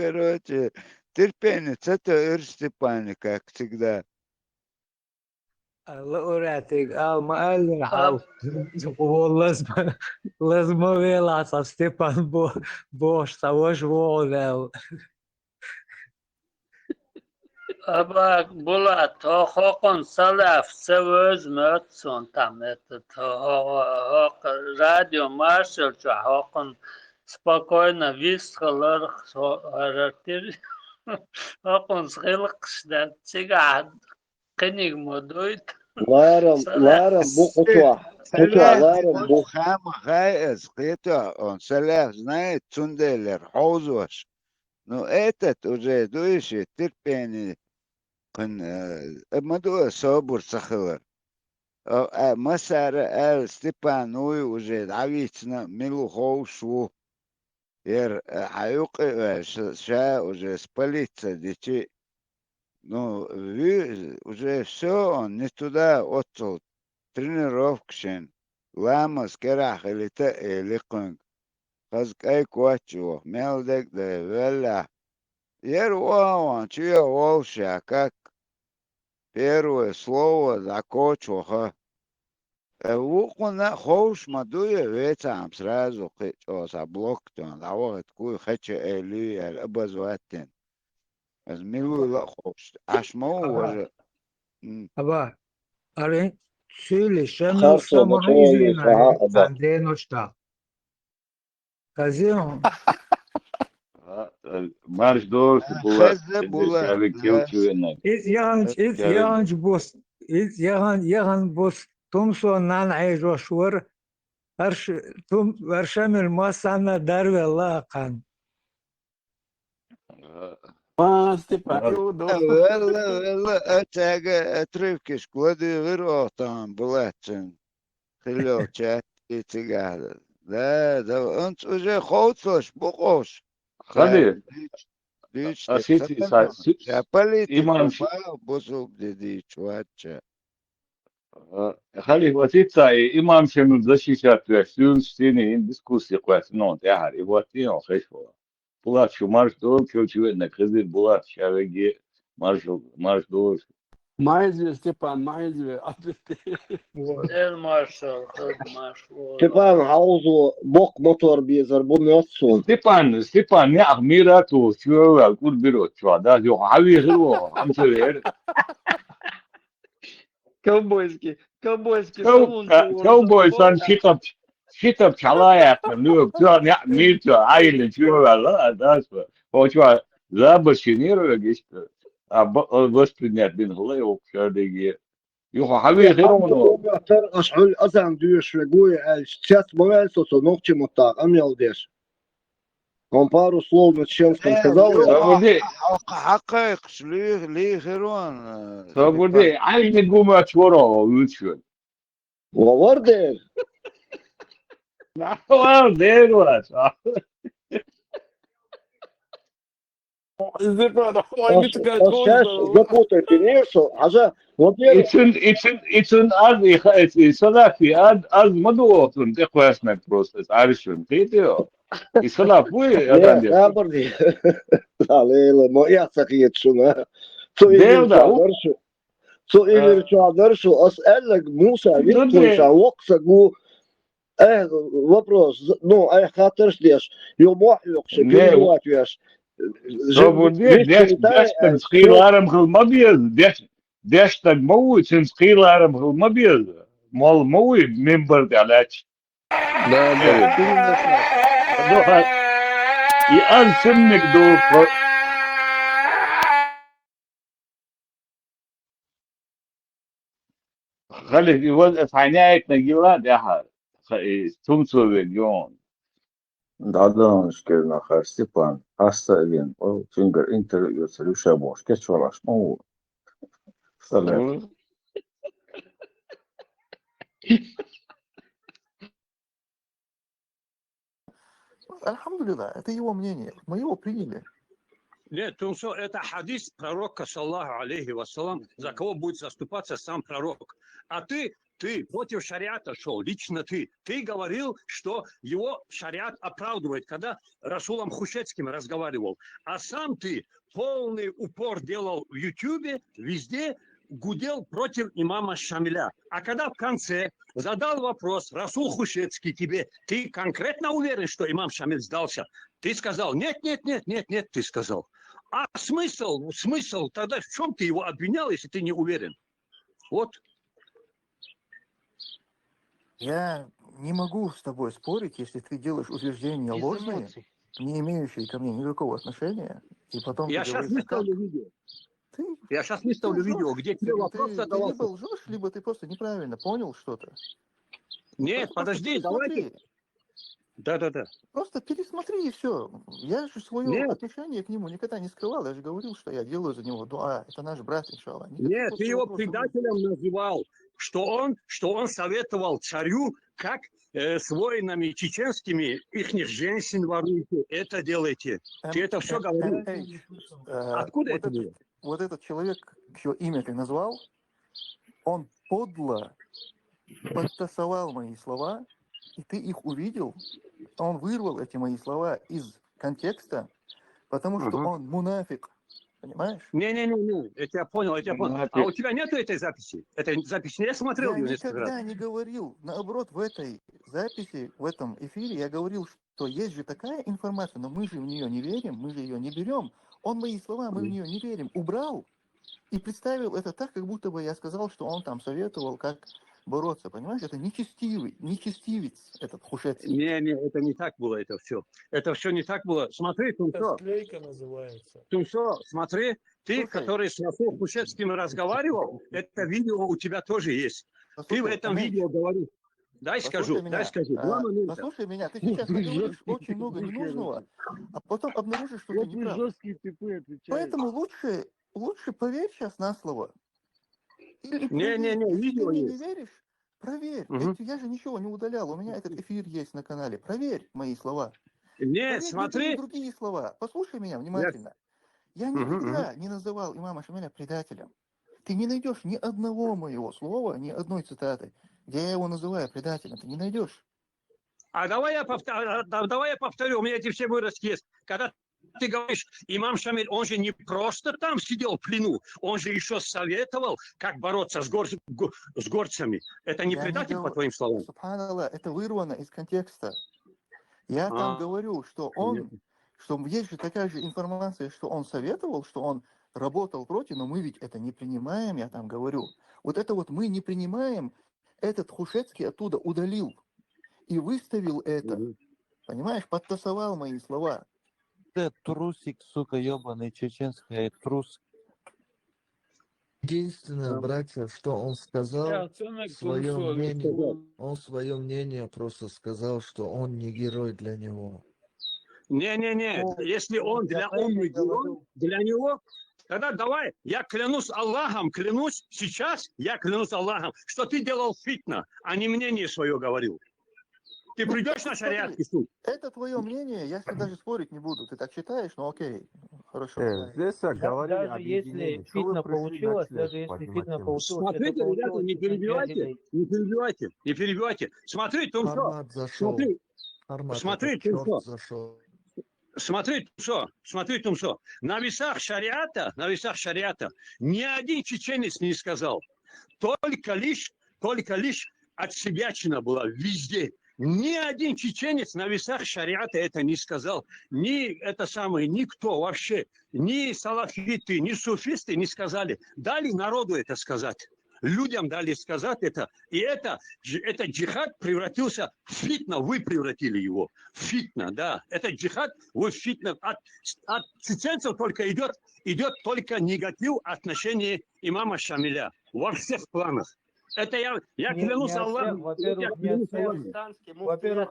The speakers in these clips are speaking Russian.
короче, терпенец, это Степани, как всегда. Laureatic المؤلف لازم يلعب ستيفان بوش سواش وولل Aber Bulat, Håkon Salaf, Sevöz Mötson, Tamet, Radio Marshall, Håkon спокойно висхалар харатир Håkon schilqsda tiga قنيق مدويت لارم بو قطوة لارم بو Хама Хайс, это он, Салях знает Цунделер, Хоузош. Ну, этот уже, дуешь, терпение. Мадуа Собур Сахалар. Масара Степан, ну, уже, Давицна, Милу Хоушу. Хаюк, ша уже спалиться, дичи. Ну, уже все, он не туда отцел. Тренировкшен. Лама скерах или те или кунг. Хазкай квачу. Мелдек де вела. Уан, чья волша, как первое слово закочуха. Вукуна хоуш мадуя ветам сразу кычоса блоктон. Давай куй хача эли обозватен. Милуй ла хоуш. Ашмау уже. أبا أرين شيلي شنو خرصو سما بطول هيزينا فها أبا عندنا وشتا كازيون Marş doğrusu Bulat. Хаза була. Şöyle kevçüğüne. إز يهانج بوس تومسو نان عيجو شور هرش توم ورشم الماسانا دارو الله قان Степан, والله اتاقى اتريفكش كودي غير اوطان بلاتشن خلو تشات يتقال لا ده انت وجه خوتوش بقوش Hadi. ديش Asiti شابالي imam تتوبا بوسو بدي شواتشا Hadi vasitsa imam şemül zaşişat ve sürün stini diskusya kwes non tehar ivati o khashwa. Bulat şu marş doğru kevçüğüne kızır Bulat şavegi marş doğru. ما ستيفان ما يزوي المارشال خد مشهور Степан عاوزه بوق موتور بيزربون يوصل Stepan ne ahmiratu şu kul biro şu da yo havi hırvo hamşever. كوبويسكي سوون Cowboy san şitap çalaya kanıyor. Şu ne mirtu aile şu la da şu. O şu la başınıyor geçti. Воспринять bin hılay o şöyle. Yo havi hırvo. أشعل أزعم ديش رجوي الشات موالسو نوكتي مطاق أم يلديش كومبارو سلو متشيمسكم كذا حقائق ليه خيرون Burada aynı gumaç var o üçün. ووردر Ne var değil var. ستيفان هو اللي الشاش زبوت الفينيرسو حاجة وبير için salafi az mı olsun de questioning process arşın diyor. İsalaf bu adam diyor. لا بردي لا لا ما يعتقد شو سو Değil de o درشو سو إيمير درشو أسألك موسى يدخل شا وقسا جو вопрос ну أي خاطرش ديش يوم واحد يقشى ne كل وقت ياش Sabunde destan skilarım hılmabiyaz. Destan mavu için skilarım hılmabiyaz. Mal mavu member de alaç. لا Evet. Doğa an sınık doğu. Halil يوظف عناية نجيلات يا حال. Tumsu milyon. Dadın işlerine kadar Stepan hasta edin. O finger interview sürüşe boş. Geç uğraşma o. Salak. Alhamdulillah, это его мнение. Мы его приняли. Нет, Тумсо, это хадис пророка, саллаху алейхи вассалам, за кого будет заступаться сам пророк. А ты против шариата шел, лично ты. Ты говорил, что его шариат оправдывает, когда Расулом Хушецким разговаривал. А сам ты полный упор делал в Ютьюбе, везде гудел против имама Шамиля. А когда в конце задал вопрос Расул Хушецкий тебе, ты конкретно уверен, что имам Шамиль сдался? Ты сказал, нет, ты сказал. А смысл, тогда в чем ты его обвинял, если ты не уверен? Вот. Я не могу с тобой спорить, если ты делаешь утверждения Из ложные, эмоций. не имеющие ко мне никакого отношения, и потом Я ты сейчас говоришь, как? выставлю видео. Ты, Я сейчас ты выставлю видео, лжешь. где тебе вопрос Ты задавался. либо лжешь, либо ты просто неправильно понял что-то. Нет, Просто подожди, пересмотри. давайте. Да. Просто пересмотри и все. Я же свое Нет. отношение к нему никогда не скрывал. Я же говорил, что я делаю за него дуа. Это наш брат, иншаллах. Нет, ты его предателем называл, что он советовал царю, как с воинами чеченскими ихних женщин воруйте, это делайте. Ты это все говорил. Откуда это было? Вот этот человек, чье имя ты назвал, он подло подтасовал мои слова, и ты их увидел. Он вырвал эти мои слова из контекста, потому что он мунафик. Понимаешь? Не, я тебя понял. А у тебя нету этой записи? Этой записи я смотрел ее Я несколько раз. никогда не говорил. Наоборот, в этой записи, в этом эфире я говорил, что есть же такая информация, но мы же в нее не верим, мы же ее не берем. Он мои слова, мы в нее не верим, убрал и представил это так, как будто бы я сказал, что он там советовал, как бороться. Понимаешь? Это нечестивец этот Хушецкий. Не, это не так было, это все. Это все не так было. Смотри, Тумсо. Склейка называется. Тумсо, смотри, ты, Слушай. который с Расулом Хушецким разговаривал, это видео у тебя тоже есть. Послушай, Ты в этом Амин, видео говоришь. Дай скажу. Два момента. Послушай меня, ты сейчас наговоришь очень много ненужного, а потом обнаружишь, что ты не прав. Жесткие типы отвечают. Поэтому лучше поверь сейчас на слово. Или Не, проверь. Если видео ты мне есть. не веришь, проверь. Мгм. Я же ничего не удалял. У меня этот эфир есть на канале. Проверь мои слова. Не, Проверь смотри. другие слова. Послушай меня внимательно. Я никогда не называл имама Шамиля предателем. Ты не найдешь ни одного моего слова, ни одной цитаты, где я его называю предателем. Ты не найдешь. А давай я повторю, у меня эти все вырезки есть. Когда ты говоришь, имам Шамиль, он же не просто там сидел в плену, он же еще советовал, как бороться с горцами. Это не Я предатель, не по твоим словам? Субханаллах, это вырвано из контекста. Я там говорю, что что есть же такая же информация, что он советовал, что он работал против, но мы ведь это не принимаем, я там говорю. Вот это вот мы не принимаем, этот Хушецкий оттуда удалил и выставил это. Понимаешь, подтасовал мои слова. Ты трусик, сука, ебаный, чеченский трус. Единственное, братья, что он сказал, свое мнение, он свое мнение просто сказал, что он не герой для него. Не, если он для умный герой, для него, тогда давай, я клянусь Аллахом, сейчас я клянусь Аллахом, что ты делал фитна, а не мнение свое говорил. Ты придешь на шариатский суд? Это твое мнение, я с ним даже спорить не буду. Ты так считаешь, ну окей, хорошо. Здесь говорили Даже если фитна получилось, Смотрите, ребята, не перебивайте. Смотри, Тумсо, смотри, Тумсо. На весах шариата ни один чеченец не сказал. Только лишь отсебячина была везде. Ни один чеченец на весах шариата это не сказал. Никто вообще, ни салафиты, ни суфисты не сказали. Дали народу это сказать. Людям дали сказать это. И этот джихад превратился в фитна. Вы превратили его в фитна, да. Этот джихад в фитна. От чеченцев только идет только негатив отношения имама Шамиля. Во всех планах. Это я клянусь Аллахом. Во-первых,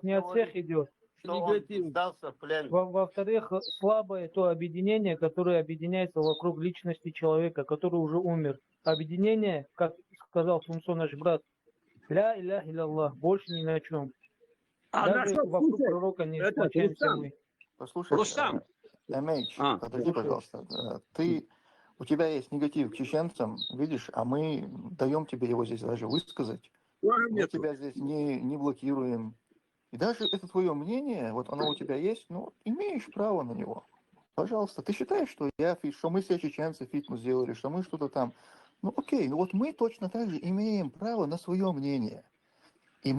не от всех идет. Что он сдался в плен. Во-вторых, слабое то объединение, которое объединяется вокруг личности человека, который уже умер. Объединение, как сказал Тумсо наш брат, ля иляха илlallah, больше ни на чем. Даже вокруг пророка не сплочаемся мы. Послушай, Рустам, Подожди, пожалуйста. У тебя есть негатив к чеченцам, видишь, а мы даем тебе его здесь даже высказать. Мы тебя здесь не блокируем. И даже это твое мнение, вот оно у тебя есть, ну, имеешь право на него. Пожалуйста, ты считаешь, что что мы все чеченцы фитну сделали, что мы что-то там. Ну окей, ну вот мы точно так же имеем право на свое мнение. И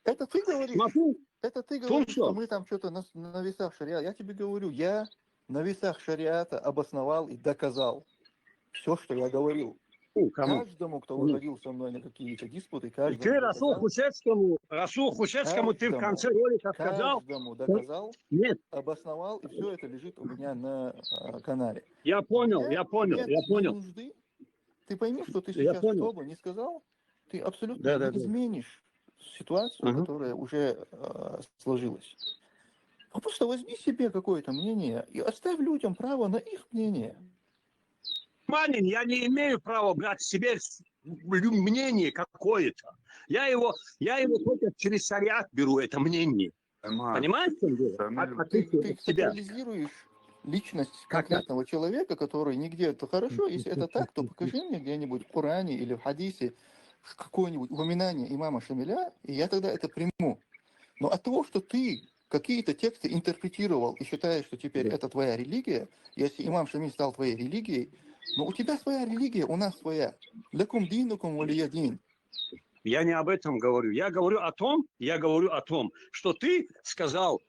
это ты говоришь, что мы там что-то на весах шариата. Я тебе говорю, я на весах шариата обосновал и доказал все, что я говорил. Каждому, кто выходил со мной на какие-то диспуты, каждому Ты Расул Хусецкому ты в конце ролика сказал? Каждому доказал, Нет. обосновал, и все это лежит у меня на канале. Я понял. Нужды. Ты пойми, что ты сейчас что бы не сказал, ты абсолютно не изменишь ситуацию, которая уже сложилась. А просто возьми себе какое-то мнение и оставь людям право на их мнение. Манин, я не имею права брать себе мнение какое-то. Я его только через шариат беру, это мнение. Понимаешь, что дело? Ты сакрализируешь личность конкретного человека, который нигде... Это хорошо, если это так, то покажи мне где-нибудь в Коране или в хадисе какое-нибудь упоминание имама Шамиля, и я тогда это приму. Но от того, что ты какие-то тексты интерпретировал и считаешь, что теперь это твоя религия, если имам Шамиль стал твоей религией, но у тебя своя религия, у нас своя. Лякум динукум валия дин. Я не об этом говорю. Я говорю о том, что ты сказал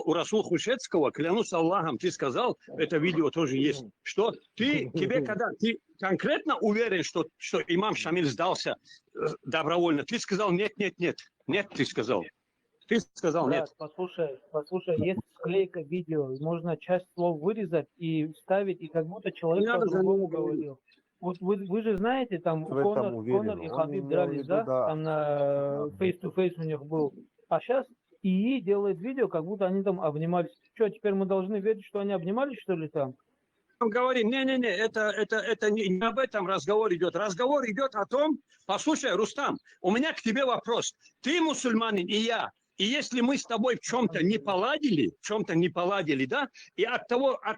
у Расула Хусецкого, клянусь Аллахом, ты сказал, это видео тоже есть, что когда ты конкретно уверен, что имам Шамиль сдался добровольно, ты сказал нет, ты сказал. Ты сказал нет. Послушай, есть склейка видео, можно часть слов вырезать и вставить, и как будто человек по-другому говорил. Вот вы же знаете, там Конор и Хабиб дрались, да? Там на face-to-face у них был. А сейчас ИИ делает видео, как будто они там обнимались. Что, теперь мы должны верить, что они обнимались, что ли, там? Говорим, это не об этом разговор идет. Разговор идет о том, послушай, Рустам, у меня к тебе вопрос. Ты мусульманин и я. И если мы с тобой в чем-то не поладили, да, и от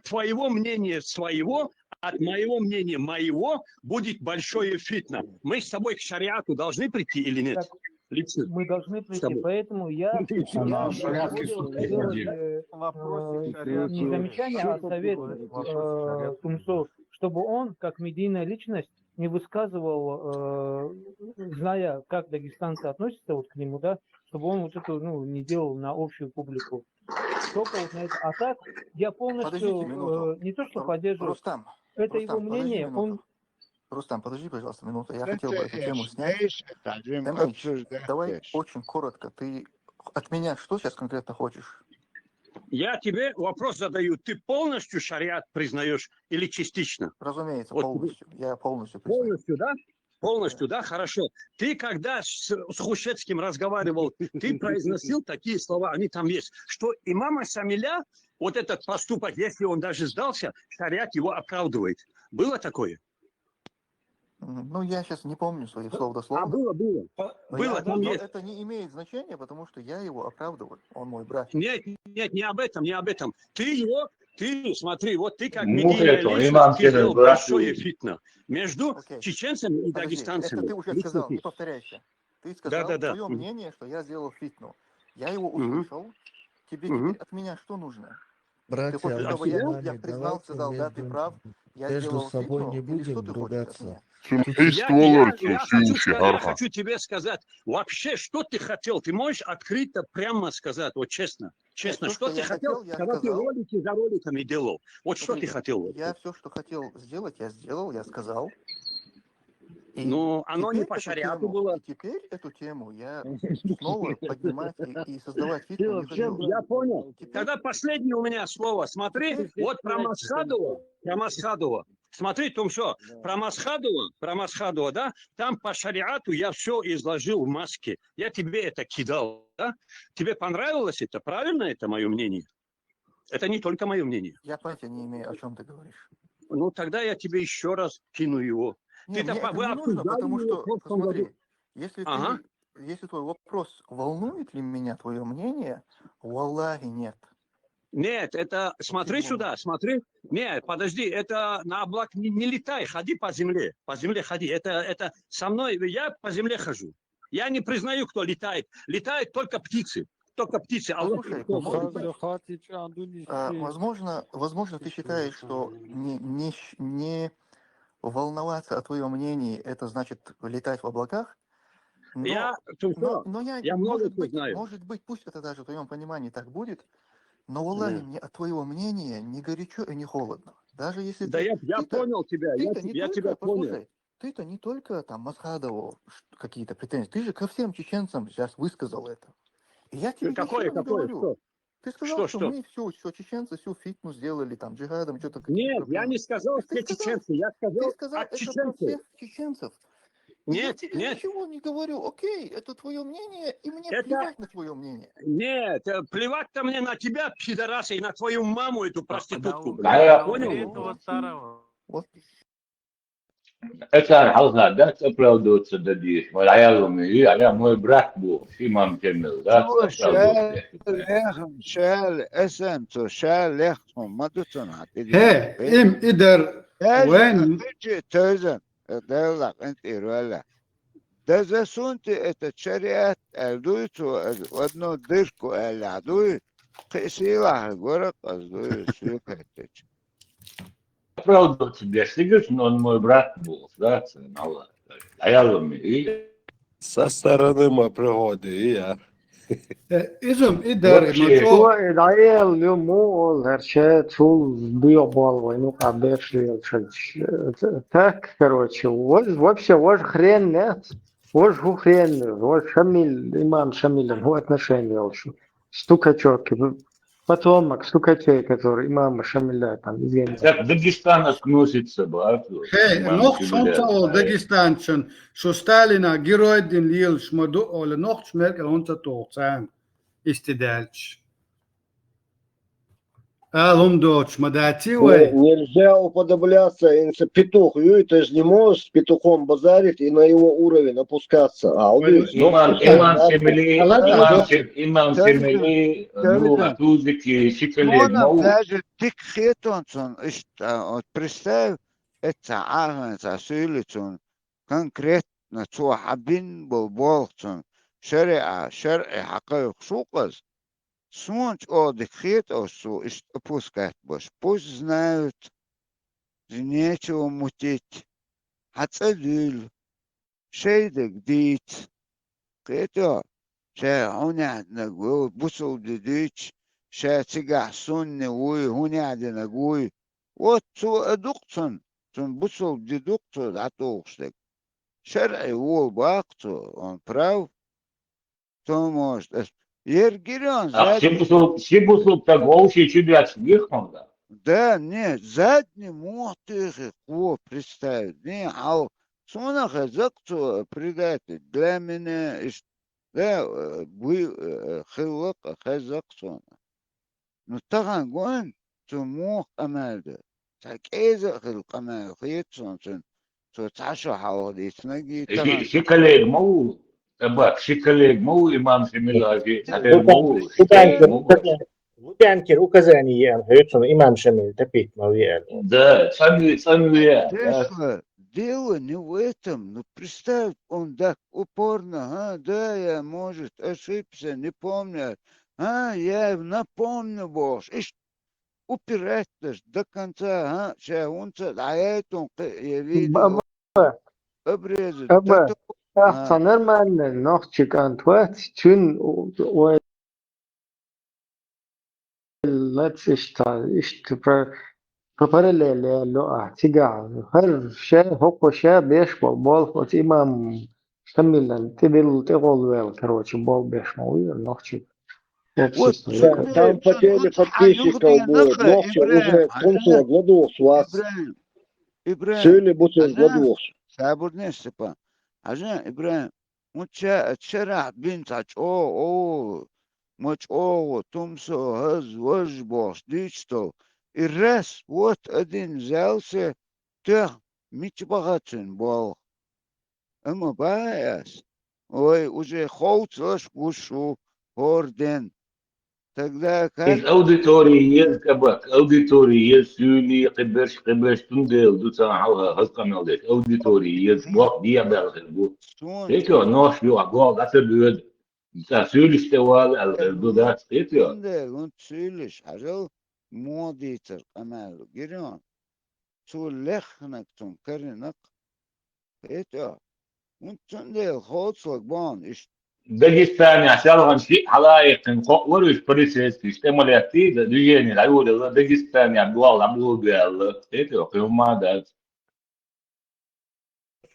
твоего мнения своего, от моего мнения моего будет большое фитна. Мы с тобой к шариату должны прийти или нет? Лично. Мы должны прийти, поэтому я не замечание, а совет Тумсу, чтобы он, как медийная личность, не высказывал, зная, как дагестанцы относятся вот к нему, да, чтобы он вот это не делал на общую публику. Только вот на это. А так, я полностью не то что поддерживаю, Рустам, его мнение, Рустам, подожди, пожалуйста, минуту. Я хотел бы эту тему снять. Давай очень коротко. Ты от меня что сейчас конкретно хочешь? Я тебе вопрос задаю. Ты полностью шариат признаешь или частично? Разумеется, полностью. Я полностью признаю. Полностью, да? Полностью, да? Хорошо. Ты когда с Хусецким разговаривал, ты произносил такие слова, они там есть, что имама Шамиля, вот этот поступок, если он даже сдался, шариат его оправдывает. Было такое? Ну, я сейчас не помню своих слов дословно. Было, там есть. Это не имеет значения, потому что я его оправдываю. Он мой брат. Нет, не об этом. Ты смотри, вот ты как медийная личность, ты сделал большое фитна между чеченцами и дагестанцами. Это ты уже сказал, не повторяйся. Ты сказал свое мнение, что я сделал фитну. Я его услышал. Тебе теперь от меня что нужно? Братья, ты хочешь, чтобы я признал, сказал, да, ты прав, я между сделал собой фитну, не или что будем ты хочешь от ругаться. Я хочу тебе сказать, вообще, что ты хотел? Ты можешь открыто прямо сказать, вот честно, что ты хотел, когда ты ролики за роликами делал? Вот что ты хотел? Я все, что хотел сделать, я сделал, я сказал. Ну, оно не по шариату было. Теперь эту тему я снова поднимать и создавать фитну не хочу. Я понял. Тогда последнее у меня слово. Смотри, вот про Масхадова. Смотри, Тумсо, про Масхадова, да, там по шариату я все изложил в маске. Я тебе это кидал, да? Тебе понравилось это? Правильно это мое мнение? Это не только мое мнение. Я понятия не имею, о чем ты говоришь. Ну, тогда я тебе еще раз кину его. Не, мне это не нужно, потому что, посмотри, если твой вопрос, волнует ли меня твое мнение, валлахи нет. Нет, это смотри сюда, смотри. Нет, подожди, это на облак не летай, ходи по земле ходи. Это со мной, я по земле хожу. Я не признаю, кто летает. Летают только птицы. Аллах Послушай, кто может может быть, возможно, ты считаешь, что не волноваться о твоем мнении, это значит летать в облаках, Я, но я много что знаю. может быть, пусть это даже в твоем понимании так будет, но, Валлахи, мне от твоего мнения не горячо и не холодно. Даже если Да я понял тебя, я тебя понял. послушай, ты-то не только там Масхадову какие-то претензии, ты же ко всем чеченцам сейчас высказал это. И я тебе ничего не говорю. Что? Ты сказал, Что? мы все чеченцы, всю фитну сделали, там, джихадом, что-то какие-то Нет, я проблемы. не сказал все чеченцы, я Ты сказал сказал от это про чеченцев. всех чеченцев. И я Нет, тебе ничего не говорю. Окей, это твое мнение, и мне плевать на твое мнение. Нет, плевать-то мне на тебя, пидораса, и на твою маму, эту проститутку. Понял? Вот. Это алга, да, оправдываться дадишь. Моя мой брат был, Имам Темил, да, تو оправдываться. شال اسم تو شال لخم ما دوتون عتیدی هي ام ادر وين تجي تزن دلق انت ولا ده سونت اتشريات الدويتو ودنو ديركو العدوي قيسيلا غورق ازدوي سيوك هتج Оправдываться достигаешь, но он мой брат был, да, Аллах. Со стороны моей пригоды, я. ازم ادر Вообще, ما هو العيال يومو هرشات شو بيقبل وينو قابيش так, короче, вообще, ваш хрен нет, ваш ху хрен, ваш Шамиль, имам Шамиль, его отношения вообще, стукачок, потомок стукачей, который имама Шамиля там, извините. так Дагестан относится, брат. هي Имам نوخ Шамиля. شمسة داغستان شو ستالينا جيرويدين ليل شمدو ولا نوخ شمرك الهونتا توغتان استدالش هم دوتش مداتي وي Нельзя уподобляться, петух, ты же не можешь с петухом базарить и на его уровень опускаться. Имам Шамили, ну, атузики, шикалег, Мона мау. даже тик хетонсон, представь, это агнца сюлицун, конкретно цуахабин болболцун, шариа, حقائق шуказ, сунч одик хетосу, пускать бош, пусть знают, нечего мутить, хацалюль, шейдек дит, хето, ше هنا بوصل ديتش شاتجع سن وي هنا عدنا جوي واتسو ادوقتن تن بوصل دي دوقتو عطوقشتك شرعي هو باقتو он прав то может ергирен А все так волчьи чудят смехом, да? да нет задний мотых его представить не ау сона хазакту предатель для меня ده خلق خزقسون نطقا قوان تموق أمالده تاكيزة خلق أمال خيطسون تو تعشو حوالي تنجي طبعا شكلك مو تباك شكلك مو إمام شميلة شكلك مو وتنكر وكذانية هيتسون إمام شميل تبيت ما ويال да صلي дело не в этом. Ну, представь, он так упорно, да, я, может, ошибся, не помню. Я напомню, Боже. И упирать даже до конца, шагунца, а это я видел. Обрезать. أحسن من نوخشك أنتوات تون paralele lo tiga her şey hokko şey beş bol ot imam kamilan tibil tegol wel короче бол beş мол ночи там потери подписчиков будет ночи уже кончила гладов с вас сели будут гладов سابورني سبا عشان إبراهيم تشرع بنت او مش او تمسو هز وج باش ديشتو الرس وات ادين زالسه تخ ميش بغاتن بال اما بايس وي وجه خوت لش وشو هوردن Тогда Из как аудитории есть кабак, аудитории есть сюли, киберш тундел, дуца хаскамелдек, аудитории есть бок диабел хербу. сунт Тетё, нож ю агол, гаса бюд. За сюли штевал, алгерду да, тетё. он цилиш, ажал модитер камал гирон. Лехнак тун каринак. Это он тундел хоцлак бан. داغستان عشان غنشي حلايق نخوق ورش بريسيس يشتمل يأتي دجيني العيول الله داغستان يا بوال عبدو بيال تيتو قيوم ما دات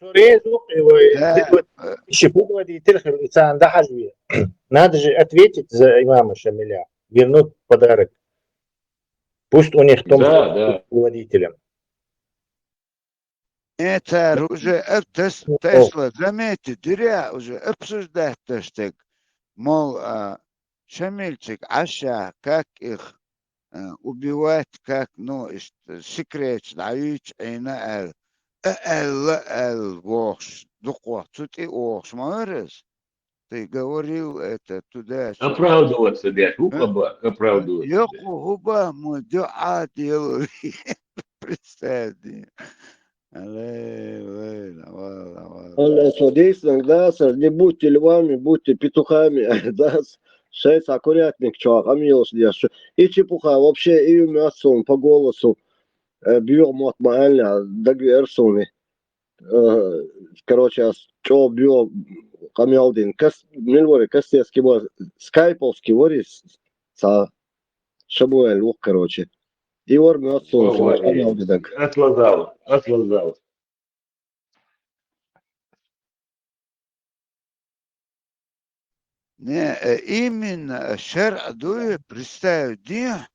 Резу, еще пугать телехер инсан да хажви. Надо же ответить за имама Шамиля, вернуть подарок. Пусть у них том Да, да. водителям. Это уже Тесла, заметьте, дыря уже обсуждать тештег. Мол, Шамильчик, Аша, как их убивать, как, ну, секрет, дают, эйна, вошь, духо, тут и ошь, морес. Ты говорил это туда. Оправдываться, дядь, губа, оправдываться. Йоку губа, мы дуа делали. Представь. Садись иногда, не будьте львами, будьте петухами, да, шесть аккуратник, чувак, амилос, и чепуха, вообще, и мясом по голосу, бьем нормально, дагверсуми, короче, что бьем, камелдин, мильвори, кастески, скайповский, вори, шабуэль, короче, и вор мясом, камелдин. Отлазал. Не, именно шер дуе представь, где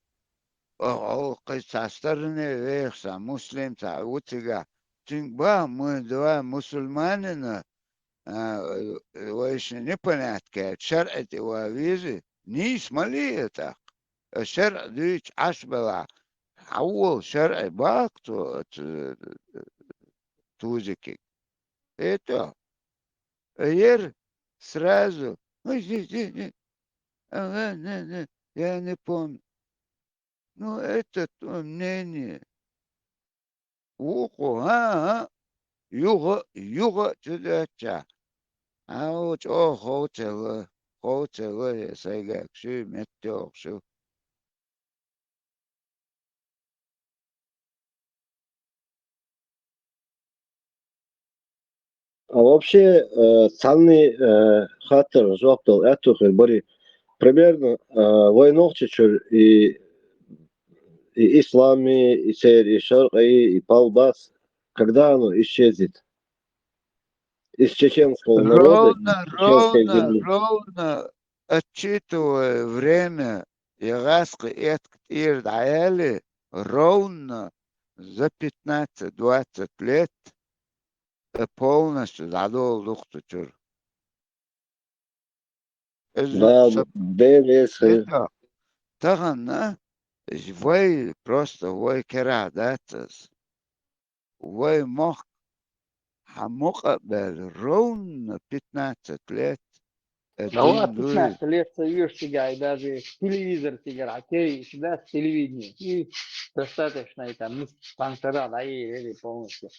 со стороны верса, муслим, утига, тингба, мы два мусульманина, еще непонятно, шер эти визы, не смоли это, шер дуич ашбала, аул шер бак, тузики, это, ер сразу. Я не помню. Ну, это мнение. Ухо, юго, чудача. А вот, хотела, я сайгак, шо, метёк, шо. А вообще, ценный хатер, жоктал, этухер, бори, примерно, войнохчичер и ислами, и сер, и шарк, и палбас, когда оно исчезнет? Из чеченского народа, из чеченской земли. Ровно, отчитывая время, Ираск и Ирдаэли, ровно за 15-20 лет полностью задул лухтучур. Да, без... Тагана, вы просто вы керадатас, вы мог хамукабель ровно 15 лет. А 15 лет союз тягай, даже телевизор тягай, всегда с телевидения. И достаточно это, спонсора, да, и полностью.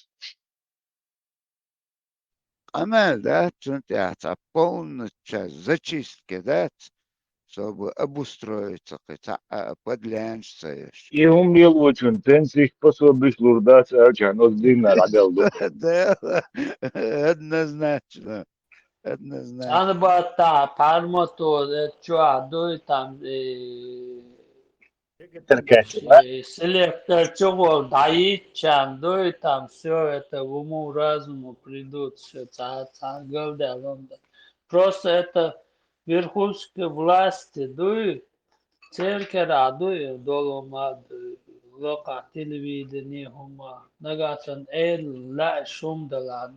Амел, да, это полная часть зачистки, да, чтобы обустроиться, подлянчиться еще. И умел очень, тенсих пособишь лурдаться, ачан, отдельно радел. Да, однозначно. Anbata, parmoto, cioè, tam, селектор чего, даичан, там все это в уму разуму придут, все, просто это верхушка власти, церкера, долома, лока телевидение, хума, нагасан, ла, шум, дала,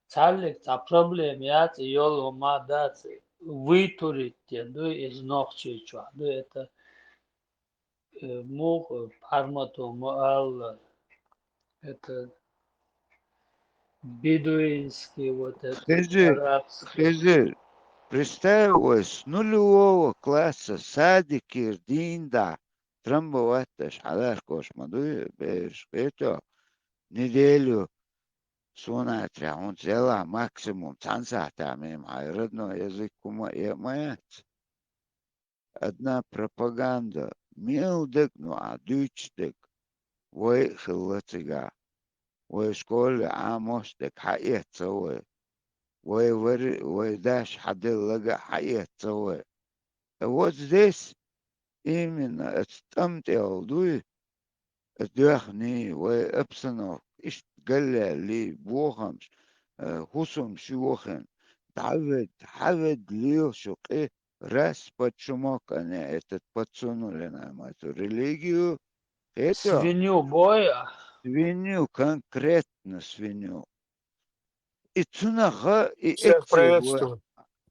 Цалик, проблем, йол, дать, вытурить, из ногчи, это мух, пармату, муал, это бедуинский, вот это арабский. Хизир, представь, ой, с нулевого класса садик динда, трамбоваташ, халашкош мадуй, беш, это неделю сонатра, он взяла максимум цансата, май родной язык кума и мать. Одна пропаганда, милдек, ну а дючдек, ой, хилатига, ой, школе, а моштек, хает, ой. Даш Хаделлага Хаецовой. Вот здесь именно стамтел дуй дяхни вой обстанов иш галли бухамш хусум шухен Давид лил шуки раз почему они этот подсунули нам эту религию. Это Свинью боя. свинью, конкретно свинью. И цунаха, и Всех эти приветствую.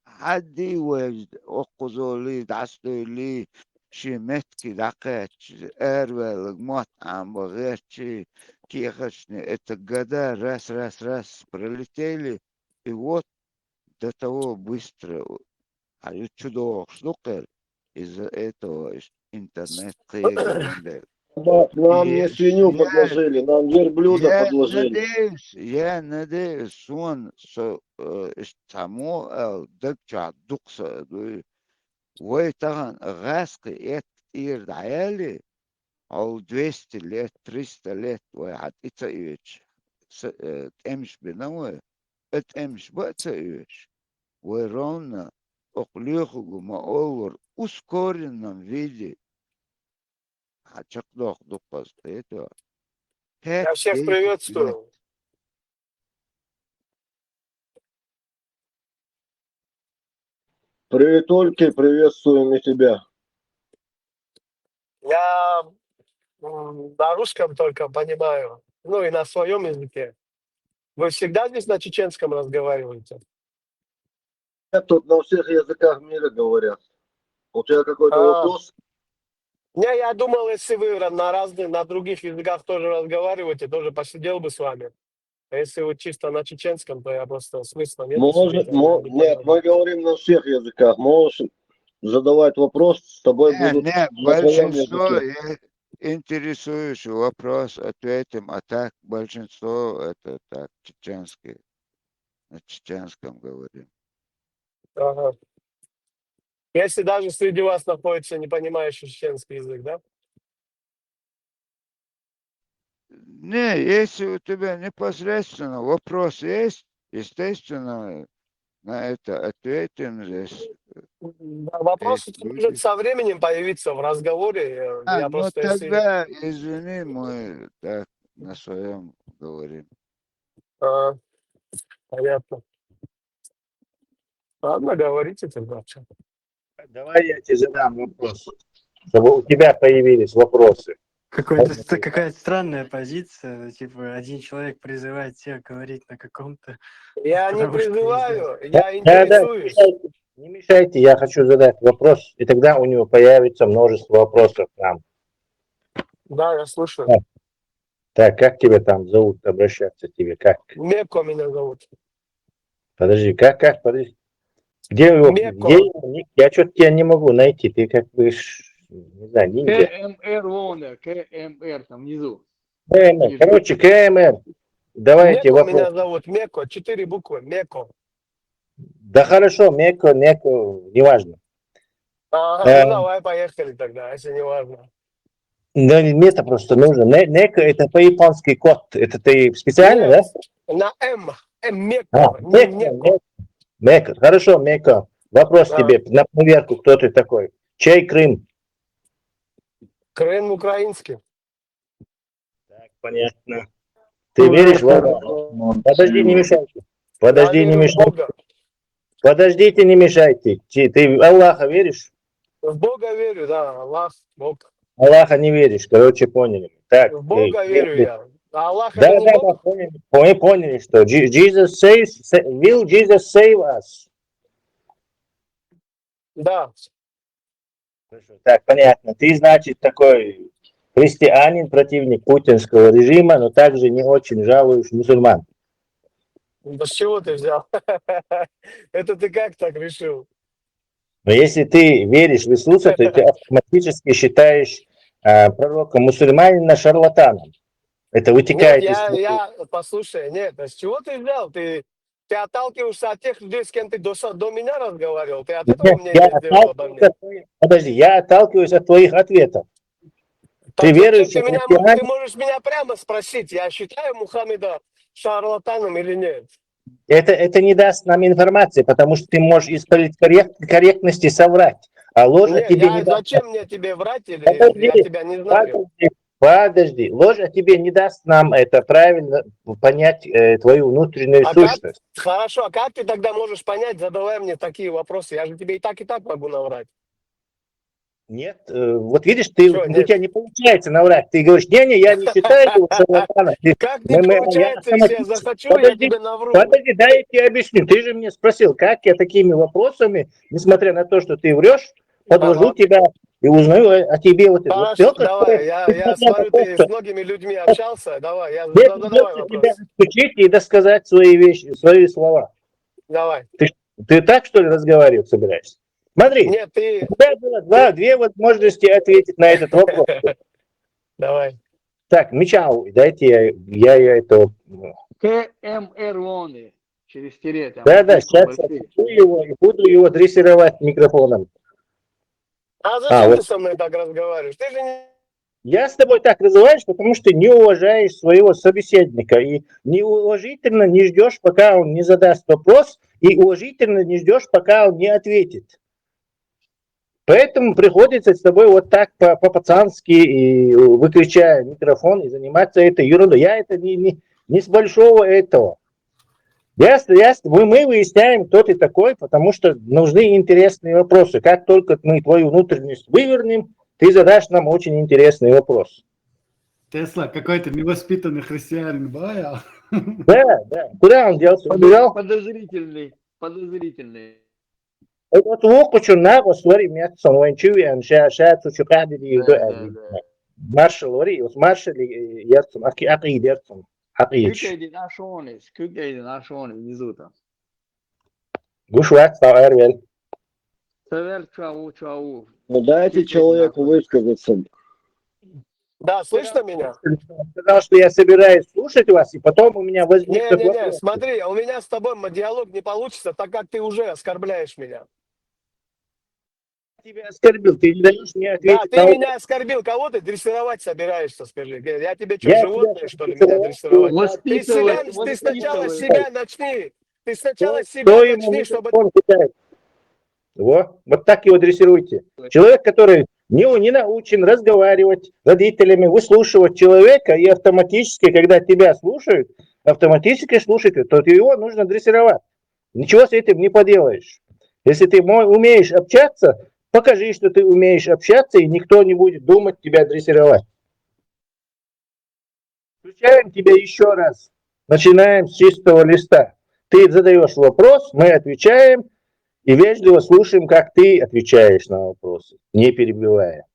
حدي وقزولي دستولي شي متكي دقيتش اروال مطعم وغيرчи кихачни это года раз пролетели и вот до того быстро а чудо штука из-за этого интернет кыйгылынды. Нам не свинью подложили, нам верблюда подложили. Я надеюсь, он само докча дукса, вы там раски эт даяли, ал 200 лет, 300 лет, вы отицаешь, эмш бинамы, эмш бацаешь, вы ровно оклюхугу маовар ускоренном виде, а чакдох дукас, это. Я всех 5-10 лет. приветствую. Привет, Ольке, приветствуем и тебя. Я на русском только понимаю, ну и на своем языке. Вы всегда здесь на чеченском разговариваете? Тут на всех языках мира говорят. У тебя какой-то вопрос? Не, я думал, если вы на других языках тоже разговариваете, тоже посидел бы с вами. А если вы чисто на чеченском, то я просто смысла нет. Нет, мы говорим на всех языках. Можешь задавать вопрос, с тобой будут Нет, на своем большинство языке. интересующий вопрос ответим, а так большинство это так чеченский, на чеченском говорим. Ага. Если даже среди вас находится не понимающий чеченский язык, да? Не, если у тебя непосредственно вопрос есть, естественно, на это ответим здесь. Да, вопрос может со временем появиться в разговоре. Я Ну просто тогда, извини, мы так на своем говорим. Понятно. Ладно, говорите тогда. Давай я тебе задам вопрос, чтобы у тебя появились вопросы. Какая-то странная позиция, типа один человек призывает всех говорить на каком-то... Я не потому что призываю, нельзя. я интересуюсь. Не мешайте, я хочу задать вопрос, и тогда у него появится множество вопросов к нам. Да, я слушаю. Так, как тебя там зовут, обращаться к тебе, как? Меко меня зовут. Подожди, как, подожди. Где его, ник? Я что-то тебя не могу найти, ты как бы, не знаю, ниндзя. КМР Вонер, КМР там внизу. КМР, короче, КМР. Давайте Меко вопрос. меня зовут, Меко, 4 буквы, Меко. Да хорошо, Меко, неважно. Ага, ну давай, поехали тогда, если не важно. Да, место просто нужно. Неко это по-японски кот. Это ты специально, да? На М, Меко, Меко. Хорошо, Меко. Вопрос тебе на проверку, кто ты такой. Чей Крым? Крым украинский. Так, понятно. Ты веришь в Аллаха? Подожди, не мешайте. Подожди, не мешайте. Подождите, не мешайте. Ты в Аллаха веришь? В Бога верю, да, Аллах, Бог. Аллаха не веришь, короче, поняли. Так, В Бога верю я. А Аллах да, это не Бог? поняли. Мы поняли, что will Jesus save us? Да. Так, понятно. Ты, значит, такой христианин, противник путинского режима, но также не очень жалуешь мусульман. Да с чего ты взял? Это ты как так решил? Но если ты веришь в Иисуса, то ты автоматически считаешь пророка мусульманина шарлатаном. Это Нет, вытекает из твоего... послушай, нет, а с чего ты взял? Ты отталкиваешься от тех людей, с кем ты до меня разговаривал. Ты от этого Нет, я мнение сделал обо отталкиваюсь мне. от твоих... Подожди, я отталкиваюсь от твоих ответов. Ты Так зачем верующий христианин? ты можешь меня прямо спросить, я считаю Мухаммеда шарлатаном или нет? Это не даст нам информации, потому что ты можешь из корректности соврать, а ложь о тебе не даст. Зачем мне тебе врать, или Подожди, я тебя не знаю? подожди. Ложь о тебе не даст нам это правильно понять твою внутреннюю сущность. Хорошо, а как ты тогда можешь понять, задавая мне такие вопросы? Я же тебе и так могу наврать. Нет, вот видишь, у нет? тебя не получается наврать. Ты говоришь, не, я не считаю его шарлатаном. Как не получается, если я захочу, я тебе навру? Подожди, дай я тебе объясню. Ты же мне спросил, как я такими вопросами, несмотря на то, что ты врешь, подвожу тебя и узнаю о тебе вот это. Хорошо, Вот давай, я смотрю, ты с многими людьми общался. Давай, задавай вопрос. Тебя отключить и досказать свои вещи, свои слова. Давай. Ты так, что ли, разговаривать собираешься? Смотри, Нет, у тебя было две возможности ответить на этот вопрос. Давай. Так, Мичау, дайте я это... КМР через тире. Там, Да, сейчас я его и буду его дрессировать микрофоном. А зачем ты со мной так разговариваешь? Ты же не... Я с тобой так разговариваешь, потому что не уважаешь своего собеседника и неуважительно не ждешь, пока он не задаст вопрос, и уважительно не ждешь, пока он не ответит. Поэтому приходится с тобой вот так по-пацански и выключая микрофон и заниматься этой ерундой. Я это не с большого этого. Мы выясняем, кто ты такой, потому что нужны интересные вопросы. Как только мы твою внутренность вывернем, ты задашь нам очень интересный вопрос. Тесла, какой-то невоспитанный христианин, да? Да. Куда он делся? Убежал? Подозрительный. Вот وقتشو ناقص وري مياتسون وين شوي ان شات وشو قاعد يدو مارشال وري مارشال يرسم اكيد يرسم حقيقي Сколько нашоны внизу там. Гуш вак стал Эрвель. Чау. Ну дайте человеку высказаться. Да, слышно меня? Сказал, что я собираюсь слушать вас, и потом у меня возник такой Не, вопрос. смотри, у меня с тобой диалог не получится, так как ты уже оскорбляешь меня. Тебя оскорбил, ты не даешь мне ответить. Да, ты меня оскорбил. Кого ты дрессировать собираешься, скажи? Я тебе что, животное, что ли, меня дрессировать? Ты сначала себя начни. Ты сначала себя начни, чтобы... Вот так его дрессируйте. Человек, который не научен разговаривать с родителями, выслушивать человека, и автоматически, когда тебя слушают, автоматически слушают, то его нужно дрессировать. Ничего с этим не поделаешь. Если ты умеешь общаться, покажи, что ты умеешь общаться, и никто не будет думать тебя дрессировать. Включаем тебя еще раз. Начинаем с чистого листа. Ты задаешь вопрос, мы отвечаем и вежливо слушаем, как ты отвечаешь на вопросы, не перебивая.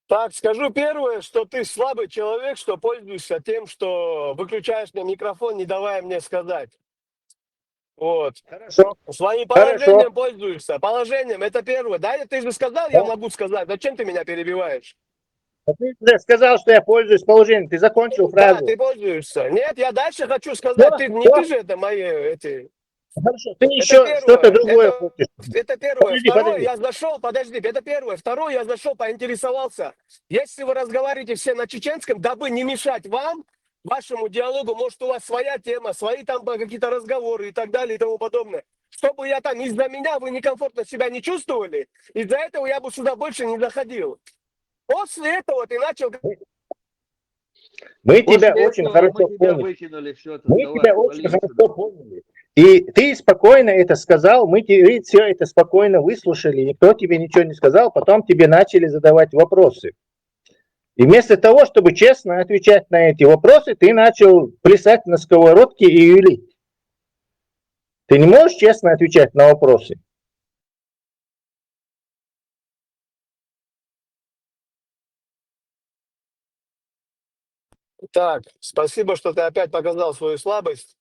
Так, скажу первое, что ты слабый человек, что пользуешься тем, что выключаешь мне микрофон, не давая мне сказать. Вот. Хорошо. Своим положением пользуешься. Положением, это первое. Да, ты же сказал, я могу сказать. Зачем ты меня перебиваешь? Ты сказал, что я пользуюсь положением. Ты закончил фразу. Да, ты пользуешься. Нет, я дальше хочу сказать. Ты же это мои эти... Хорошо, ты еще что-то другое хочешь. Это первое. Подожди, Второе, я зашел, это первое. Второе, я зашел, поинтересовался. Если вы разговариваете все на чеченском, дабы не мешать вам, вашему диалогу, может, у вас своя тема, свои там какие-то разговоры и так далее и тому подобное. Чтобы я там из-за меня вы некомфортно себя не чувствовали, из-за этого я бы сюда больше не заходил. После этого ты начал... Мы тебя очень хорошо поняли. Мы тебя очень хорошо поняли. И ты спокойно это сказал, мы все это спокойно выслушали, никто тебе ничего не сказал, потом тебе начали задавать вопросы. И вместо того, чтобы честно отвечать на эти вопросы, ты начал плясать на сковородке и юлить. Ты не можешь честно отвечать на вопросы? Так, спасибо, что ты опять показал свою слабость.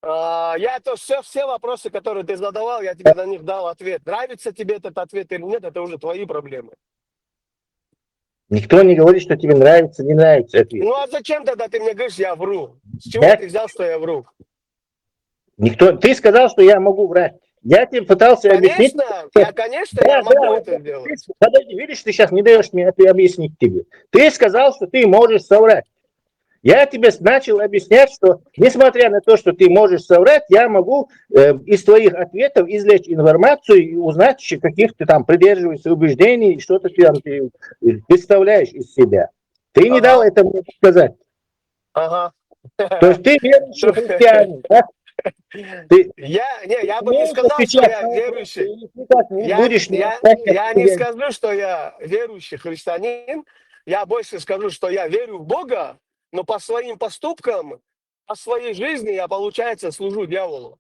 Я то все вопросы, которые ты задавал, я тебе на них дал ответ. Нравится тебе этот ответ или нет, это уже твои проблемы. Никто не говорит, что тебе нравится, не нравится ответ. Ну а зачем тогда ты мне говоришь, я вру? С чего ты взял, что я вру? Ты сказал, что я могу врать. Я тебе пытался объяснить. Конечно, я могу это сделать. Подожди, видишь, ты сейчас не даешь мне это объяснить тебе. Ты сказал, что ты можешь соврать. Я тебе начал объяснять, что несмотря на то, что ты можешь соврать, я могу из твоих ответов извлечь информацию и узнать, каких ты там придерживаешься убеждений, что-то ты представляешь из себя. Ты не дал это мне сказать. Ага. То есть ты верующий христианин, да? Я бы не сказал, что я верующий. Я не скажу, что я верующий христианин. Я больше скажу, что я верю в Бога, но по своим поступкам, по своей жизни я, получается, служу дьяволу.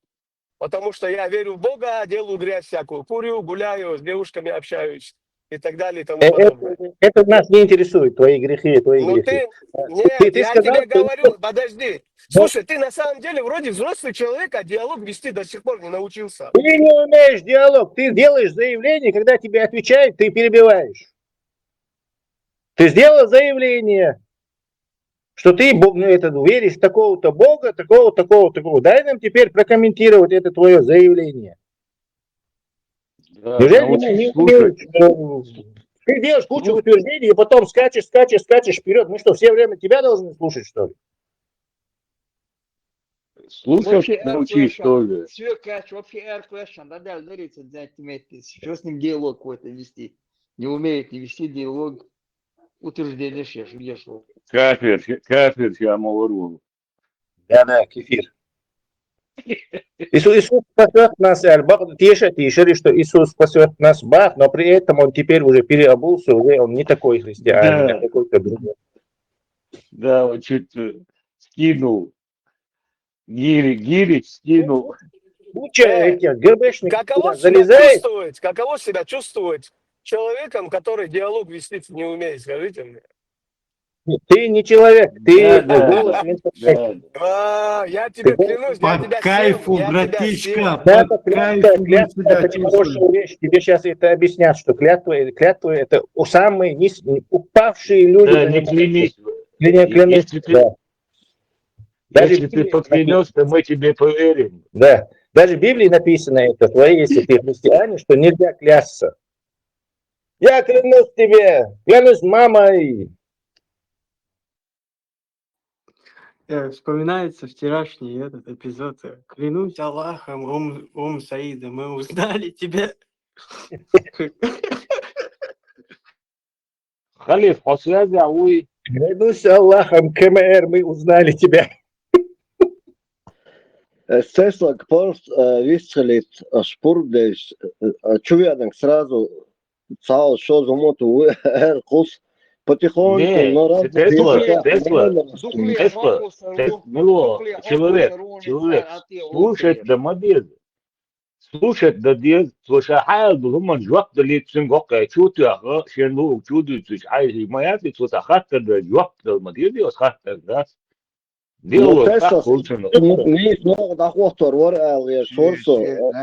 Потому что я верю в Бога, делаю грязь всякую, курю, гуляю, с девушками общаюсь и так далее и тому подобное. Это нас не интересует, твои грехи. Нет, я тебе говорю, подожди. Слушай, ты на самом деле вроде взрослый человек, а диалог вести до сих пор не научился. Ты не умеешь диалог, ты делаешь заявление, когда тебе отвечают, ты перебиваешь. Ты сделал заявление, что ты веришь в такого-то Бога, такого. Дай нам теперь прокомментировать это твое заявление. Да, Неужели не умеешь? Ты делаешь кучу утверждений, и потом скачешь вперед. Мы что, все время тебя должны слушать, что ли? Слушать научись, что ли? Вообще air question, да, дарится, что с ним диалог какой-то вести. Не умеет не вести диалог, утверждение шешу. Кафир, я говорю. Да, кефир. Иисус спасет нас, тише, что Иисус спасет нас, но при этом он теперь уже переобулся, уже он не такой христианин, а какой-то другой. Да, он чуть скинул. Гири скинул. Куча этих ГБшников Каково себя чувствовать человеком, который диалог вести не умеет, скажите мне? Ты не человек, ты Я тебе клянусь, я тебя кайфу, братишка, по кайфу. Это хорошая вещь. Тебе сейчас это объяснят, что клятвы это самые упавшие люди. Да, не клянись. Если ты поклянешься, мы тебе поверим. Да. Даже в Библии написано это, если ты христианин, что нельзя клясться. Я клянусь тебе, клянусь мамой. Вспоминается вчерашний этот эпизод. Клянусь Аллахом, Саида, мы узнали тебя. Халиф, после уй. Клянусь Аллахом, КМР, мы узнали тебя. Цеслак порст висцелит шпурдеш, чувядник сразу цао шо зумоту эркус. Потихоньку, человек, слушать да мобиль. Слушать да дел, слушай, حال هم جوقت اللي تسنقق شوتها شنو شودت عايز ما يعرف شوتها خاطر جوقت المدير خاطر الناس Niet nog dat wordt er worden alweer soorten.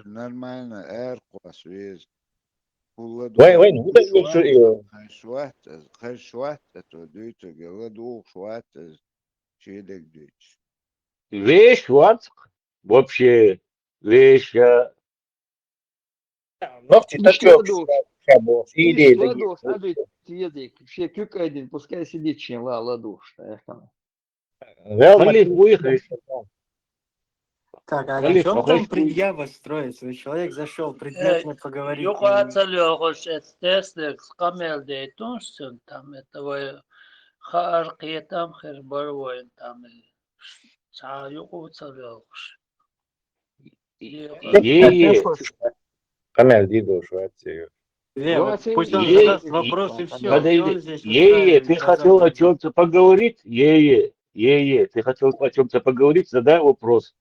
Нормально, эркус вез. Вещь, вот, вообще, вещь. Пускай сидит, чем ладуш. Так, а на чем там предъява строится? Человек зашел предметно поговорить. Там этого харкетам хербарвоин там саюку царелш. Пусть он задаст вопрос и все. Ты хотел о чем-то поговорить? Ты хотел о чем-то поговорить? Задай вопрос.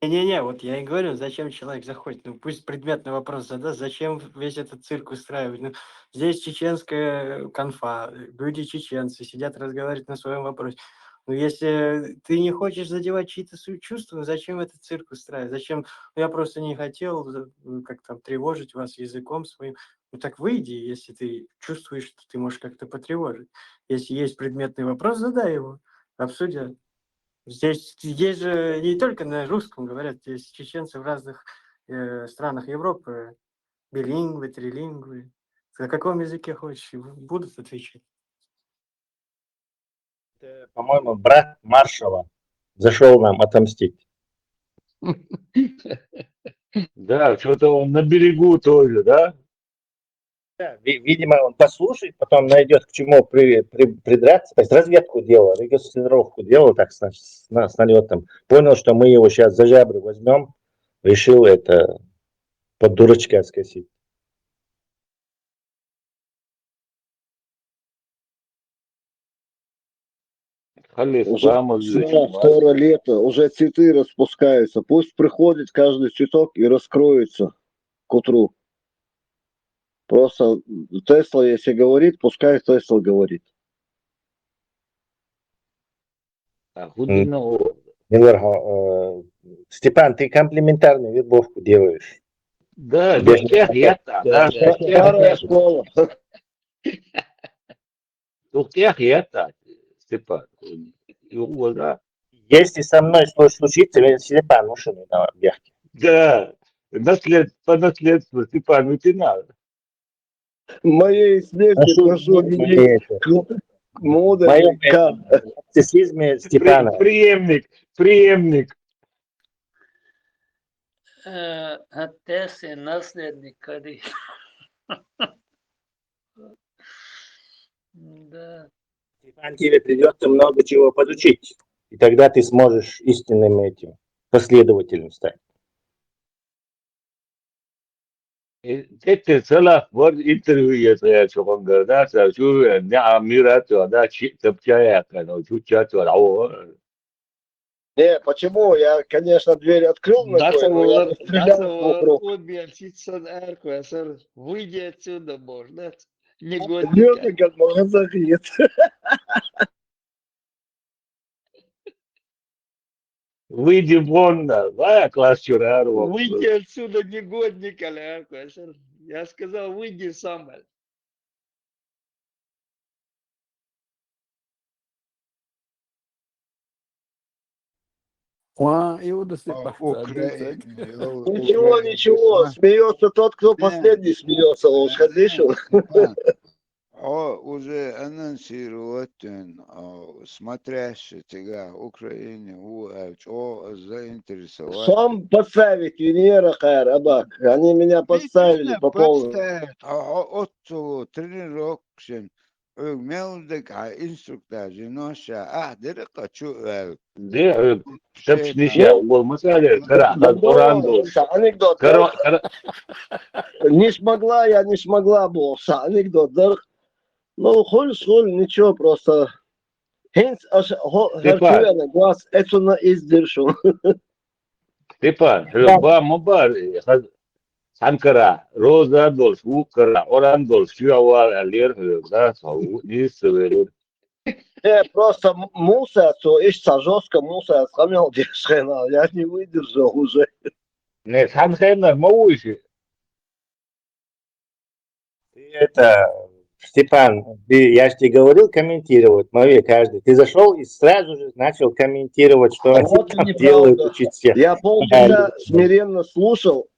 Не-не-не, вот я и говорю, зачем человек заходит. Ну пусть предметный вопрос задаст, зачем весь этот цирк устраивать. Ну, здесь чеченская конфа, люди чеченцы сидят разговаривают на своем вопросе. Ну, если ты не хочешь задевать чьи-то чувства, зачем этот цирк устраивать? Зачем? Ну, я просто не хотел как там тревожить вас языком своим. Ну так выйди, если ты чувствуешь, что ты можешь как-то потревожить. Если есть предметный вопрос, задай его, обсудят. Здесь же не только на русском говорят, здесь чеченцы в разных странах Европы, билингвы, трилингвы. На каком языке хочешь, будут отвечать. По-моему, брат маршала зашел нам отомстить. Да, что-то он на берегу тоже, да? Да, видимо, он послушает, потом найдет к чему придраться. То есть разведку делал, регистрировку делал так с налетом. Понял, что мы его сейчас за жабры возьмем, решил это под дурачка скосить. Уже скоро лето, уже цветы распускаются. Пусть приходит каждый цветок и раскроется к утру. Просто Тесла, если говорит, пускай Тесла говорит. Недорого. Степан, ты комплиментарную вербовку делаешь. Да, Старая школа. Степан. Да. Если со мной что случится, я Степан ушел на бяхте. Да, по наследству Степану ты надо. Моей смерти прошу объединить к модулю К. Сексизме Степана. Преемник. Отец и наследник, Кари. Да. Степан, тебе придется много чего подучить. И тогда ты сможешь истинным этим последователем стать. Este țăla vor interviu să ciocongă, da, să știu, ne-a mirat, да, цепчая, ну, чуть-чуть, Не, почему? Я, конечно, дверь открыл ногой, но я не стрелял с двух рук. Выйди отсюда, можно. Негодник, как магазин. Выйди вон, да, класс чурар. Выйди отсюда, негодник, я сказал, выйди сам. Ничего, смеется тот, кто последний смеется, лошадь слышал? уже анонсировать смотрящий тебя Украине, заинтересовать. Сам подставить Венера, Рабак. Они меня подставили по полной. Тренировок. Мелдик, инструктаж, ноша, дырка, чу. Да, шепчнища, масали, оранду. Анекдот. Не смогла, босса. Анекдот. Ну, холь, ничего, просто. Хинц, харчуяна, глаз, это на издержу. Степан, мобар, Санкара, Роза Дольф, Укара, Орандольф, Чуава, Алер, да, не сверил. Просто мусорцу, ищется жестко мусор, схамил дешена, я не выдержал уже. Не, Санхена, Мауиши. Это, Степан, я же тебе говорил комментировать, каждый. Ты зашел и сразу же начал комментировать, что вот они там делают, учить всех. Я полчаса смиренно слушал,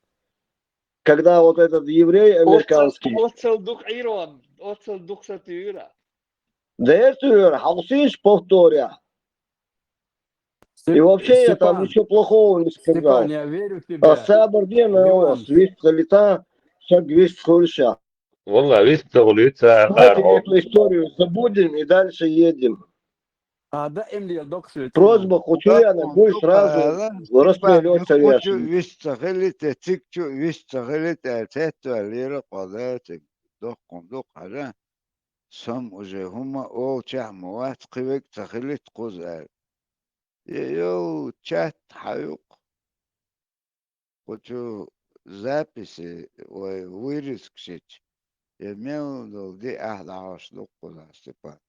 когда вот этот еврей американский. Да это Халсиш повторя. И вообще я там ничего плохого не сказал. Степан, я верю в тебя. А сабарде на вас, весь лета, шаг весь скользя. Wallah, visst dåligt. Давайте эту историю забудем и дальше едем. Просьба Хучуяна, будь сразу распылет советский. ويستغلت تكتو ويستغلت تاتو ليرة قضاتك دق على سم وجه هما أو تعموات قويك تغلت قزال يو تشات حيوق хочу записи, ой, вырезки. Я имел в виду, где ахлаш лукуда, Степан.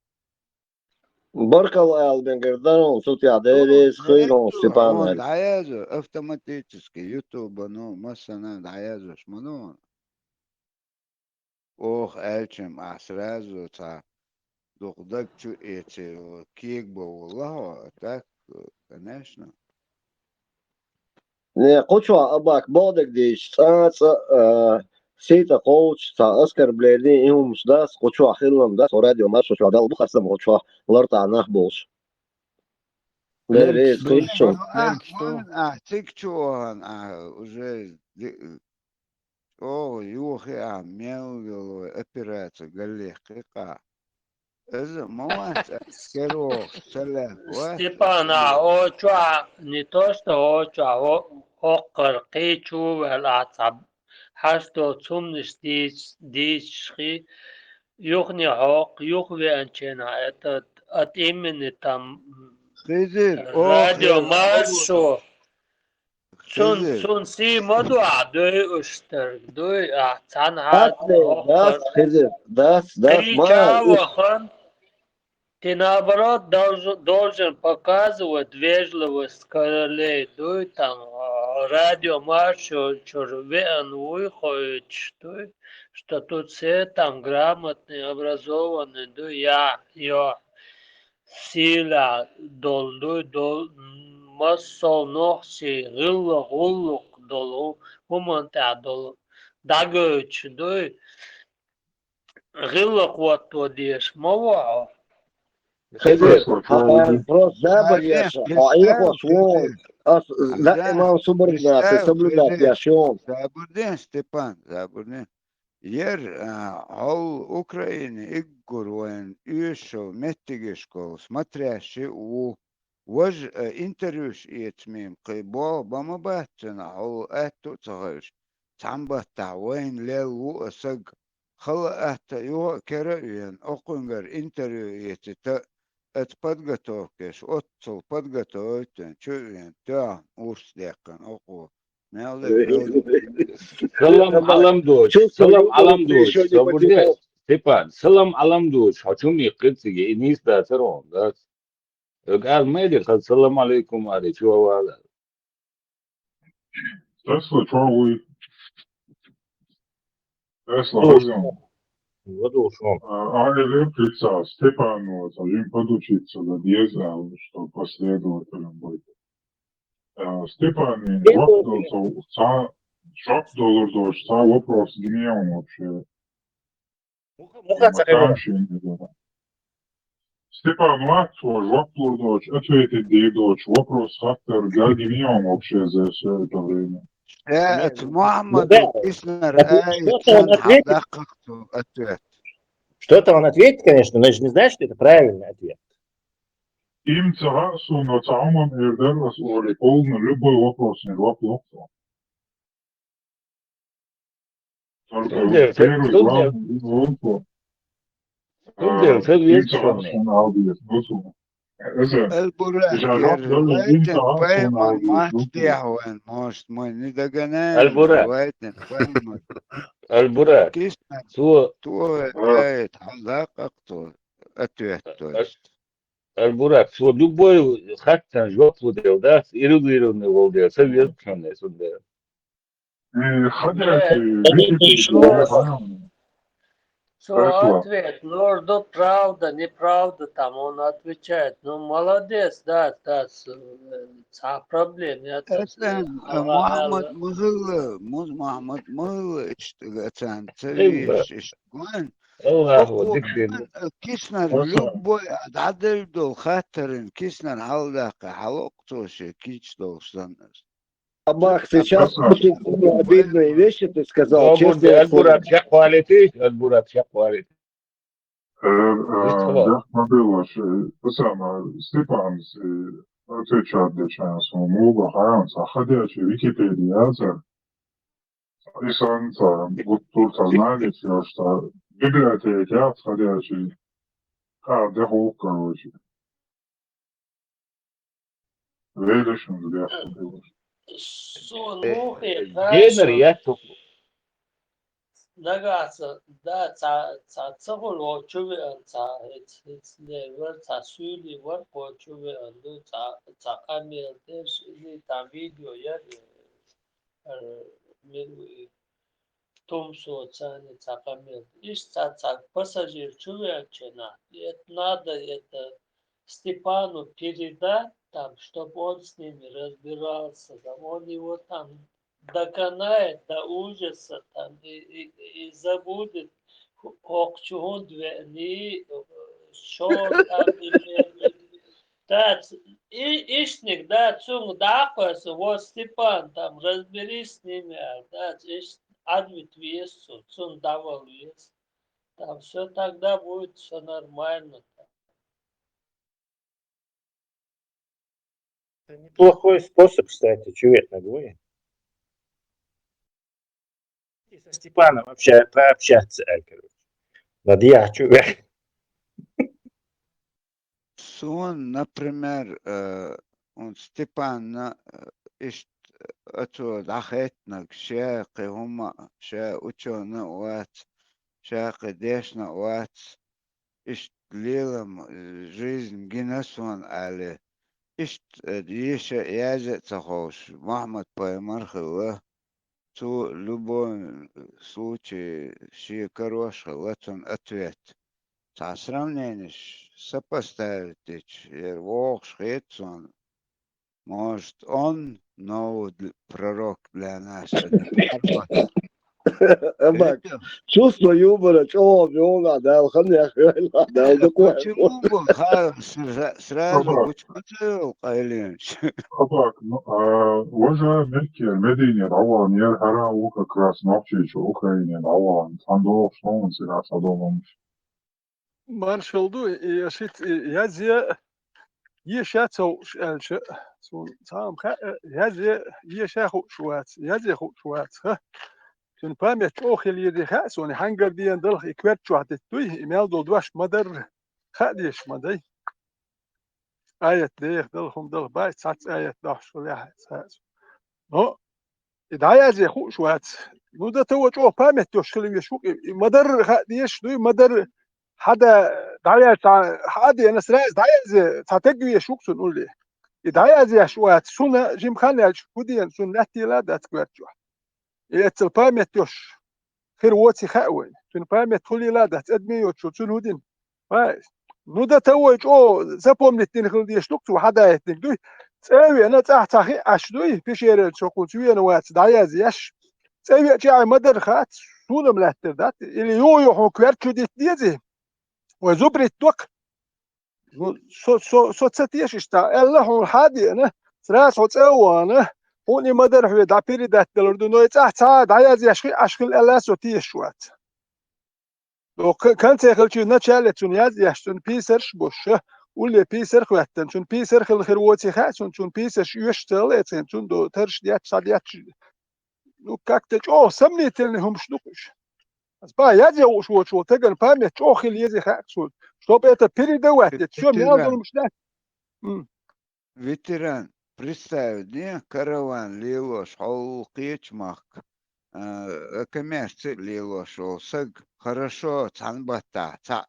Баркал Албин Гордон, тут я деревья Он схватил Степан. дается автоматически, YouTube, ну, масса дается, шману. Ох, эльчим, а сразу, духдак чу эти, кик был, лао, так, конечно. Не, куча абак бодек диш, سيتا قوش تا أسكر بلادي إهم مش داس قوشوا خيلهم داس وراديو ماشو شو دال بخصم قوشوا لرطع نخبوش لريز خيشو Он, тыкчуан, уже, юхи, мелвилу, операция, галехика. Это мать, керо, салат, Степан, не то, что окр, кичу, велацаб, хасто цумниш дичхи, юхни ок, юхви анчена, это от имени там радио маршо. Sun si modu adoi uster, doi цанхат, داس خزر داس крича ما вохан. Ты наоборот должен показывать вежливость королей. Дуй там радио маршал, чурвен выходит, что тут все там грамотные, образованные. Дуй я сила дол массол нохси, гуллук дол, уманта дол, дагоч, дуй гуллук вот то деш, мова. خزر بروس زابر ياشا عيقو شوون لا إمام صبر ذات سبل ذات ياشون Забурден, Степан, забурден. Ер, ол Украины, иггур, воен, юшо, меттигешко, смотрящий вож интервьюш иетмим, кайбо, бамабатцена, ол эту цагаш, цамбата, воен лелу асаг, хала эта, его кераен, окунгар интервью иетита, от подготовки, отцел подготовить, чуен, да, урсдекан, оку. Salam alam doç. Salam alam doç. Sabırlı. Stepan. Salam alam doç. Haçum yıkıtsıge. İnis da saron. Ögal meydi. Salam aleykum ari. Çuvavalar. Tesla Charlie. Tesla. Вот ушел. Электрика Степану им подучиться до дизеля, что последователем будет. Степан, шок доллар дождь, вопрос гневом вообще. Степан, вопрос дождь, ответить ди дождь, вопрос фактор, гневом вообще за все это время. Мухаммад Киснер, ответ. Что-то он ответит, конечно, но же не знаешь, что это правильный ответ. Им царасу на самом эрдерас оли полный любой вопрос, не вопрос. Только первый главный вопрос. Аль-Бурак. Аль-Бурак. Любой хаттан жоп будел, да, иррегулированный волдел, совершенный судел. Ответ, ну, правда, неправда, там он отвечает. Ну, молодец, да, проблем. Мухаммад Мыгылы, иштигацан, цариш, ишгуан. Киснер любой ададылдол хатарын, Киснер халдака, халоктоши, кичдолсан. Абах, сейчас очень обидные вещи ты сказал. Аль-Бурак, хвалите, Аль-Бурак, хвалите. Я смотрел, что самое, Степан отвечает для часа, много хаянца, ходячий Википедия, и санца, вот тут знаете, что библиотеки отходящие, дехов, короче. Видишь, где было. Son muhe Генер, я тут. Dagasa da ca tsahol o chuve an ca it's never ca suli war ko chuve an do ca kamel des ni ta video ya mil tom so ca ne ca kamel is ca пассажир chuve an chena это надо это Степану передать там, чтобы он с ними разбирался, там он его там доконает до ужаса там и забудет Хокчугунд не что там да ишник да цунг даквас вот Степан там разберись с ними да иш адвит весу цунг давал вес там все тогда будет все нормально. Это неплохой способ, кстати, чувак, на двое. И со Степаном вообще пообщаться, короче. Над я, чувак. Сон, например, он Степан ишт أتو دخيتنا شاقي هما شا أتونا وات شاقي ديشنا وات اشت ليلم жизнь генесون عليه اشت ديشا يازق تخوش محمد بايمرخي تو любой случай شي كروش латон ответ сравненишь сопоставить вохш хитсон может он новый пророк для нас Bak, чувство юмора, чего вёга, да, ханья, да, почему бы сразу учил Кайлинч? Абак, уже Мекке, Медине, Раван, Ерхара, Уха, Красновчич, Украине, Раван, Сандов, Шлон, Сира, Садомом. Маршалду, и шит, я зе, ешацо, эльше, сам, я зе, ешаху шуац, я зе ху шуац, ха. Toen pamet ook heel de gaat zo'n hanger die en dat ik werd zo het toe email door was mother gaat die mother ayat de dat هم dat bij zat ayat dat zo ja het no idaya ze goed zo het nu dat het ook pamet dus schillen شو mother gaat die شو mother hada daya hadi انا سراز daya ze تتجي شو نقول لي idaya ze شو het سنه جيم خان الشودي سنه لا ده تكبر يتل بامت يوش خير واتي خاوي تون بامت تولي لا ده تقدمي يوتشو تون هودين باي نو ده توج او زبوم نتين خل دي شلوك تو حدا يتنك دوي تساوي انا تحت اخي اشدوي بيشير شوكو تسوي انا وات دايا زياش تساوي جاي مدر خات سونا ملاتر دات اللي يو كويرتشو دي ديزي وزبرت توك سو تساتيش اشتا الله هو الحادي انا سراس هو انا هوني مدر هو دا بيري دات دلوردو نو يتاع دايا زي اشكل الا سوتي شوات لو كان تاخل شي نتشالت ياز يشتون بيسرش بوش واللي بيسر خواتن شون بيسر خل خروتي خاتون شون بيسر يشتل اتن شون دو ترش ديات صديات لو كاكتش او سمنيتن هم شنوش بس با ياز شو تگن بامت او خل يزي خاتون شو بيتا بيري دوات شو ميال مش ده ветеран. Представь, не караван лилош, холкичмах, коммерция лилош, саг хорошо, цанбата, ца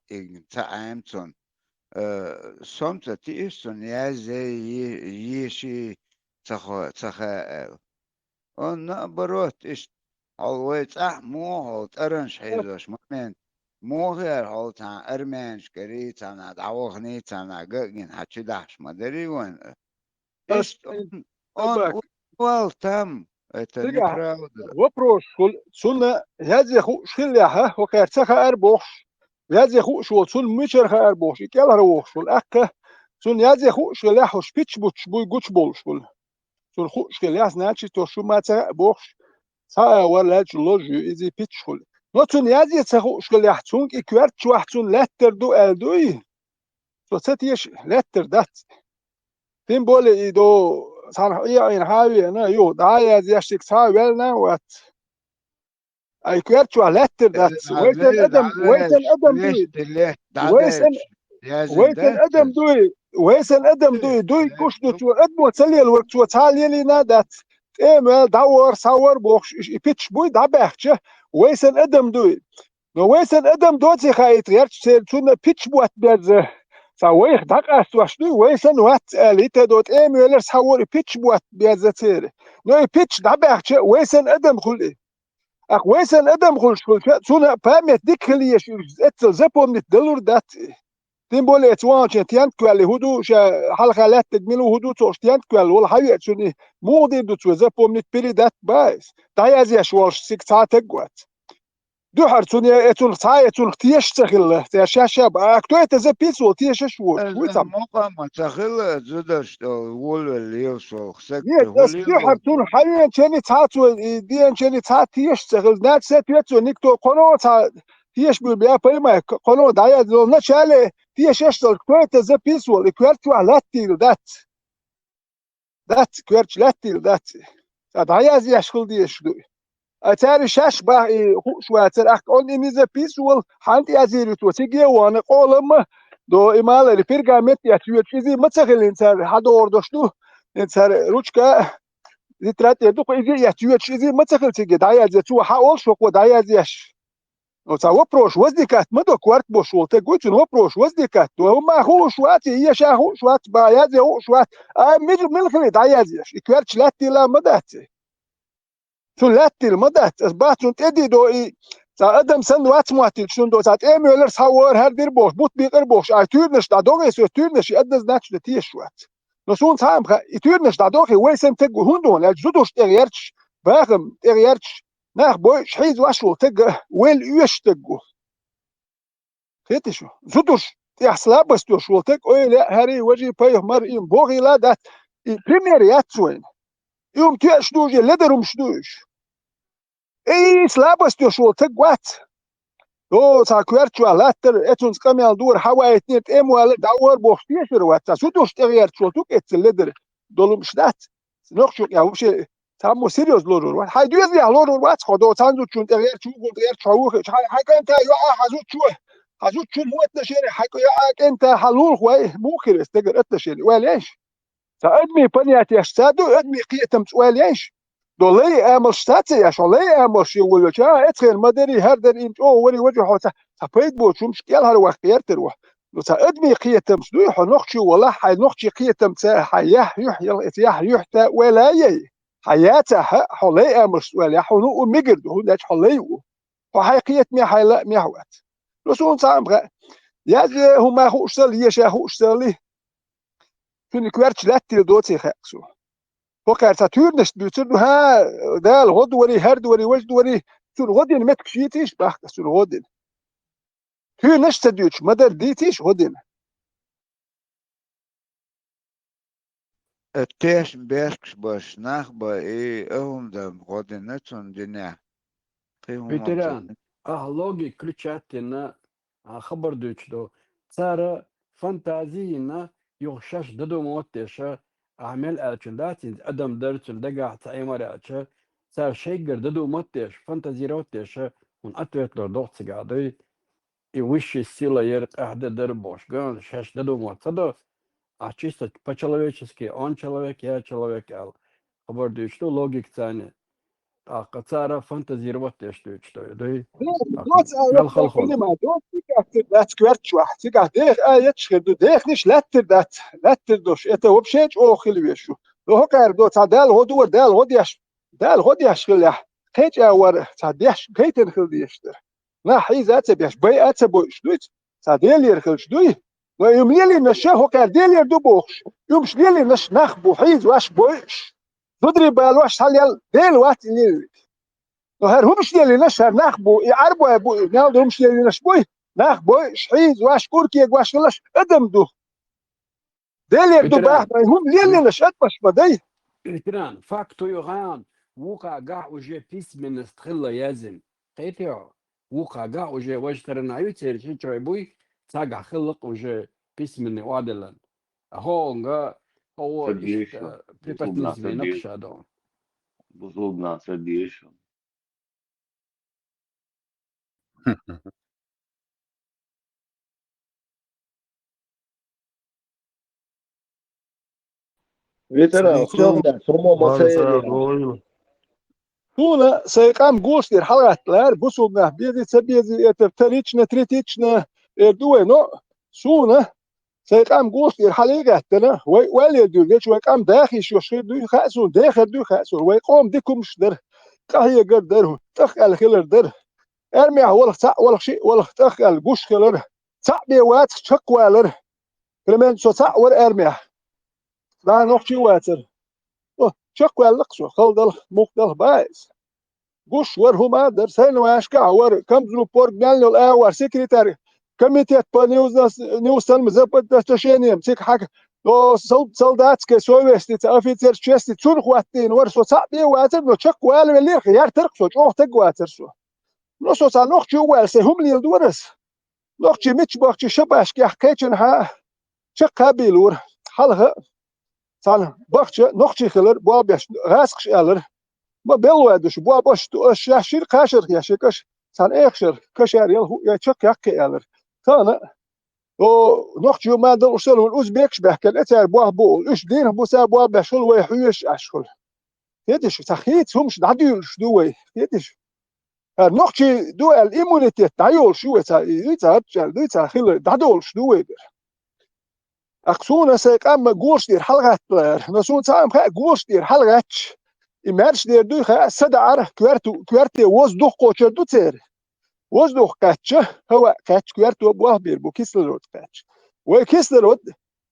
амцон. Сомца тишсон, я еши цаха. Он наоборот, иш алвайц мохолт, аранш хизош, момент. موغر هولتان ارمنش كريتانا دعوغنيتانا قاقين هاتشي داش مدري وين ايش он упал там это неправда вопрос сунна هذه خو شلها وكارتها اربوش هذه خو شو سن مشر اربوش كلا روح شو الاك سن هذه خو شلها شبيتش بوتش بوي جوتش بول شو سن خو شلها значит то что мата бог са ولا جلوجي اذا بيتش شو نوتون هذه خو شلها تون كوارت شو احسن لتر دو الدوي سو ستيش لتر دات تیم بوله ایدو سان این هاوی نه یو دای از یاشتک سا ول نه وات ای کوارچو لتر دات ویتن ادم دوی دوی کوش دو تو ادمو تسلي الوقت وتعالي لنا دات إمل دور صور بوخش يبتش بوي دبحشة ويسن أدم دوي نو ويسن أدم دوتي خايت غيرش سيرتون بيتش بوات بيرز سويخ دق أسواشني ويسن وات أليت دوت إمل صور بيتش بوات بيرز تير نو بيتش دبحشة ويسن أدم خلي أخ ويسن أدم خلش سونا بامت ديك خليش اتل زبون نتدلور دات تيمبولي اتوانش تيانت كوالي هدو شا حلقة تدميلو هدو توش تيانت كوال ولا حاجة سوني مودي دو توزا بومنت بيري دات بايس تايازي اشوالش سيك تاعتقوات دو حرتوني اتون تاي اتون تيش تخل تيشاشا باكتو اتزا بيسو تيش شوش ويتم موقع ما تخيل زدش وول اللي يوصل خسكت يس دو حرتون حاليا تشاني تاتو ديان تشاني تات تيش تخل نات سات يتو نيكتو قنو تا تيش بيا بيما قنو دايا دو نشالي تيش اشتل كويت زا بيسو الكويرتو علاتي دات كويرتش لاتي دات دايا زي اشكل ديش دو اتاري شاش با شواتر اخ اون انيزا بيسول حانتي ازيرو تو تيجي وانا قولم دو امال البيرغامنت ياتيو تشيزي متسخل انسان هذا اوردشتو انسان روچكا زيترات يدو ايزي ياتيو تشيزي متسخل تيجي دايا زي تو حاول شو دايا زيش نو تا وبروش وزديكات مدو كوارت بوشول تقول نو بروش وزديكات دو ما هو شوات هي شاهو شوات با يازي هو شوات ميج ملخلي دايا زيش كوارتش لاتي لا مداتي ثلاثي المدات اسباتون تدي دو اي تا ادم سن وات مواتي شون دو تات ايميلر صور هر دير بوش بوت بيقر بوش اي تورنش دا دوغي سو تورنش ادز ناتش دتي شوات نو سون تايم تورنش دا دوغي ويسن تگ هوندون لا زودوش تغيرتش باغم تغيرتش ناخ بوش حيز واشو تگ ويل يوش تگو فيتشو زودوش يحصل بس تو شو تگ اوي لا هاري وجي باي مر ام بوغي لا دات بريمير ياتسوين يوم تيش دوجي لدرم شدوش اي سلابس تو شو تقوات دو تا كويرتشو لاتر اتونس كاميال دور حوا اتنيت اموال دور بوختيشر واتا سوتوش تغير شو توك اتسلدر دولم شدات نوخشو يا وشي تامو سيريوس لورور وات هاي دوز يا لورور وات خدو تانزو چون تغير شو تغير شو هاي كانت يا حزوت شو حزوت شو موت نشري هاي يا انت حلول خوي موخر استقر اتشري وليش فادمي بنيات يستادو ادمي قيتم وليش دولي امل شتاتي يا شولي امل شي ولا جا اتخيل مدري هردر انت او وري وجه حوتا تبيد بو شو مشكل هر وقت تروح لو ادمي قيتم سدوي حنخشي ولا حي نخشي قيتم تا حياه يحيى اتياه يحتى ولا يي حياته حولي امل ولا حنو ميجد هو لاش حولي وحقيقه مي حيلا مي حوات لو سون سام يا هما هو اشتغل يا هو اشتغل في كوارتش لاتي دوتي خاصو وقع ساتورنس بيصير ها ده الغدوري هردوري وجدوري سور غدين ما تكشيتيش بحق سور غدين هي نشتا ديوش مدر ديتيش غدين التيش بيركش باش نخبا ايه اهم دم غدنتون دينا قيهم ветеран логи ключатина خبر دوچدو سارة فانتازينا يغشش ددو موتشا أعمال ألچنداتين أدم درچن دقع تعيمر ألچا سار شيقر ددو موتش فانتازي روتشا ون أتويت لو دوغت سيقادي يوشي السيلا يرق أحد دربوش قان شش ددو موتدو чисто по-человечески он человек, я человек, خبر دوچدو логик تاني قصارى فانتازيروات يشتوي شتوي دي دوت قال خل خل كلمة دوت تيجات دات كوارتش واحد تيجات ديخ يتشخر دو ديخ نش لاتر دات لاتر دوش اتا وبشيج او خلي ويشو لو هكار دوت دال هو دور دال هو ديش دال هو ديش خلي كيج اور صديش كيتن خلي يشتر لا حيز اتبيش بي اتبوش دوت صديل يرخلش دوي ويوم يلي نشه هكار ديل يردو بوخش يوم شليلي نش نخبو حيز واش بوش تدري بالواش هل ديل وات نيل هر هم مش ديال نشر نخبو يعربوا ابو ناو مش ديال نشبوي نخبو شحيز واش كوركي واش لاش ادم دو ديل يردو باه هم ليل نش اتمش بدي ветеран فاكتو يغان وقع قاع وجه بيس من استخلا يازن قيتيو وقع قاع وجه وجترنا يوتير شي بوي ساقع خلق وجه بيس من وادلن هونغا هو Садишься, бузубна بريباتنيز بينك садишься, شادو бузубна садишься. Ветеран, все, да, само масаили. Tuna sejkam gustir halgatlar busubna bezi telichna tritichna dueno suna sejkam gustir haligatna wali dulge ويقام داخل شو دو خاسون داخل دو خاسون ويقوم ديكم شدر قهي قدر تخل خلر در ارمي ولا ولا شيء ولا تخل قش خلر صعب وات شقوالر كلمن سو صع ور ارمي لا نوخشي واتر شقوال لقسو خلدل مقدل بايس قش ور هما در سين واشكا ور كم زلو بورجنال الاور سكرتاري كميتيت نيوستن مزبط تشينيم سيك حق لو солдатская совестница офицер чести цурхуаттин ور سو صعب واتر لو شقوال ولي خيار ترقسو چوخ تقواتر سو لو سو صع نوخشي وال سهم لي دورس نوخشي مش بوخشي شباش كي حكيتن ها شق بيلور حلها صار بخش نوخشي خلر بوابش غاسقش الر ما بلوادش بوابش شاشير قاشر يا شكش صار اخشر كشار يل يا شق يحكي الر كان او نوخشي ما دل وصل الاوزبكش بحكي الاتر بوابو ايش دين بوسا بوابش هو يحوش اشخل يدش تخيت همش دعديلش دوي يدش نوخشي دو الامونيتي تعيول شو يتا خل دعدولش دوي أقصونا سيقام جورش دير حلقات نسون سام خا جورش دير حلقات إمارش دير دو خا سدعر كوارتي وزدوخ قوشر دو تير وزدوخ قاتش هو قاتش كوارتو بواه بير بو كيسلرود قاتش وكيسلرود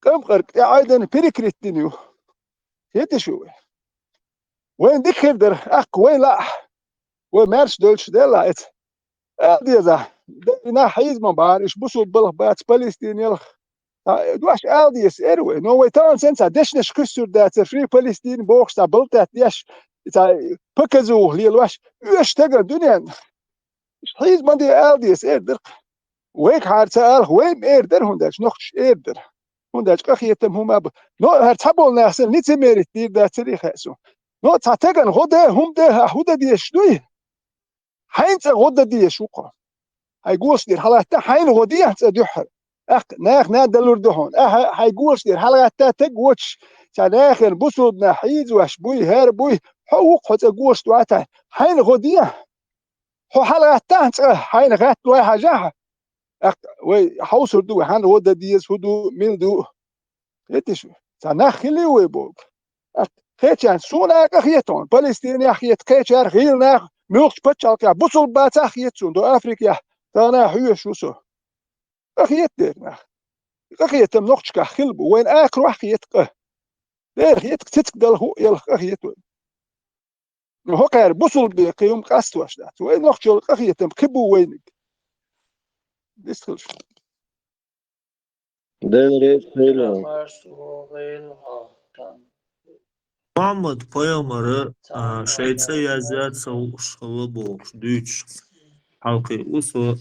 قم قرق عايدن بيريكريتينيو هيتي شو وين ديك خيردر أق وين لا ومارش دولش دير لا إت ديزا دينا حيز ما بارش بوسو بلغ بات فلسطين يلخ دوش الديس اروي نو وي تان سنس ادشنش كسر دات فري فلسطين بوخ ستابلتات يش تا بكزو ليلوش يش تقر دنيا حيز مندي الديس اردر ويك هار سال وين اردر هنداش نخش اردر هنداش قخيتم هما نو هر تبول ناسن نيت ميرت دير دات سري خاسو نو تاتغن غدا هم ده هودا ديش دوي حينت غدا ديش وقا هاي جوش دير حالات حين غديه تدحر ناخ نادلور دهون هيقولش دير حلقة تقوش كان آخر بصود نحيز وشبوي هربوي حوق حتى قوش دواتها حين غديه هو حلقة تانت حين غات دوي حاجة وي حوصر دوي حين غدا ديز هدو ميلدو هيتشو كان آخر اللي ويبوك خيتشان سونا أخيتون فلسطيني أخيت خيتشار غير ناخ ملقش بتشالك بصول بات أخيتون دو أفريقيا تانا حيوش وسو أخيت ديرنا أخيت منوخش خلبو وين آخر أخيت دير أخيت تتقدل هو يلخ أخيت هو كار بوصل بقيوم قاست واش دات وين نوخش أخيت مكبو وينك ديستخلش دير فيلم محمد Payamarı şeyse yazıat savuşalı boğuş düç halkı usu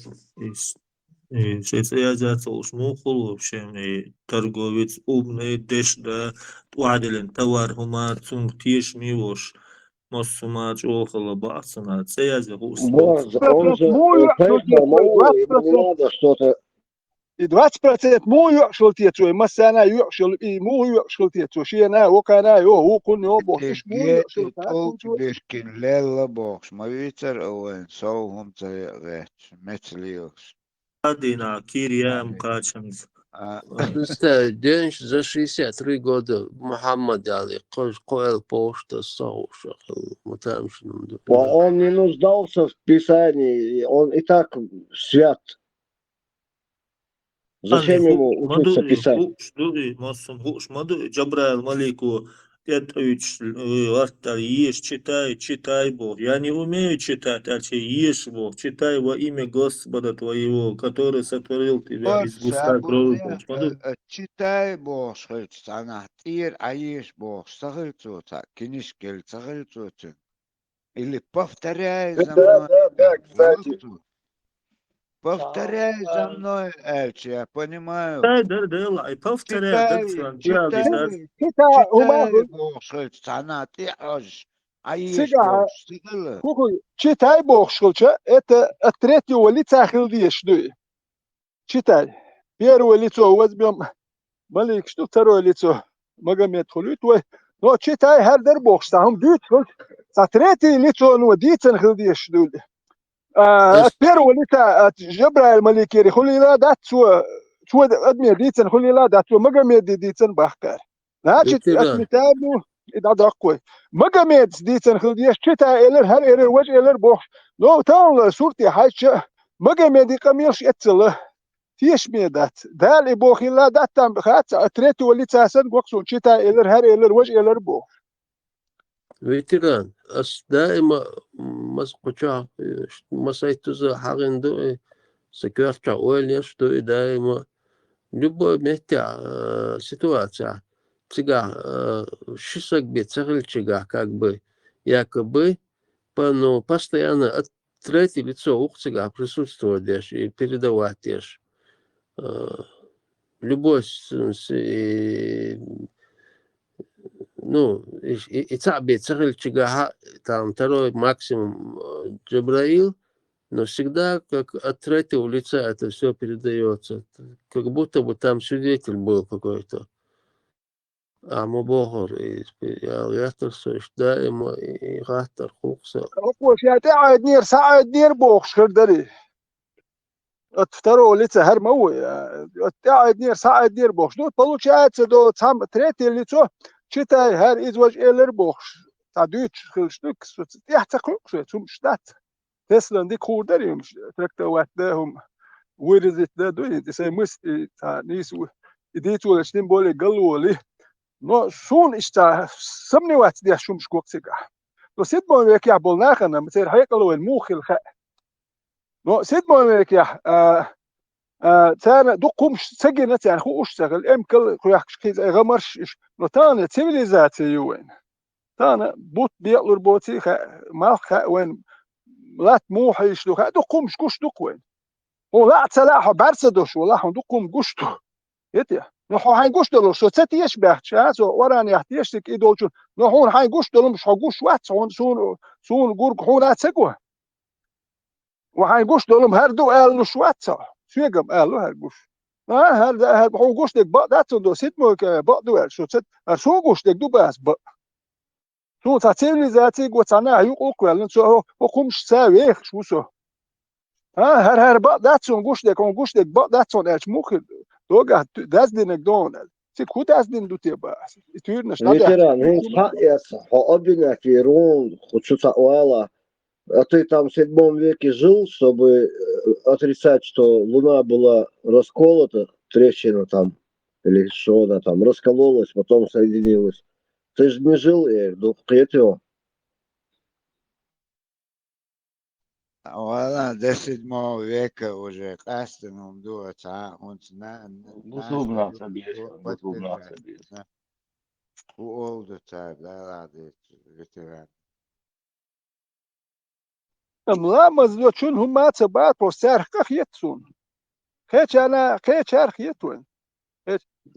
şeyse yazıat savuşmu kulu şeyme торговец умный дешда туаделен товар хума цум тиш мивош мосумач около басана це yazı Боже, он же поэтому ему надо что-то. И 20% مو يعشل تيتو مسانا يعشل اي مو يعشل تيتو شينا وكانا هو كن هو بوش مو يعشل بيشكن ليلا بوش ما يتر اوين صوهم تغيرت مثليوش Adina Kiryam Kachans. Денщ за 63 года Мухаммад Али Коэл Пошта Соуша. Он не нуждался в Писании, он и так свят. Зачем ему учиться писать? Джабраил Малику, это Артар, ешь, читай Бог. Я не умею читать, а ешь Бог, читай во имя Господа твоего, который сотворил тебя из густа крови. читай Бог, она тир, а ешь Бог, сахальцуца, кинишкель, сахальцуца. Или повторяй за мной. Да, кстати. Повторяй за мной, Эльчи, я понимаю. Да, повторяй. Читай, Бог, она ты аж. А читай Бог, это от третьего лица хилдишь. Читай. Первое лицо возьмем Малик, что второе лицо Магомед Хулют, نو تشيتاي هر در بوخش تاهم دوت خل ساتريتي ليتو نو ديتن خل ديش دول بيرو ليتا جبرائيل ملكيري خلي لا دات شو ادمي ديتن خلي لا دات مغا ديتن بحكار ناچت اسمتابو إذا دقوي مجمد ديتن خلديش شتا إلر هر إلر وجه إلر بوخ لو تان صورتي حاجة مجمد يقميش يتسله تيش ميدات دال بوخ إلا دات تام خات أتريتو اللي تاسن وقصون شتا إلر هر إلر وجه إلر بوخ ветеран دائما مسقطع مسايتوزا حاجندو سكرتع أول что دائما любой метя ситуация цыга шисок бе царильчига как бы якобы но постоянно от третье лицо у цыга присутствовать и передавать любой ну и цабе царильчига там второй максимум Джабраил, но всегда как от третьего лица это все передается, как будто бы там свидетель был какой-то. А мобохор и реактор дائما реактор хукса. أقوى شيء تعاد نير ساعد نير بوخ شردري التفترو لسه هرموي تعاد نير ساعد نير بوخ دو بلو شيء دو تام تريتي لسه شتاي هر إزواج إلر بوخ تعديش خلشتك يحتقلق شيء ثم شتات تسلا دي كوردري مش تركت وقت دهم ورزت ده دوي تسي مس نيس إديت ولا شتين بولي قلوا لي no soon ista samni wat dia shum shkoksiga no sid mo wek ya bolnakhana مثل هيقلو الموخ الخ no sid mo wek ya تانا دقوم سجنت يعني خو اشتغل امكل خو يحكي غمرش no تانا سيفيليزاتيوين تانا بوت بيقلر بوتي ما وين لا طموح يشلو دقوم شكوش دقوين ولا تلاح برسدوش ولا دقوم قشتو يتيا نحو هاي قشتلو شو تتيش بحش هذا وراني يحتيشك إيدوجون نحو هاي قشتلو مش هقوش وقت سون جورج هون أتسقوه وهاي قشتلو هردو قالوا شو وقت شو يجمع قالوا هالقش هذا هو قشتك بق ده تندو سيتمو بق دوال شو قشتك دو بس بق شو تعتبرني ذاتي وتعناه يقوق ولا شو هو قمش ساوي شو سو هر بق ده تون قشتك بق ده تون إيش ممكن دوغا دازدينك دون سي كو دازدين دوتي با تيرنش ветеран обвиняют Верун хочется уала а ты там в 7 веке жил чтобы отрицать что Луна была расколота трещина там или что она там раскололась потом соединилась ты же не жил до этого والله ده 7 века уже кастеном дует, он Бузубнаться бежит, бузубнаться бежит. У oldu tabi, herhalde veteran. ملامز لو شون هم ما تبعت بوسر خيتون خيش أنا خيش خيتون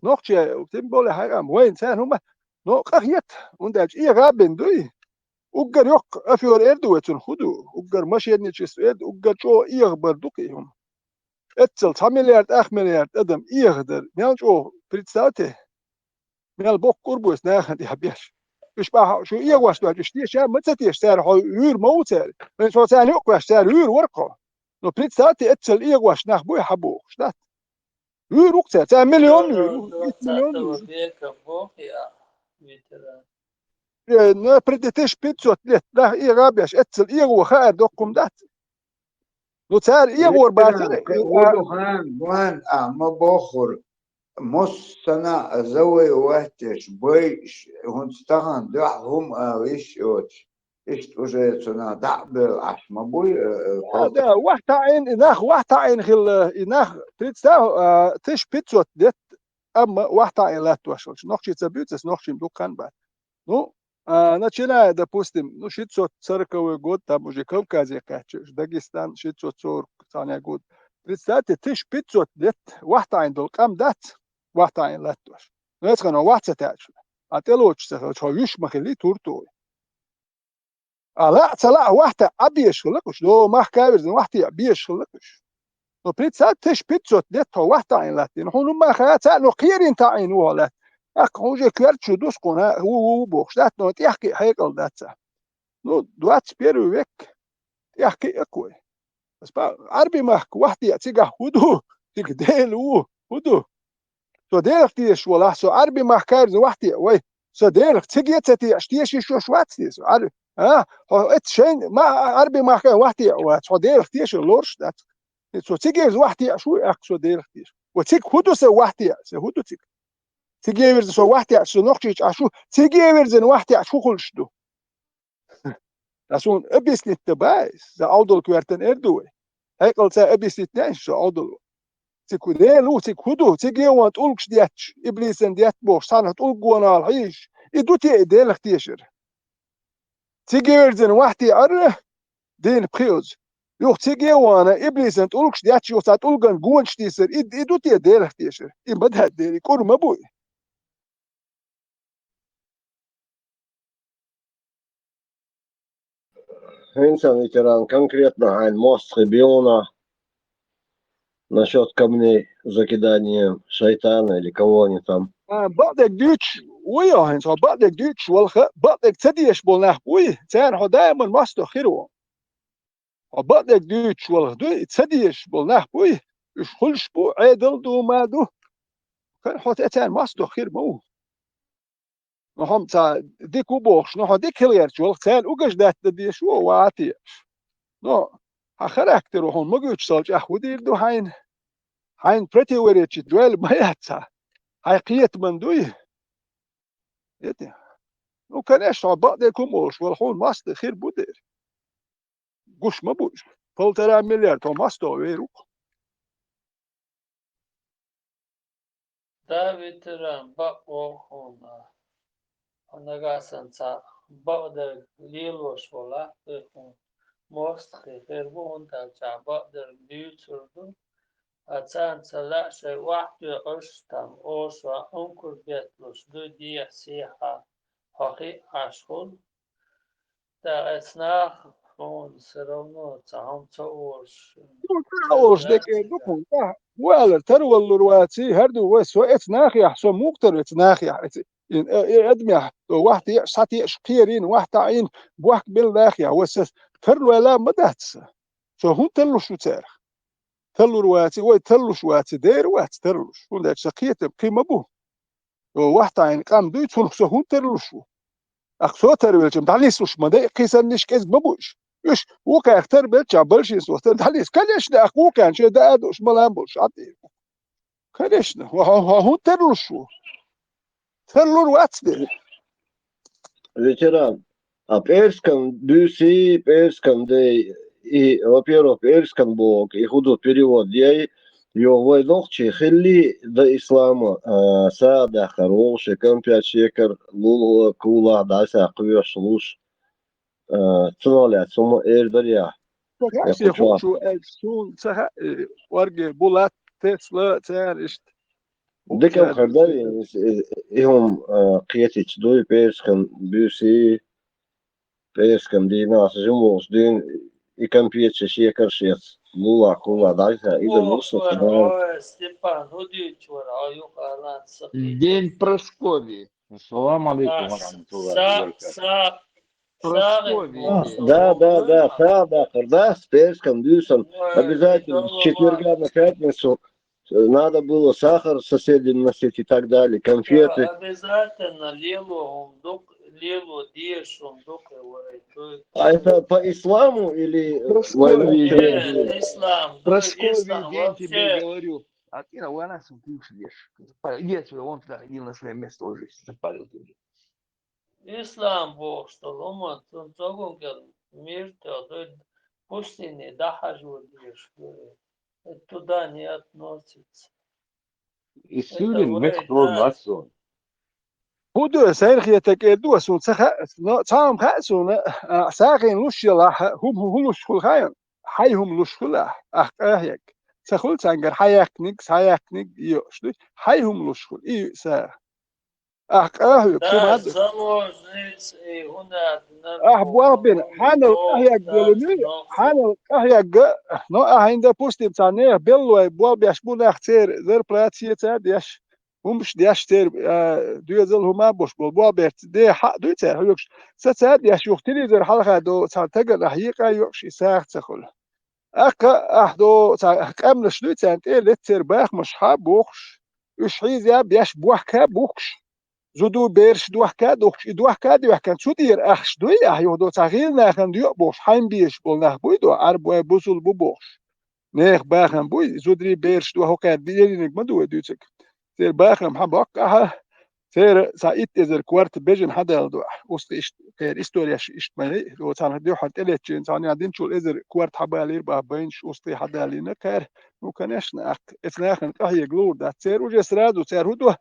نقطة وتنبول حرام وين سان هم خيت وندج إيه غابن دوي وقر يق أفيور إردوتون خدو وقر مش يدني تشيسويد وقر شو يخبر دوكيهم اتل 2 مليار 8 مليار أدم يقدر ميال شو بريتساته ميال بوك قربوس ناخد يحبيش مش بقى شو يقواش دوج اشتيش يا متتيش سعر هور موتر من شو ثاني يقواش سعر هور ورقه لو بريتساته اتل يقواش ناخ بو يحبو شتات هور وقتها 2 مليون مليون نه پردتش 500 لت ده ای رابیش اتل ای و خیر دکم دات نو تار ای ور باتره وان ما بخور مصنع زوي وقتش بيش هون استغن دعهم ويش اوتش ايش وجه صنع دعب عش ما بوي هذا واحد عين ناخ واحد عين خل ناخ تسا تش 500 لت اما واحد عين لا توش noch ci zabiuts noch im dukan ba ну начиная, допустим, 640 год, там уже Кавказе, Дагестан, 640 год. Представьте, 1500 лет, вахтайн долкам дат, вахтайн латтуаш. Ну, это оно вахта тачу. А ты лучше, что виш махали туртуй. А ла, цала, вахта абьеш хлыкуш, до махкавер, вахта абьеш хлыкуш. Но представьте, 1500 лет, вахтайн латтин. Ну, махая, ну, кирин таин уолат. هوجه كيرتشو دوسكونا هو بوكس ذات نو تحكي هيكل ذاتسا نو دواتس بيرو ويك تحكي اكوي بس با عربي ماك وحدي تيجا هدو تيجا ديلو هدو سو ديلك تيش ولا سو عربي ماك كارز وحدي وي سو ديلك تيجي تتي اشتيش شو شواتسي سو عربي هو ات شين ما عربي ماك وحدي سو ديلك تيش لورش ذات سو تيجي وحدي شو اك سو ديلك تيش وتيك هدو سو وحدي سو هدو تيك تيجي يرز سو وحدي سو نقشيش اشو تيجي يرز وحدي شو خلشدو اسون ابيس نتبايس ذا اودل كوارتن اردوي هيكل سا ابيس نتنش سو اودل تيكو ديلو تيك هدو تيجي وانت اولكش دياتش ابليسن ديات بوش صانه تولقونا الحيش ادوتي ديلك تيشر تيجي يرز وحدي ار دين بريوز يوخ تيجي وانا ابليسن تولكش دياتش يوخ تولقن جونش تيسر ادوتي ديلك تيشر بدها ديري كور مبوي Хенсон ветеран конкретно Айн мост Ребиона насчет камней закидания шайтана или кого они там. بعدك ديتش ويا هنسا بعدك ديتش والخ بعدك تديش بولناه وي تان هو دائما ماستو خيرو بعدك ديتش والخ دو تديش بولناه وي ايش خلش بو عدل دو ما دو كان هو تان ماستو خير مو نحم تا ديكو بوخش نحو ديك هليرش والخ تان اوجش دات تديش واتي نو خاراكتر هون مجوش سالج اخودير دو هاين بريتي وريتش دويل ما ياتسا هاي قيت من دوي يتي نو كان ايش بعد كوموش والحون ماست خير بودير قش ما بوش فلترا مليار تو ماستو ويرو David Ba'ohuna Onagasan sa Ba'der Lilos Vola Most Hervon Talcha Ba'der Buturdu Atsan Sala Shay Wahdu Ustam Oswa Unkur Betlus Du Dia Siha Haki Ashul Da Etna Он все равно сам цаош. اوش ديك دوكو ولا ترول الرواتي هردو وس وات ناخي حسو مقتر ات ناخي ادمي واحد ساتي شقيرين واحد عين بواحد بالناخي وس ترلو لا مداتس سو هون تلو شو تارخ تلو رواتي وي تلو شواتي دير وات ترلوش هون داك شقيت بقيمه بو واحد عين قام دوي تلو هون ترلو شو اخسو ترولجم داليسوش مدي قيسنش كز ببوش ايش وكا اختار بيتشا بلشيس وقت داليس كلش ده اخو كان شي ده ادوش ملامبوش عطي كلش هو ترلوشو ترلور واتس دي Ветеран, а перском дюси, перском де и, во-первых, перском бог, и худо перевод, я его ногчи хилли до ислама, сада хороший, компьят шекер, лула, кула, даса, квеш, луш, цуналя, цума эрдарья. يا اخو شو شو سها ورقه بولات تسلا تعرفت دكم خرداري إهم قيتش دوي بيرسكم بيوسي بيرسكم دي ناس جموس دين إكم بيتش شيكر شيت لولا كولا دايسا إذا نوصل Степан, удивить вора, юхалан сахи. День Прасковьи. Ассаламу алейкум Прасковьи. Да, да, с перском дюсом обязательно с четверга на пятницу надо было сахар соседям носить и так далее, конфеты. Обязательно лилу деш, А это по исламу или ислам? Прасковьи день тебе говорю. А ты на война смотришь, ешь. Если он туда ходил на свое место уже, запалил ты. Ислам бог, что лома, он зогон мир, то пустыни, да хажу деш. Туда не относится. И Сюрин мехтор ласон. هدو سيرخيتك ادو سون صام خاسون ساقين لوشلا هم لوشخل خاين حيهم لوشخلا احيك سخل سانجر حياكنيك يوش حيهم لوشخل اي سا احيك Да, заложниц и هنا بوابين حان احيك دولمي حان احيك نو اهين ده بوستيم تاني بيلو بواب يشبون اختير زر بلاتيه تاديش همش دیاش تر دویزل هما باش با برت ده حق دوی تر هیوش ساعت دیاش یختری در حلقه دو ساعت تگر حقیقه یوش ساعت خل أقا أحدو قامنش دوی تانت لتر باخ مش حاب بوخش إيش حيز يا بياش بوحكا بوخش زودو بيرش دوحكا دوخش دوحكا دوحكا تودير أخش دوي أحيو تغيير ناخن ديو بوش حين بيش بول ناخ بوي دو عرب بوصل بوخش ناخ باخن بوي زودري بيرش دو هوكا ديرينك ما دو دوتك تير باخن حبق تير سايت إذا كوارت بيجن حدا دو وسط إيش تير إستورياش إيش مالي لو تان ديو حد إلتشين تان يادين شو إذا كوارت حبالير بابينش وسط حدا لينا كار وكانش ناخ إثناخن كهي جلور ده تير وجس رادو تير هدو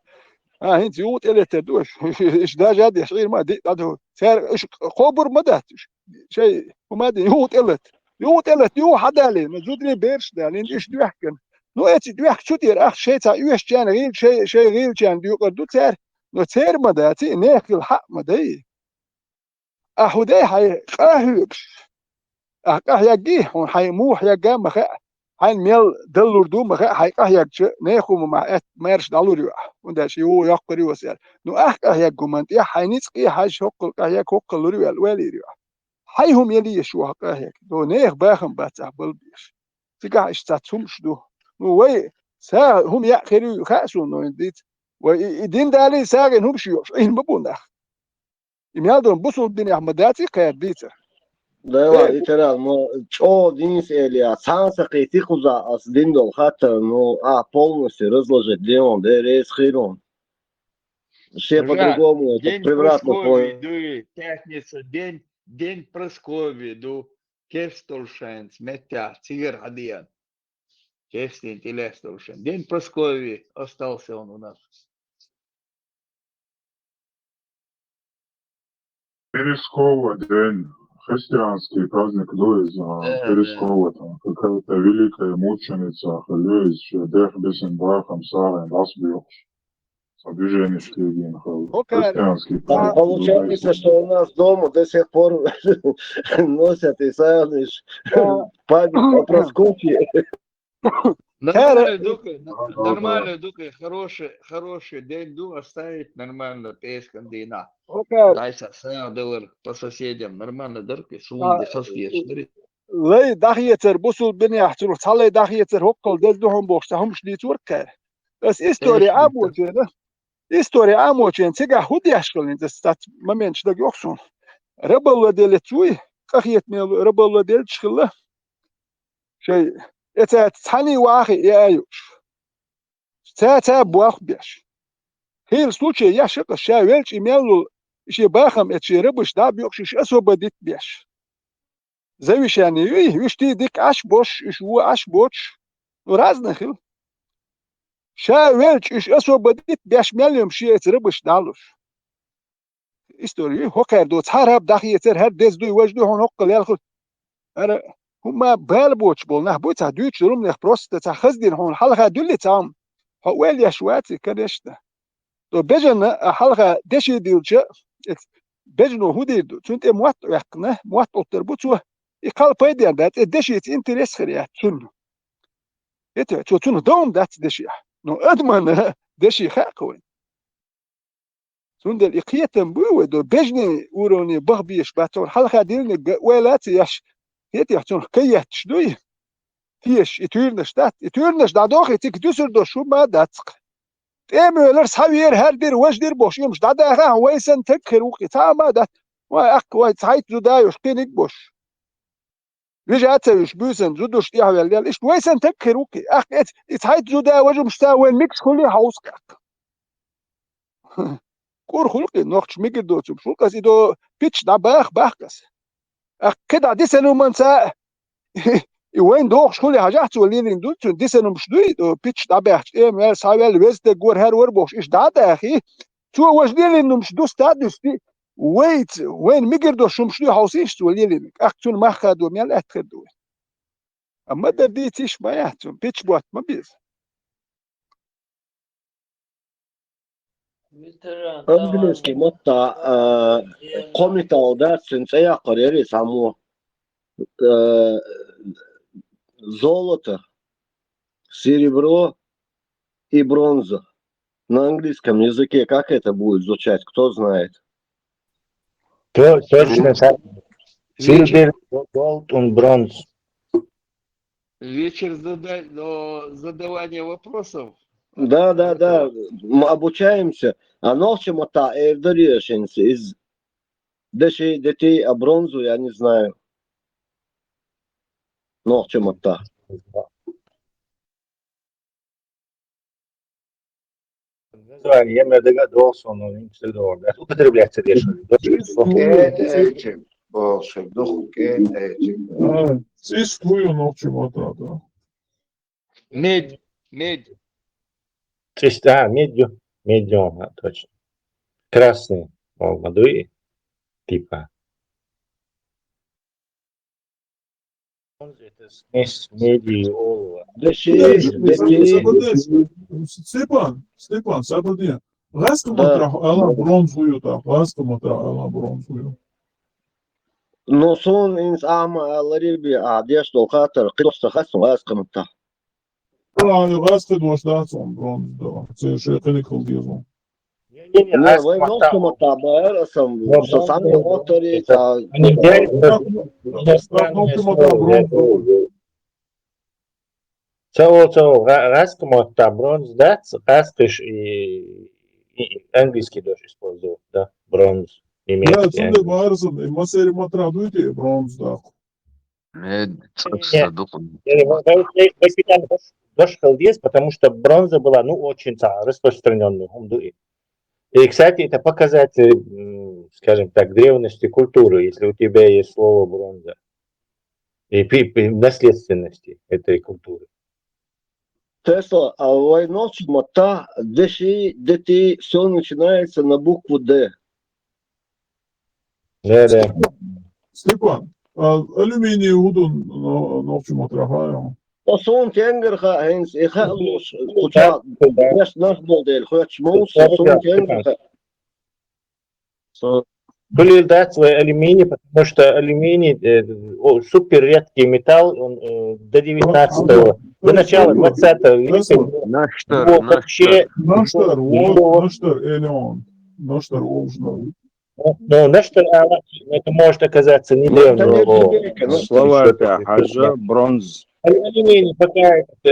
هنت يوت إلتر دوش إيش دا جاد يشغير ما دي ده تير إيش خبر ما ده شيء وما دي يوت إلت يو حدا لي مزودني بيرش ده لين إيش دو يحكن نو إتي دو يحك شو تير أخ شيء تا يوش جان غير شيء غير جان ديو قدو تير نو تير مداتي ناخي الحق مداي أحودي حي قاهيبش قاهيجي هون حي موح يا جام خا حي ميل دلور دو مخا حي قاهيج ناخو مع مارش دالور يو وندا شي هو يقري وسال نو قاهيج جمنت يا حينيس قي حاج حق قاهيج حق لوري الوالي يو حي هم يلي شو قاهيج دو ناخ باخم باتا بلبيش تيقع اشتاتهمش دو نو وي سا هم يا خيرو خاسو نو ديت ويدين دالي ساغن هم شيو إن ببونخ يميادون بوصل بين أحمداتي قير ديتا ده يترى مو شو دينس إليا سانس قيتي خزا أص دين دول خاطر نو полностью разложить днем да рейс хирон все по-другому это превратно День пятница, день Прасковьи, Керстолшенц, Метя, Цигер Хадиян. Честный Телестолшен. День Прасковьи остался он у нас. Перескова день, христианский праздник Луиза, Перескова, там какая-то великая мученица, Луиз, Шедех, Бесенбахам, Сарен, Расбьёш. Движение Шлегин, христианский праздник. Получается, что у нас дома до сих пор носят и садишь память о Прасковье. Нормально, Дука, хороший день, оставить нормально, пескан дина. Дайся, садовар по соседям, нормально, Дука, сунды, соседи. لي داخيتر بوصل بني احترو تالي داخيتر هوكل دزدهم بوشتهم شليتور كار بس استوري اموجن استوري اموجن تيغا هودي اشكل انت ستات ممنش دا يوكسون ربل ديلتوي قخيت ميل ربل ديل تشخله شيء اتا تاني واخي يايوش تا بواخ بيش هي случай я шека ша велч имел شي باخم اتشي ربش دا بيوكش اسوبديت بيش завещание виш ты дик аш бош иш у аш боч разных ша велч иш освободит бяш мелем ши рыбыш далуш историю хокер до цараб дахиетер хер дездуй вожду хон хоккал ялху ара هما بالبوش بول نه بوت دوچ روم نه پروست تا خزدين هون حلقه دولي تام هوال يشواتي كدشته دو بجن حلقه دشي ديلچ بجنو هودي تنت موات يقنه موات اوتربوتو يقال بايدير دات دشيت انتريس خريات تن ete تن دوم دات دشي نو ادمن دشي خاكوين سندل اقيتم بو دو بجني وروني بغبيش باتور حلقه ديلني ولات يش هيت يحتون كيت شدوي فيش يتورنش دا دوخ يتك دوسر دو شو ما داتق تيمولر ساوير هردير وجدير بوش يمش دا دا ويسن تكر وقي تاما دات واق واي تايت زدايوش قينك بوش رجعت وش بوسن زدوش يا ولال ايش ويسن تكر وقي اخ تايت زدا وجو مستوى ميكس كلي هاوسك كور خلقي نوخش ميجي دو شولكاس يدو بيتش دا باخكس اخ كده دي سنو منسا وين دوخش كل حاجه تولين دول دي سنو مش دو بيتش دا باخش مال ساويل ويست جور هر ور بوش ايش دا اخي تو وش دي انه مش دو ستادوس دي ويت وين ميجر دو شو مش دو هاوسيش تولين اخ تون ما خدو مال اتخدو اما ده دي تيش ما يحتم بيتش بوت ما بيز Английский мотта комитал да сенсея карьере само золото, серебро и бронза. на английском языке как это будет звучать, кто знает? Точно так. Silver, gold und bronze. Вечер задавания вопросов. Да, мы обучаемся. А ночью это эвдориешенс из детей, а бронзу я не знаю. Ночью это. Название Емедега Долсон, употребляется вешали. Цискую ночью это, да. Медь. Медью, точно. Красный, мадуи, типа. Это смесь меди и олова. Степан, сабаде. Ласкоматрах ала бронзую, так, ласкоматрах ала бронзую. Но сон инс ама алариби, а дештол хатер, кидоста хасу ласкоматрах. Ласкоматрах доштацон бронз, да. Це ще клиникал дізон. Не, вы ночью байер сам, что сами мотори, Раскомата бронз, да, раскош и английский тоже использовал, да, бронз, немецкий. Я отсюда байерсом, и масери матрадуйте бронз, да. Дошел здесь, потому что бронза была, очень распространенной. И, кстати, это показатель, скажем так, древности культуры, если у тебя есть слово бронза, и наследственности этой культуры. Тесла, а война мота, дети, все начинается на букву Д. Да. Степан, алюминий удун ночью матрахаю. Осон тенгерха, хенс, и халус, куча, наш модель, хоть мус, осон тенгерха. Были датские алюминий, потому что алюминий супер редкий металл, он до 19-го, до начала 20 века. Наштар, элеон, наштар олжно. Наштар, это может оказаться не древнего. Словарка, хажа, бронз. Алюминий пока в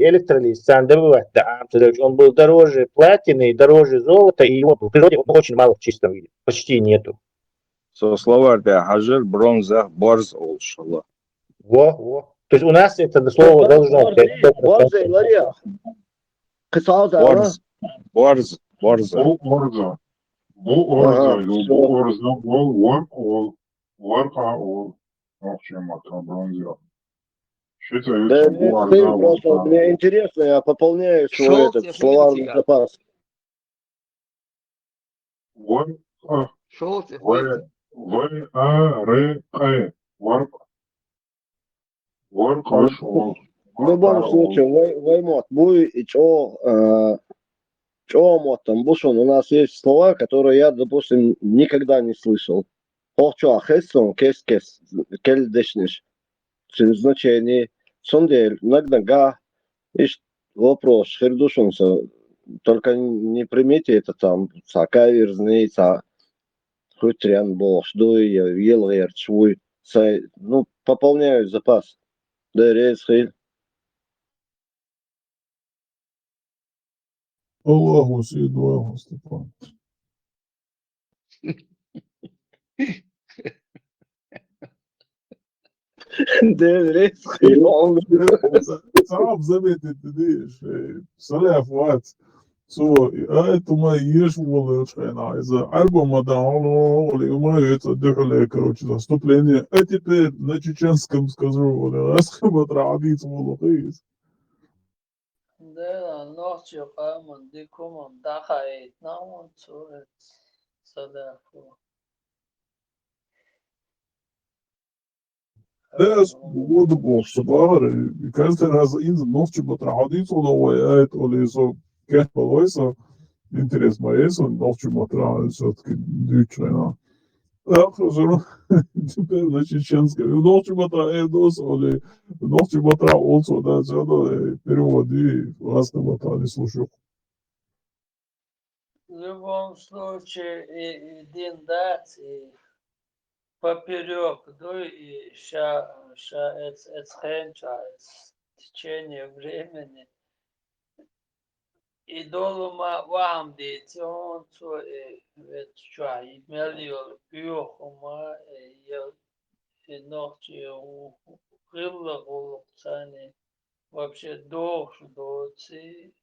электролиз сам добывать, да, он был дороже платины, дороже золота, и его в природе очень мало в чистом виде, почти нету. Словарка, хажа, бронза, борз, олшала. То есть у нас это слово должно быть. Борз. Мне интересно, я пополняю свой этот словарный запас. В любом случае, воймот, буй и чё мотом, бушон, у нас есть слова, которые я, допустим, никогда не слышал. Хохчо ахессон, кес, кельдешниш. В значении сондель, нагнага, ищ вопрос, хердушонса, только не примите это там, каверзный, хутрян бог, дуй, елгер, чвуй, пополняю запас. Да, рейсхиль. Аллаху съедваху, Степан. صعب زبط الدديش صلاح فوات سو это ما ешь волош за альбом отдал ما يتصدق короче заступление а теперь на чеченском скажу раскабат радиц волохис Да, ночью камон, дикумон, дахает, намон цурет, садаку. Да, свобода бог, собары. И каждый раз инза ночью батраходится, уловает, или со кех полойса, интерес моейса, ночью батра, все-таки дючена. Так, хорошо, теперь на чеченском. Ночью батра эдос, или ночью батра олсо, да, что-то переводи, ласка батра не слушаю. любом случае, один дать и поперек, да, и с течение времени. И долума вам дети, он то ведь что, имел пьехума, и ночи у рылла улыбцани, вообще доци,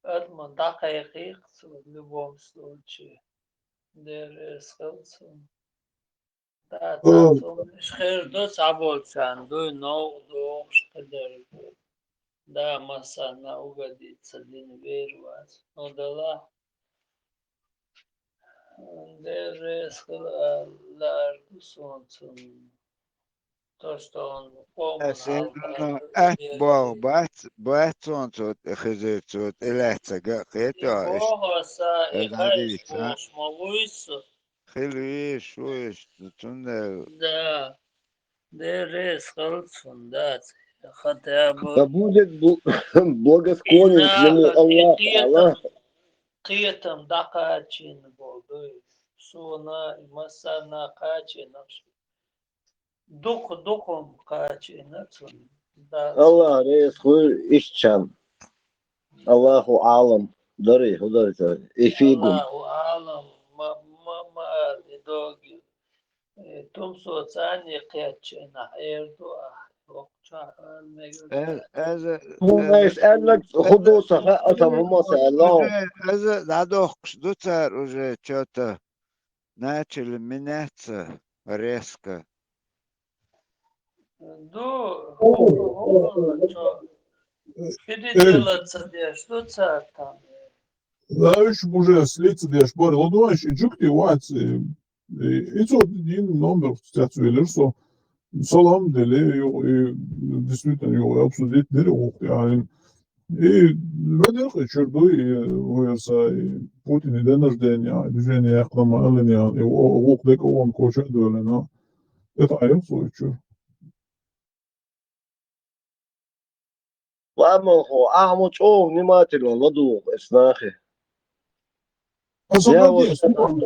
Адман дақайқиқ в любом случае. Дересхелцем. Да, цацум шхердо цаболчан, дуй ног шхедер. Да, масана угодится дин вервас. Ну да ла. Дересхел ларду солнцем. То, что он помнил. Синно бог бат сонцот хизецот элецага хето Богоса и эдадис хайшкош мовуйсу. хилви шуиш тунде Да, дересхелцем, да. Хотя бы Да будет благосклонен к нему Аллах. Аллах. Киетам дакачин болды. Суна и масана качин. Духом качин. Allah резху ишчан. Аллаху алам. Дори, эфигум. Аллаху алам. Мама идоги. Тум соцани качина. Эрдуа. Знаешь, Эллак худоса хатам умаса Аллах. надохш дуцар уже что-то начали меняться резко. Что там? Знаешь, уже слиться деш бори, лодуаш, и джукти вац, и цо один номер стяцуэлерсо, салам деле, действительно, его обсудить деле, и ведерха чердуй, и Путин и день рождения, движение Ахлама Алиня, и ок дека он коча дуэлена, это айм свой чур. Ламохо, амуч о, внимательно, ладух, эснахи. Я вот... Степан,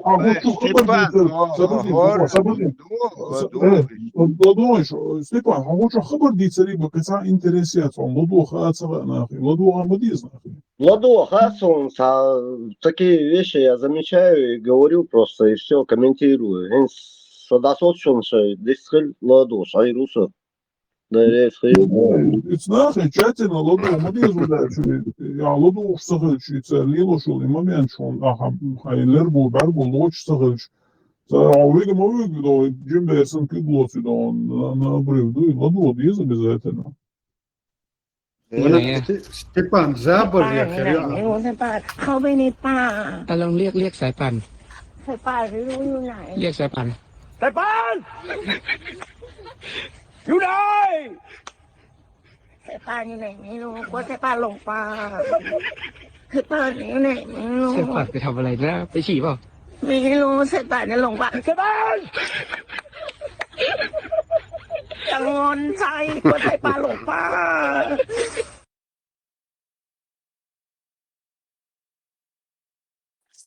хочу خبر دي цариба каца интересият он лодух ацага нахи, лодух армадиз нахи. Ладух ацун, такие вещи я замечаю и говорю просто, и все, комментирую. Садасотшун шай, дисхил ладух, шайруса. Ицнахи тщательно лодух армадиз я лодух сахальчи, лилошул и момент шон, хайлербу, барбу, лоч сахальчи. Увидим, да, Джим Берсон киглоци, да, он на обрыв, да, и ладу, есть обязательно. Степан, забор я хорю. เข้าไปในป่าลองเรียกสายป่านสายป่านไม่รู้อยู่ไหนเรียกสายป่านอยู่ไหนสายป่านอยู่ไหนไม่รู้กลัวสายป่านหลงป่าสายป่านอยู่ไหนไม่รู้สายป่านไปทำอะไรนะไปฉี่เปล่าไม่รู้สายป่านจะหลงป่าสายป่านจังงอนใจกลัวสายป่านหลงป่า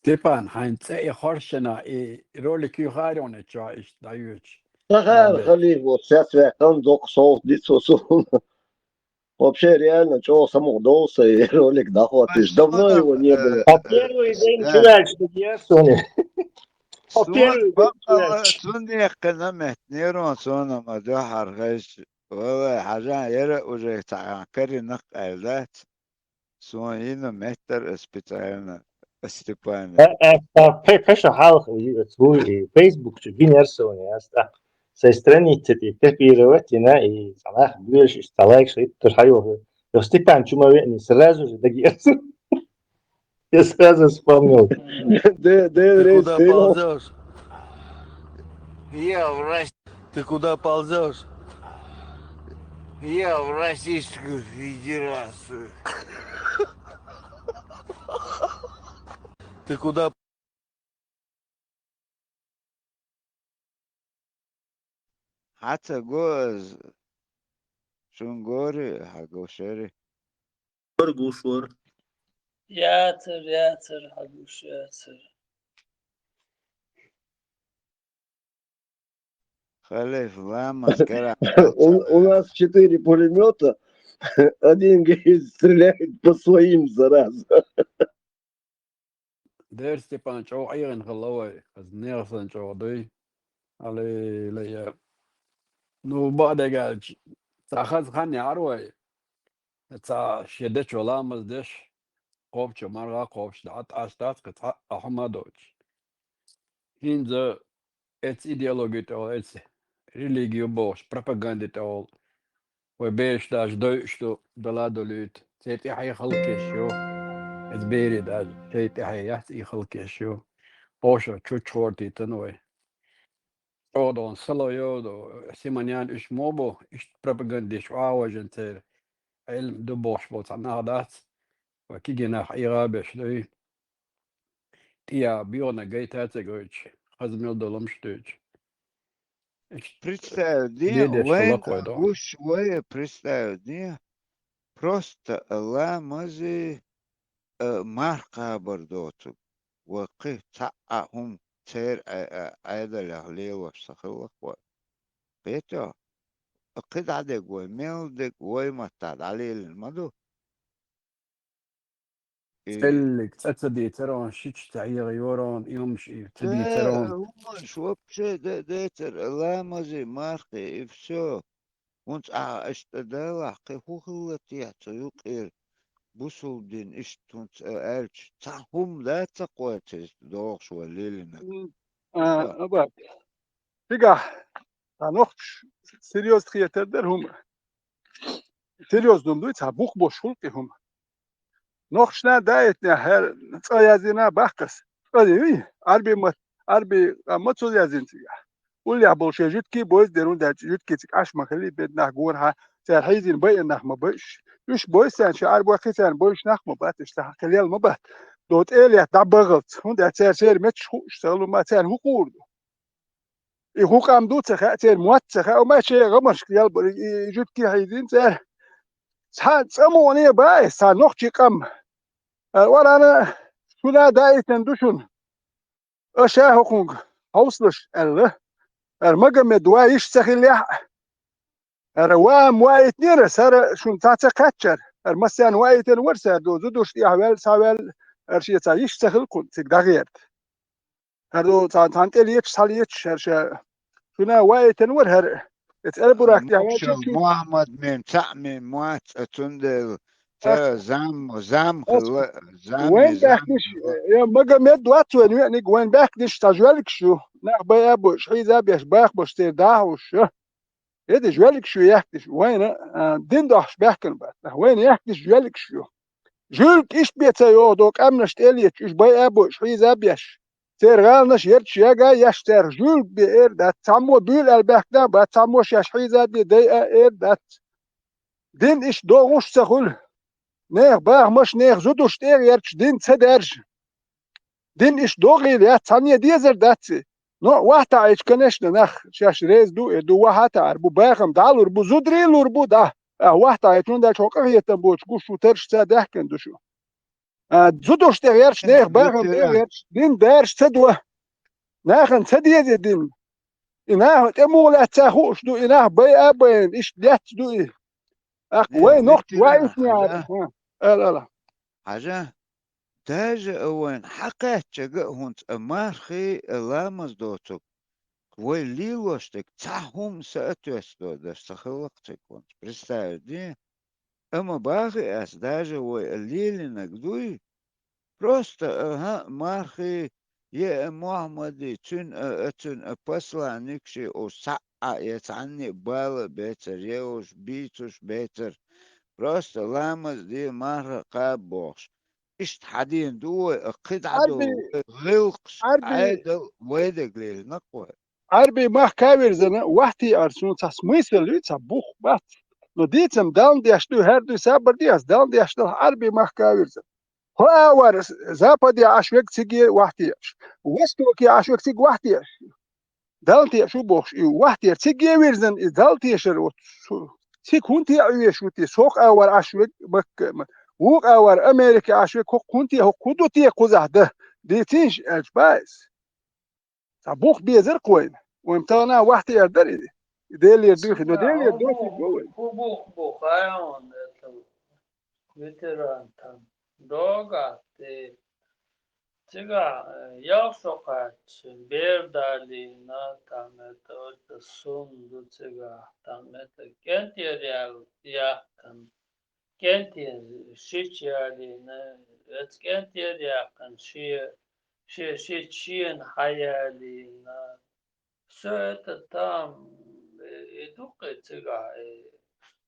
Степан, ханцей хоршина и ролик юхарёны чаиш дающий. Сахар, халиф, вот сейчас я там доксол, дицосол. Вообще реально, чего самоудался и ролик дохватишь. Давно его не было. По первый день человек, что я Соня. По первый день человек. سوني قنمت نيرون سونا مدوحر غيش والله حاجة يرى وجه تعكري نق أيلات سونينا متر اسبتاعنا استيبان Преша халх свой Facebook бинер Соня. Со страницы копировать и самых больше лайк, что это хайо. Я Степан чумовый сразу же догерся. Я сразу вспомнил. Ты куда ползешь? Я в Россию. Ты куда ползешь? Я в Российскую Федерацию. Ты куда? حتى جوز شنغوري حقوشري Гушвар. Ятер, Хагуш, ятер. Халиф, лама, скара. У нас 4 пулемета, один говорит, стреляет по своим, зараза. Der Stepan Joe Iron Halloway, as Nelson Joe Day, Ale Laya. No Badega, Sahaz Hani Arway, it's a Shedesh Olamas dish, Kopch, Mara Kopch, that Astat, Ahmadoch. In the its ideology or its religion boss, propaganda all, we base dash Deutsch to the Ladolut, say Tihay Halkisho, it's buried as say Tihay Halkisho. Porsche, Chuchorti, Tanoi. Odon, Saloyodo, Simonian Ishmobo, Ish Propagandish, Awagenter, El de Boschbot, Anadat, Wakigina, Irabish, the Tia, Biona, Gate Hetzegurch, Hazmil Dolomstich. Представь, Dedesh, вен Holoquidon. гуш вая представь, просто ламази марка бардоту. وقف تعهم تير عيدا لهلي وفسخلق بيتو قد عدق وميلدق ويمتاد عليه المدو Sellik, Satsadi, Teron, Shich, Tahir, Yoron, Ilmshi, Tadi, Teron. هم شو بشي ديتر لامزي مارقي افسو وانت اشتدالا قفو خلتي يعطيوك اير بوصل دين اشتونت الش تاهم لا تقوى تدوغش وليلنا Aber, Digga, da noch seriös Triater hum. Seriös dumdu, ta buch boş hulki hum. Noch schnell da etne her yazına bakkas. Öyle arbi maçol yazıntıya. Ul ya bolşe jutki boz derun da jutki tik aş mahalli bedna gorha ser hayzin bayin nah ma baş. Üç boy sen şu arbi vakiten boş nah ma bat işte hakeliyal ma bat. Dot el da bagılt. Hunda ser met şu ma sen hukurdu. حقوق دوت خاطر موثقة أو ماشي غمش يلا جد كي هيدين سال ساموني باي سانوخشي قم ورانا شنا دايت ندوشن أشا حقوق حوصلش الله المجمع دوايش سخيليح روام وايت نير سر شون تاتا كاتشر المسيان وايت ورسر دو زدوش يحوال سوال أرشي تايش سخيل كنت تقدغيرت هردو تانتليتش ساليتش أرشا شنا وايت ورهر اتقال براك يا مكشو محمد من تعمي موات اتندل تا زام وين باكش يا مجا مد وات يعني وين باكش تجوالك شو نعبا يا بوش حيزا بيش باخ بوش تداوش يدي جوالك شو يحكش وين دين داش باكن بات وين يحكش جوالك شو جولك ايش بيتا يودوك امنش تاليت ايش باي ابوش حيزا بيش ترغالنش يرتش ياغا يشتر جول بير دات تامو بيل الباكنا با تاموش يش حيزا بي دي اير دات دين ايش دوغوش تخول نيغ باغ مش نيغ زودوش تير يرتش دين تدرج دين ايش دوغي يا تانية ديزر داتي نو واحدة عيش كنشنا نخ شاش ريز دو واحدة عربو باغم دالو ربو زودري لوربو دا واحدة عيشون دا شوقه يتنبوش قوشو ترش تدهكن دوشو زودوش تير يرتش نيغ باغم تير يرتش دين دارش تدوه ناخن تديه دين إناه تمولا تاخوش دو إناه باي أبين إيش ديت دو إيه وين نقط وايفني عارف لا حاجة تاج وين حقات هونت مارخي لامز دوتك وين ليلوشتك تاهم سأتوستو دستخلقتك كنت представь دي أما باقي أسداجة والليل نقدوي просто مارخي يا محمد تن بسلا نكشي او ساعة يتعني بالا بيتر يوش بيتوش بيتر просто لامز دي مرة قابوش اشت حدين دو قد عدو غلقش عادل ويدق ليل نقوى عربي ما كاير زنا وحتي أرسون تسميس اللي تبوخ بات نديتم داون ديشتو هردو سابر دياس داون ديشتو عربي ما كاير زنا هو أور زابدي عشوك تيجي وحتيش وستوكي عشوك تيجي وحتيش دالتي شو بوش وحتي تيجي ويرزن دالتي شر تيكون تي عيش وتي سوق أور عشوك وق اور امریکا عشوه كنتي هو كودوتي قزح ده ديتينش اجبايس صبوخ بيزر قوين وامتانا واحد يردري دي اللي يردوخ انه دي اللي يردوخ قوين بوخ ايون veteran tam doga te tiga явсокач бердали на там это сунду tiga там это кентириал я там кентир шичали на это кентирия kan шичин хаяли на все это там идут tiga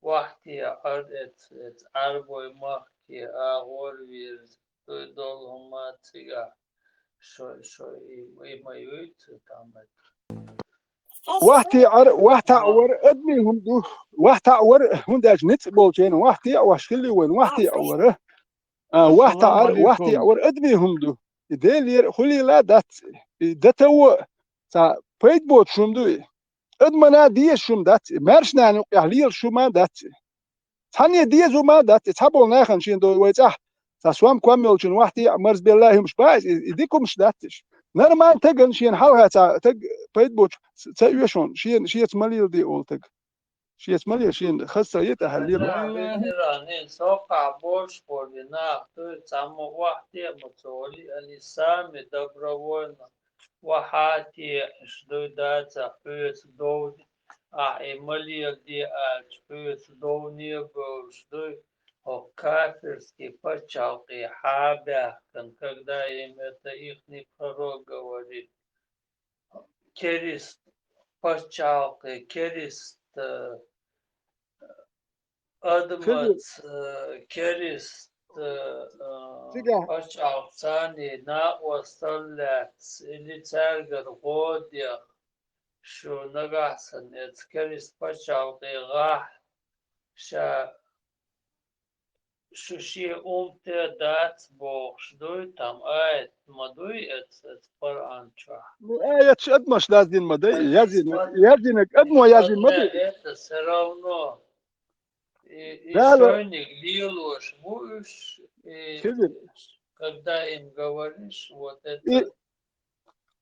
وقتی ات اربای ماهی آوری دل هم تیگا شو ایمایویت تامت واحد اور ادمي هم دو واحد اور هم داش نت بولتين واحد واشكلي وين واحد اور واحد اور ادمي هم دو ديلير خلي لا دتو تا بيت بوت شوم دو ادمنا دي شوم دات مرشنا نو يحليل شوما دات ثانيه دي زوما دات تابول ناخن شين دو ويصح تسوام كوميلشن واحد مرز بالله مش بايز يديكم مش داتش نرمان تجن شين حالها تج بيت بوت تيوشون شين مليل دي اولتج شين مليل شين خسر يتحليل راني سوقع بوش بولنا تو تسمو واحد متولي الاسامي добровольно وحاتي شدودات فيس دود مليل دي فيس دوني بوشدو кафирский почалки хабяхтан, когда им это ихний пророк говорит, керист почалки, керист адмат, керист почалцани на осталец или царгар годях, что нагасан, это керист почалки гах, ша شوشي أمتى دات بوخش دوي تام آيت مدوي ات قرآن شا آيت شد مش لازم مدي يزينك أدمو يزين مدي это все равно еще не лилуш будешь когда им говоришь вот это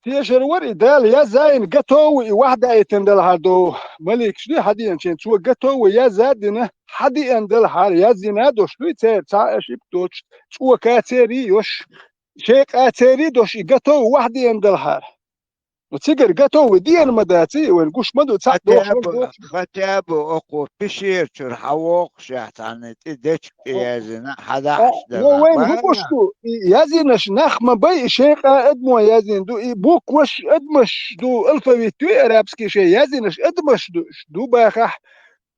تيجر وري دال يا زين قطو واحدة يتندل هادو ملك شنو حدي انشين تو قطو يا زادنا حدي اندل هار يا زينا دوش لو تير تا اشيب دوش تو كاتيري يوش شيك اتيري دوش قطو واحدة اندل هار وتيجر قطو ديان مداتي ونقوش مدو تا دوش فتابو اقو بشير شر حوق شاحتان تدش يا زينا حدا عشدا وين هو بوشتو يازينش نخمة بي شيقة ادمو يازين دو بوك وش ادمش دو الفابيتو ارابسكي شي يازينش ادمش دو باخح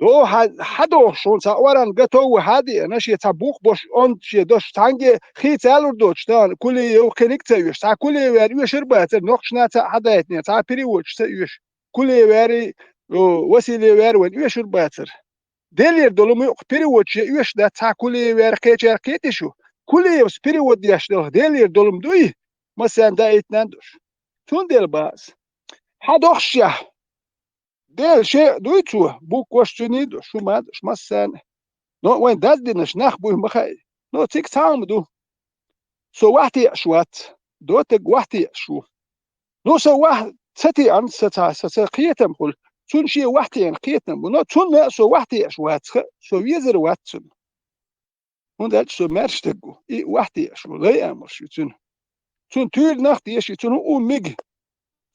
دو حدو شون ساوران قطو هادي نشي تبوك بوش اون شي دوش تانجي خي تالور دوش تان كل يو خليك تيوش تا كل يواري وشربات نوخشنا تا حدايتني تا بريوش تيوش كل يواري وسيلي يواري وين وشرباتر دلير دولمي بريوش يوش دا تا كل يواري كيتشار كيتشو كل يوس بريود يشتغل دلير دولم دوي مثلا دا اتناندوش تون ديل باز حدوخشيا ديل شيء دويتو بوك وشتنيدو شو مادش مثلا نو وين داز دينش نخبوه مخاي نو تيك تام دو سو واحد شوات دوتك واحد شو نو سو واحد ستي عن ستا قيتم قول تون شي واحد يعني قيتم نو تون سو واحد شوات سو يزر واتن وندات سو مارشتكو اي واحد شو لا امر شو تون تول ناخت يشي تون او ميج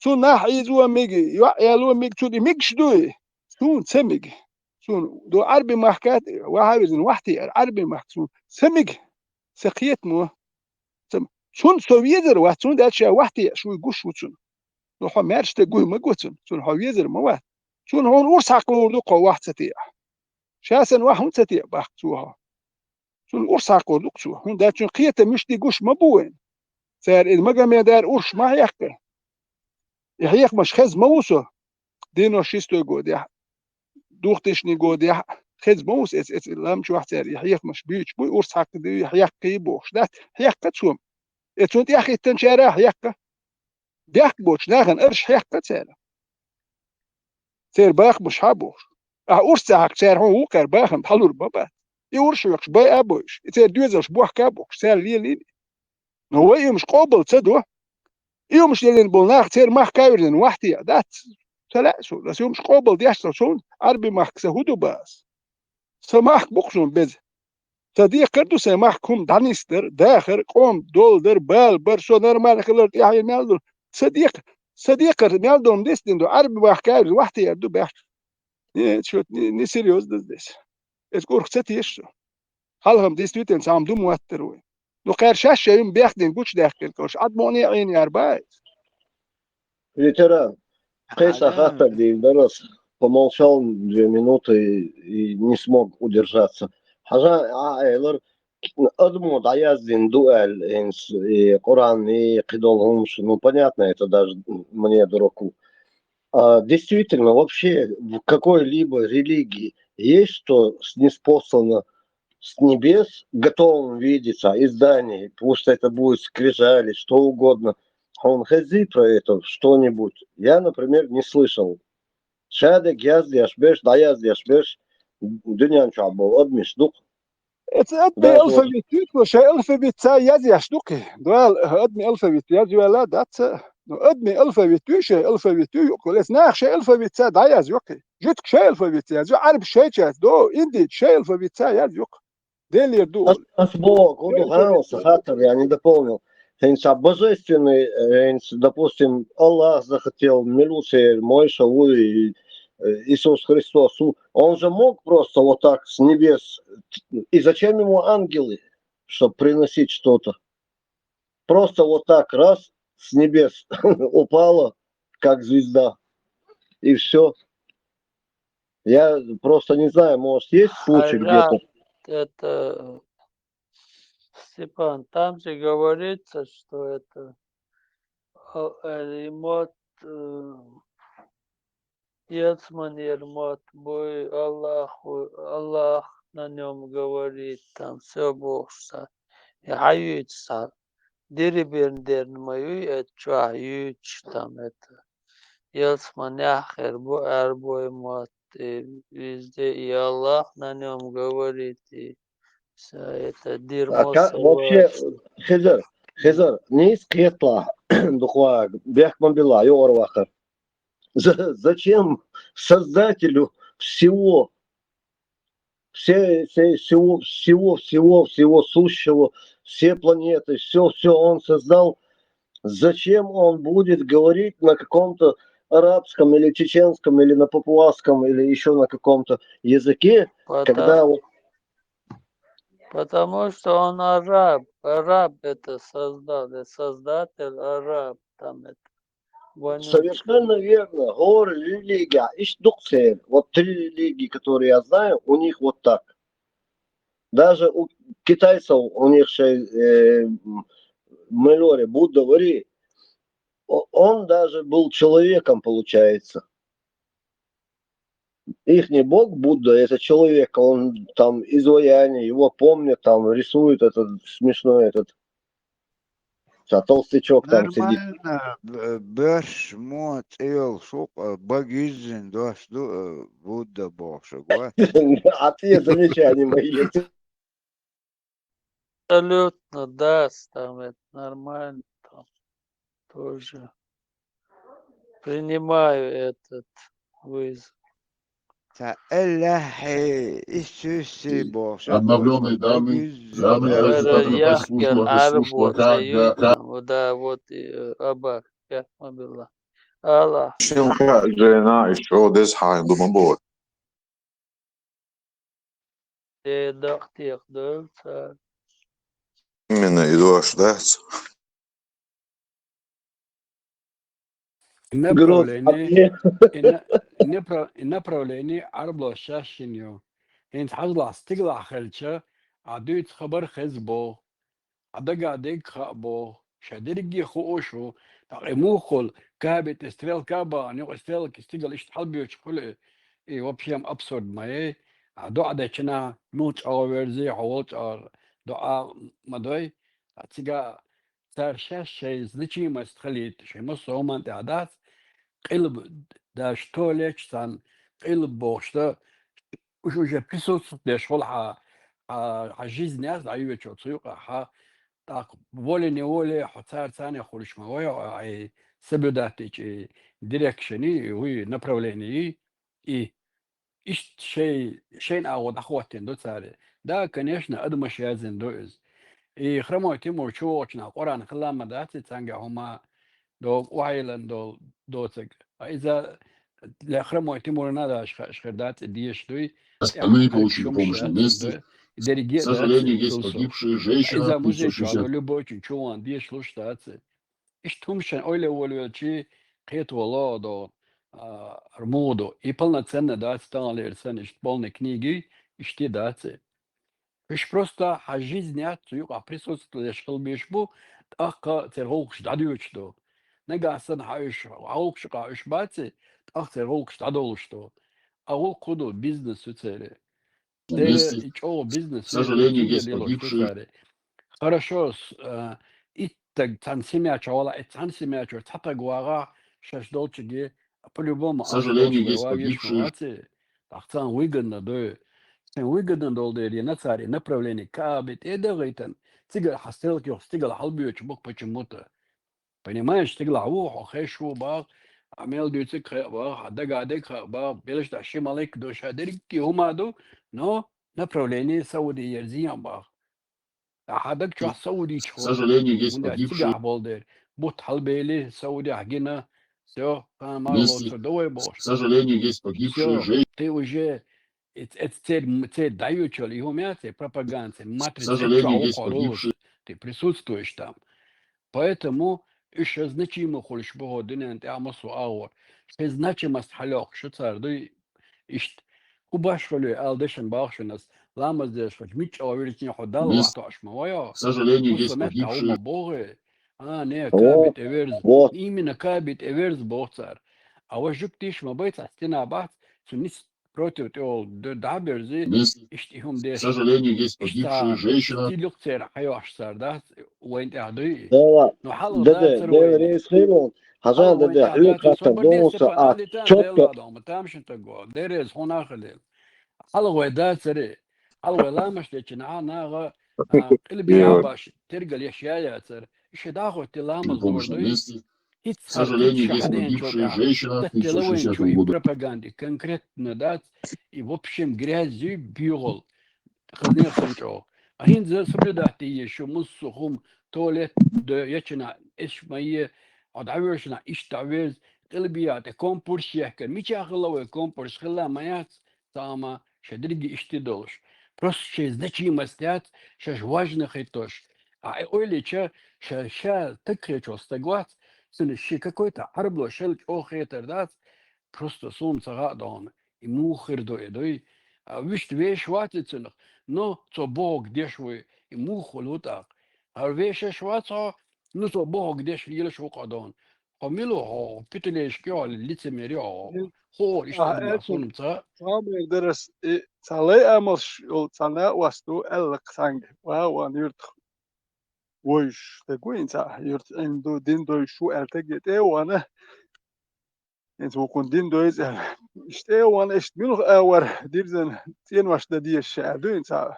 تون ناح يزو ميج يا لو ميج تون ميج شدوي تون سميج تون دو عربي محكات وهاوزن واحد عربي محكتون سميج سقيت مو تون سو يزر واتون دات شي واحد شو يقوش تون نو خو مارشتكو ما قوتن تون هو يزر ما واحد تون هون ورساقو دو قو واحد ستي شاسن واحد ستي باختوها تون ورساقو دوكسو هون دات تون قيته مش دي قوش مبوين سار المجمع دار أورش ما يحكي يحيق مش خز موسو دينو شيستو يقول يح دوختشني يقول يح خز موس اس لام شو واحد سار يحيق مش بيش بوي أورس حق دي يحيق كيبوش ده يحيق تسوم اتونت يا أخي تنشارع يحيق بيحق بوش ناخن قرش يحيق سار سار باخ مش حبوش أورس حق سار هو وكر باخن بحلور بابا يورشوكش باي أبوش إذا دوزش بوح كابوكش سال ليلين هو مش قابل تدو مش لين بولناخ تير مح كايرن وحدي دات تلاسو بس مش قابل ديش شون عربي مح سهودو باس سماح بوكشون بز تدي كردو سماح كوم دانيستر داخر قوم دولدر بال برشو نرمال خلر يحيى مالدو صديق مالدو ديستين دو عربي مح كايرن وحدي دو باش شو ني سيريوس دس اسكور ختيش هلهم ديستوتن سام دو موتروي نو خير شاشه يم بيخدين بوش داخل كوش ادموني عيني اربعه Ветеран, Хейса Хаттарди дорос, помолчал 2 минуты и не смог удержаться. Хажа Айлер Адму Даяздин дуэль и Коран и Кидолгумш, ну понятно, это даже мне дураку. Действительно, вообще в какой-либо религии есть, что ниспослано с небес готовым видеться издание, пусть это будет скрижали, что угодно. Он хази про это что-нибудь. Я, например, не слышал. Шадек яздяшбеш, да яздяшбеш, дюнян чабо, адмиш дух. Это أدمي ألفابيت وش ألفابيت يازي أشتوكي دوال أدمي ألفابيت يازي ولا دات أدمي ألفابيت شيء ألفابيت يقول إثناء شيء ألفابيت دا يازي يوكي جتك شيء ألفابيت يازي عرب شيء جات دو إندي شيء ألفابيت يازي يوك ديلي دو Бог, удухался, хатер, я не дополнил. Божественный, допустим, Аллах захотел, Милусер, Мойша, Иисус Христос, он же мог просто вот так с небес, и зачем ему ангелы, чтобы приносить что-то? Просто вот так раз с небес упало, как звезда, и все. Я просто не знаю, может есть случай где-то? Это, Степан, там же говорится, что это ремонт Яцман Ермот, бой Аллах на нем говорит, там все Бог что аюется, дерибердер мою, это что аюч там это Яцман Яхер, бой мот, везде и Аллах на нем говорит, и все это дерьмо Вообще, Хизер, не из кетла, духва, бехман била, йорвахар. Зачем создателю всего сущего, все планеты, все он создал, зачем он будет говорить на каком-то арабском или чеченском или на папуасском или еще на каком-то языке, когда... Потому что он араб это создал, создатель араб там это. Совершенно верно. Гор, религия, ишдуксер. Вот 3 религии, которые я знаю, у них вот так. Даже у китайцев, у них Мэлори, Будда, Вари, он даже был человеком, получается. Ихний бог Будда, это человек, он там изваяние, его помнят, там рисует этот смешной этот. Толстячок там сидит. Нормально, беш, мот, эл, шоп, багизин, дош, Будда, бог, шагуа. А те замечания мои. Абсолютно, да, там это нормально, там тоже принимаю этот вызов. Обновленные данные радиостанции служба служба Да, вот Абак, Аллах. Аллах. жена еще десхай думабот. Дохтех, дольца. Именно иду ожидать. направление عربلو شاشينيو انت حضلا استقلع خلشة عدويت خبر خزبو عدقا ديك خابو شادرقي خوشو تقيمو خل كابت استريل كابا نيو استريل كستقل اشت حلبي وشخل اي وبشيم ابسورد ماي عدو عدا چنا نوچ اوورزي حوالت ار دعا مدوي تيجا صار شاشة زنشي ما استخليت شي مصو ما انت عدات قلب داش توليش سان قلب بوشتا وشو جا بيسوس داش والحا жизнь не знаю, что цюка, так волей-неволей хотят сами хулишмовые, соблюдать эти дирекшены, направления, и شيء أعوض أخواتين دو تساري دا конечно أدمش يازن دوز и хромой Тимур чувочна Коран хлама дати цанга хума до уайлен до цег إذا хромой Тимур надо шхердать диештуй Остальные получили помощь на месте. К сожалению, есть погибшие женщина, إذا مزيج 560. على لبوچ чуван диеш луштацы иштумшен ойле волючи хет воло до армоду и полноценно дать стали реценить полной книги и что дать. Виш просто жизнь нет, а присутствие школ бешбу, так церковь дадут что. Негасан хаиш, аукш хаиш бати, так церковь дадут что. А вот куда бизнес уцели. Вместе. И что бизнес? К сожалению, есть погибшие. Хорошо, и так семья чавала, и семья чавала, татагуара, шашдолчиги. По-любому, К сожалению, есть погибшие. Ахтан выгодно, да. Выгодно долдери на царе направление кабит и дагайтан. Тигал хастелки, стигал халбиоч бог почему-то. Понимаешь, стигал аву, хэшу баг, амел дюцик баг, дагадек баг, белыш даши малек дошадерки умаду, но направление Саудии ерзиям баг. Ахадак чё Саудии чё. К сожалению, есть погибшие. Бут халбели Саудия агина. Все, К сожалению, есть погибшие женщины. Ты уже цель даешь, и у меня пропаганда, К сожалению, есть погибшие. ты присутствуешь там. Поэтому еще значимо хочешь богодинен, ты амасу аур. Что значимость халек, что царь, да ишт. Кубашвали алдешен бахшенас, ламаз деш, мич аверитин ходал, ваташ мавая. К сожалению, есть погибшие. Не, кабит эверз. Именно кабит эверз бохцар. А вот жуктиш мабайт, стена бат, сунис против того даберзи, иштихум деш. К сожалению, есть погибшие женщины. Ти люкцер хаяш сар, да, уэнт ады. Да, рейс химон. Хазан да, хлеб хата доса, а четко. Там что такое? Дерез хонахле. Алгой да царе. Алгой ламаш течна нага. قلبي عباش ترجع الاشياء يا ترى ايش داخل تلامس برضه К сожалению, есть погибшие женщины 560 года. Пропаганды конкретно дать и в общем грязью бьёл. Хазня санчо. А хин за соблюдать еще муссухум туалет да ячна ишмае адавешна иштавез قلبيات كومبورش يحكي مش اخلوه كومبورش خلا маят сама шадрги иштидолш. Просто ще значимость, ще важных и тоже. А ойли че так хочу стагвать, ще какой-то арбло шелк охетер дать, просто солнце гадон и мухер дой. А вишь вещь хватится, но то Бог дешевый и муху лутак. А вещь шваца, ну то Бог дешевый еле шукадон. Помилу, питалеш кёл лицемерё. Хор иштадна солнце. Самый درس صلاة أمش صلاة وستو القسانج وهو يرت ويش تقول إنت يرت عنده دين دوي شو أرتجت وأنا إنت وكون دين دوي إشت وأنا إشت منو أور ديرزن تين واش دي الشعب إنت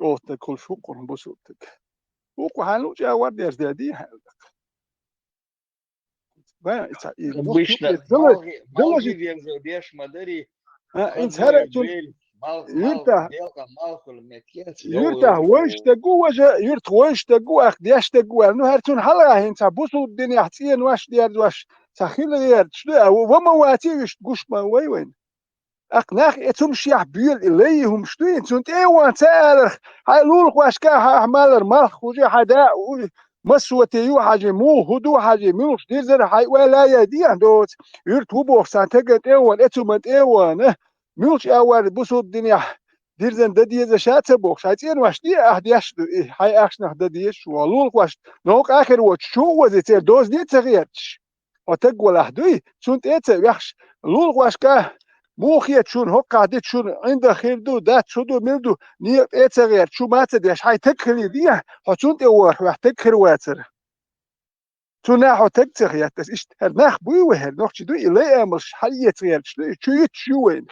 أوت كل شو كون بسوتك وكو حالو جا ورديش دي حالك Обычно малги вензо беш мадери. إنت هرجت يرتا ويش تقوى يرت ويش تقوى أخديش تقوى إنه هرتون حلقة هين تبصوا الدنيا حتين واش دير واش سخيل دير شلون وما واتيش تقوش ما وين أقناخ يتم شيح بيل إليهم شلون تنت إيه وانتالر هاي لولك واش كا حمالر مالخ وجي حدا مسوتي يو حاجة مو هدو حاجة ملوش دير زر هاي ولا يدي عندوت يرت وبوخ سانتجت إيه وان إتومت إيه وان ملوش أول بصوا الدنيا دير زن ددي إذا شات بوخ شاتين واش دي أهديش هاي أكشن دديش ولولك واش نوك آخر وش شو وزيتير دوز دي تغيرش وتقول أهدوي شنت إيه تغيرش لولك واش كا مو خيت شون هو قاعدت شون عند خير دو دات شو دو ملدو نيب إيه تغير شو ما تديش هاي تكخلي دي حشونت إيه واح تكخر واتر شو ناحو تكتغير تس إيش هالناخ بوي وهال نوخ شدو إلي أمرش حالية تغير شو يتشوين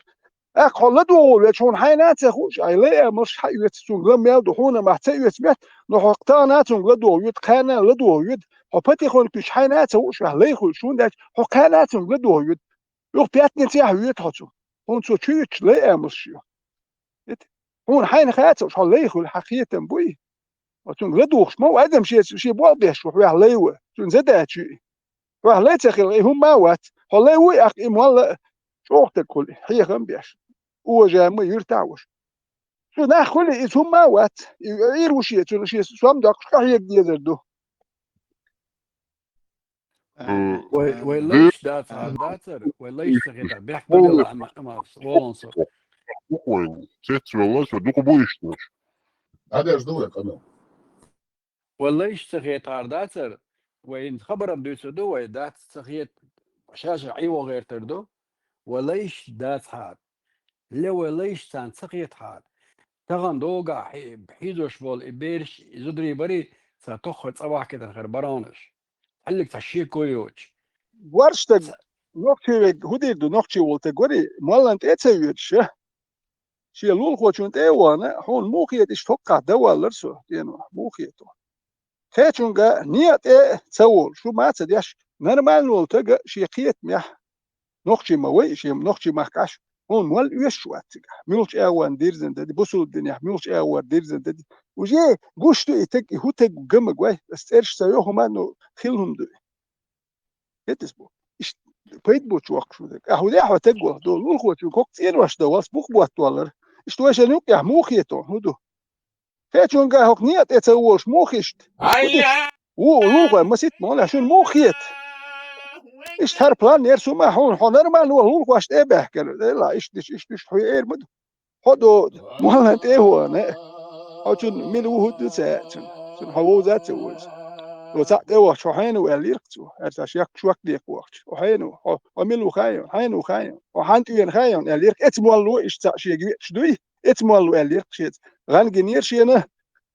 أقول لدو لشون حينات خوش أيلي مش حيوت سون لم يلدو حونا ما تيوت مت نحقتانات لدو يد خانا لدو يد حبتي خون كش حينات خوش أهلي خوش شون ده حقانات لدو يد يوم بيتني تيا يد هاتو هون سو تشيت لا مش يو هون حين خات وش هلي خو الحقيقة بوي وتون لدوش ما وادم شي بوا بيش وح ليوه تون زدا شي وح لا تخيل هم ما وات هلي وي أخ إموال شو تقول هي هم بيش وجامع يرتاوش شو ناخذ اسم ما وات يروش يتشي سوام داك شو هي ديدو وليش داتر وليش تغير بيحكي له ما سوالنصر وليش تغير داتر وين خبر بدو دو دات تغير شاشة عيوة غير تردو وليش دات هاد لو ليش تان تغير هاد تغن دوغا بحيدوش بول إبيرش زدري بري ستخد صباح كده غير برانش حلك تشي كويوش ورشتك نوكتي هدي دو نوكتي ولتقوري مالنت اتسويتش شي لول خوچون ايوانا هون موخيت اش توقع دوالرسو دينو موخيتو خيچونغا نيات تسول شو ما تديش نرمال ولتق شي قيت ميح نوكتي موي شي نوكتي ماكاش هون مال يشواتك ميلش ايوان ديرزن دي بوسو الدنيا ميلش ايوان ديرزن دي وجي غوشتو يتك هوتك جمغواي استرش سيوهم انه خيلهم دي يتسبو بيت بوش وقت شو ذاك أهو ده أهو تجوا دول مخوت يكوك تين واش دواس بوخ دولار إشتواش نوك يا موخيتو هدو هيتشون جا هوك نيات اتسووش موخيشت وديش ولوغا مسيت مال عشان موخيت إشت هر بلان يرسو ما هون حنر ما نو لوغ واش تبه كله لا إشتش حي إير مد هدو مال إيه هو أنا عشان ملو هدو ساعتن عشان هو ذات سووش وساعت إيه شو حينو الليركتو أرتاش يك شو أكليك وقت وحينو وملو خايون حينو خايون وحنتين خايون الليرك إتمولو إيش شيء شدوي إتمولو الليرك شيء غان جنير شيء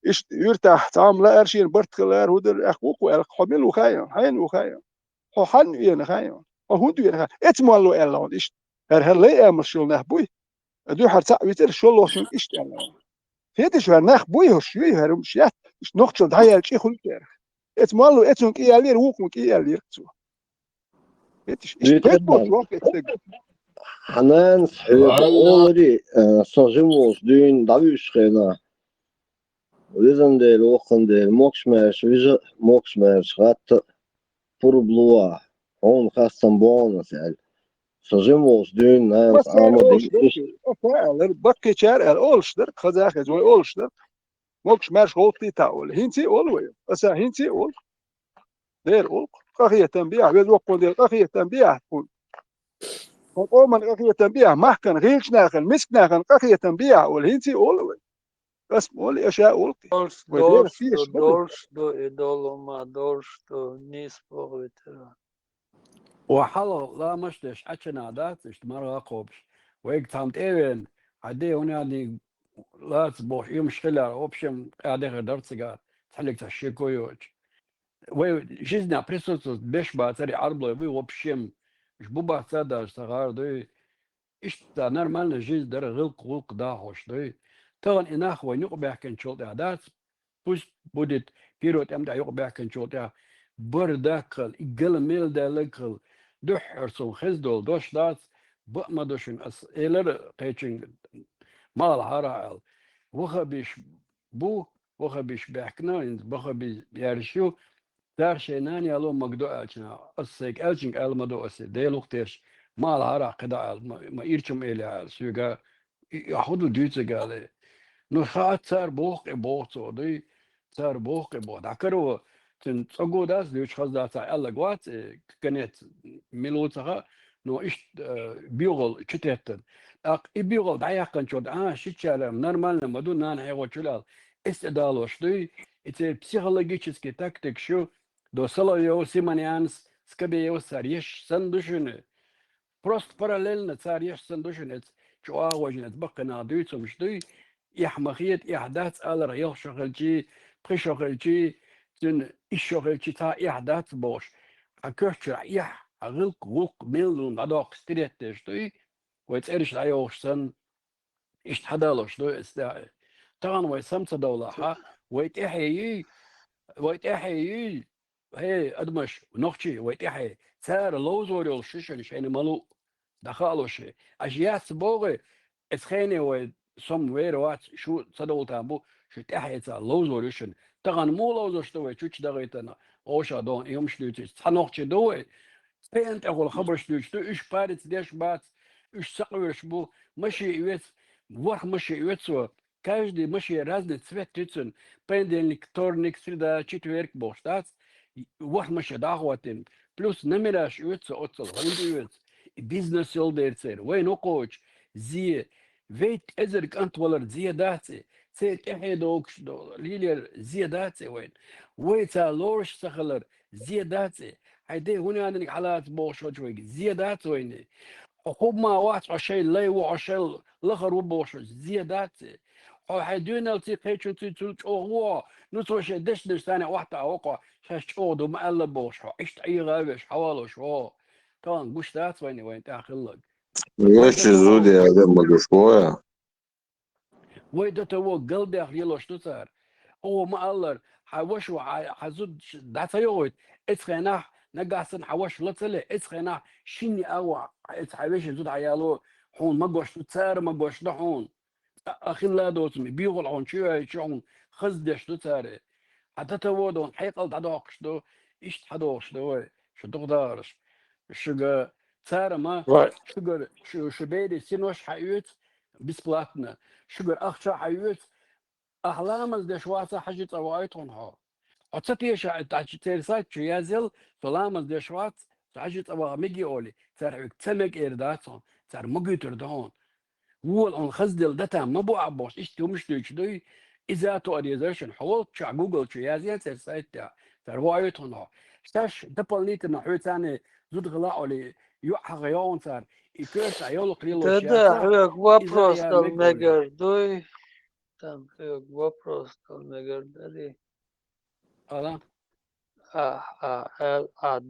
إيش يرتاح تعمل أرشين برتكلار هدر أخوك وألك حملو خايون حينو خايون وحنين خايون وهدو ين خايون إتمولو اللون إيش هرهلا أمشيل نهبوي دو حرت ويتر شو الله شون إيش اللون هيدش هرنخبوي هشوي هرمشيات إيش نقطة دهيا شيء خليك اتمالو اتون كي يالير ووكم كي يالير تسو اتش بيت بوش وقت حنان صحيح اولري صاجموس دين داويش خينا ويزن ديل وخن ديل موكسماش ويز موكسماش غات بوربلوا هون خاصن بونس يعني صاجموس دين نانس عامل دين بكي شار اولشتر خزاخ جوي اولشتر موكسماش غوتي تاول هينتي اولوي اسا هينتي اول دير أول قضية تنبيه بيزوق دير قضية تنبيه تكون ومن قضية تنبيه محكن غيرش ناخن مسك ناخن قضية تنبيه والهينتي أول بس أول أشياء أول ودير فيش دورش دو إدولو ما دورش دو نيس بوغيتر وحلو لا مشتش عشنا دات اشتمر قوبش ويك تامت ايوين عدي هنا دي لا تبوح يوم شغلة اوبشن قاعد غير درتسقات تحلك تحشي كويوج وجزنا بريسوس بيش باتري عرض له وبشم مش بوبا سادا صغار دي اشتا نورمال جيز در غلق داهوش دي تغن اناخ وين يقبع كن شوط عادات بوش بودت بيروت امدا يقبع كن شوط برداكل اقل ميل دالكل دحرسون خزدول دوش دات بما دوشن اس ايلر قيچين مال هراال وخبيش بو وخبيش بحكنا وخبيش يارشو در شينان يالو مقدو ألشنا أسيك ألشنك ألمدو أسي ديلوك تيرش ما الهرا قدا ما يرشم إلي سيغا يأخذوا ديوتي قالي نخات سار بوق بوتو دي سار بوق بوت عكرو تن تصقو داس ديوش خز داسا ألا قوات كانت ميلوتها نو إيش بيغل شتيتن بيغل دعيقن شود شتشالم نورمال مدو نان حيغو شلال استدالوش دي это психологический тактик, что до Соловьева Симонян скобеева царьеш сандушины. Просто параллельно царьеш сандушины. Что агожнет бакана дույцом что يحمخيت إحداث على ريال شغلتي بخشغلتي تن إشغلتي تا إحداث باش أكرش يح غلق غلق ملون عداق ستريت شتوي ويتقرش العيوشتن إيش حدالوش دو استاعي طبعا ويسمت دولة ويتحيي هي أدمش ونخشي ويتحيي سار لوزوري والشيشن شيني ملو دخلوا شيء أشياء بوغي اسخيني وسم وير وات شو صدول تامبو شو تحيي سار لوزوري شن طبعا مو لوزور شتوي تشوش دغيتنا أوشا دون يوم شلوتش تنخشي دوي فأنت أقول خبر شلوتش تو إيش بارت ديش بات إيش سقوش بو ماشي يوت ورخ ماشي يوتسو каждый ماشي разный цвет тицун понедельник вторник среда четверг боштат ورخ ماشي دعواتين плюс نمراش يوتسو أتصل عندي يوت бизнес يلديرتير وين وقوش زي ويت أزرق أنت ولر زياداتي سيت إحدوكش دولار ليلر زياداتي وين لورش سخلر زياداتي هيدي هنا عندك حالات بوشو شوي زيادات وين حكومة ما واحد عشان لا وعشان لخر وبوش زيادات هيدونا التقيتشن تلت هو نصوش دش ثانية واحدة وقع شاش أودو ما إلا بوش إيش أي غابش حواله شو طبعا بوش ذات وين تأخلك Još izudija da duškoja. وين تو قلبي أخليه شو صار هو ما الله حوش حزود دعت يوت إتخناه نقاسن حوش لطلع إتخناه شيني أوع إتحوش زود عيالو حون ما قوش تسار ما قوش دحون أخين لا دوتمي بيغل عون شو خزدش تسار حتى تودون حيقل تعدوقش دو إيش تحدوش دو شو تقدرش شو تسار ما شو بيدي سينوش حيوت بسبلاتنا شو أخشى حيوت أحلام دش واسع حاجة طوايتهم ها أتصير ترسات شو يازل سلام دش وات حاجة طوا مجي أولي صار تسمك إرداتهم صار مجي تردون هو الآن خزدل دتا ما بو عباس إيش تومش تيجي إذا تو أريزيشن حاولت شع جوجل شو يازل ترسات تاع صار وايتهم ها اشتاش دبلنيت إنه حوي ثاني زود غلاء أولي يوحى غيون صار يكرس عيال قليل Да, вопрос там мегардой. Там вопрос там мегардали.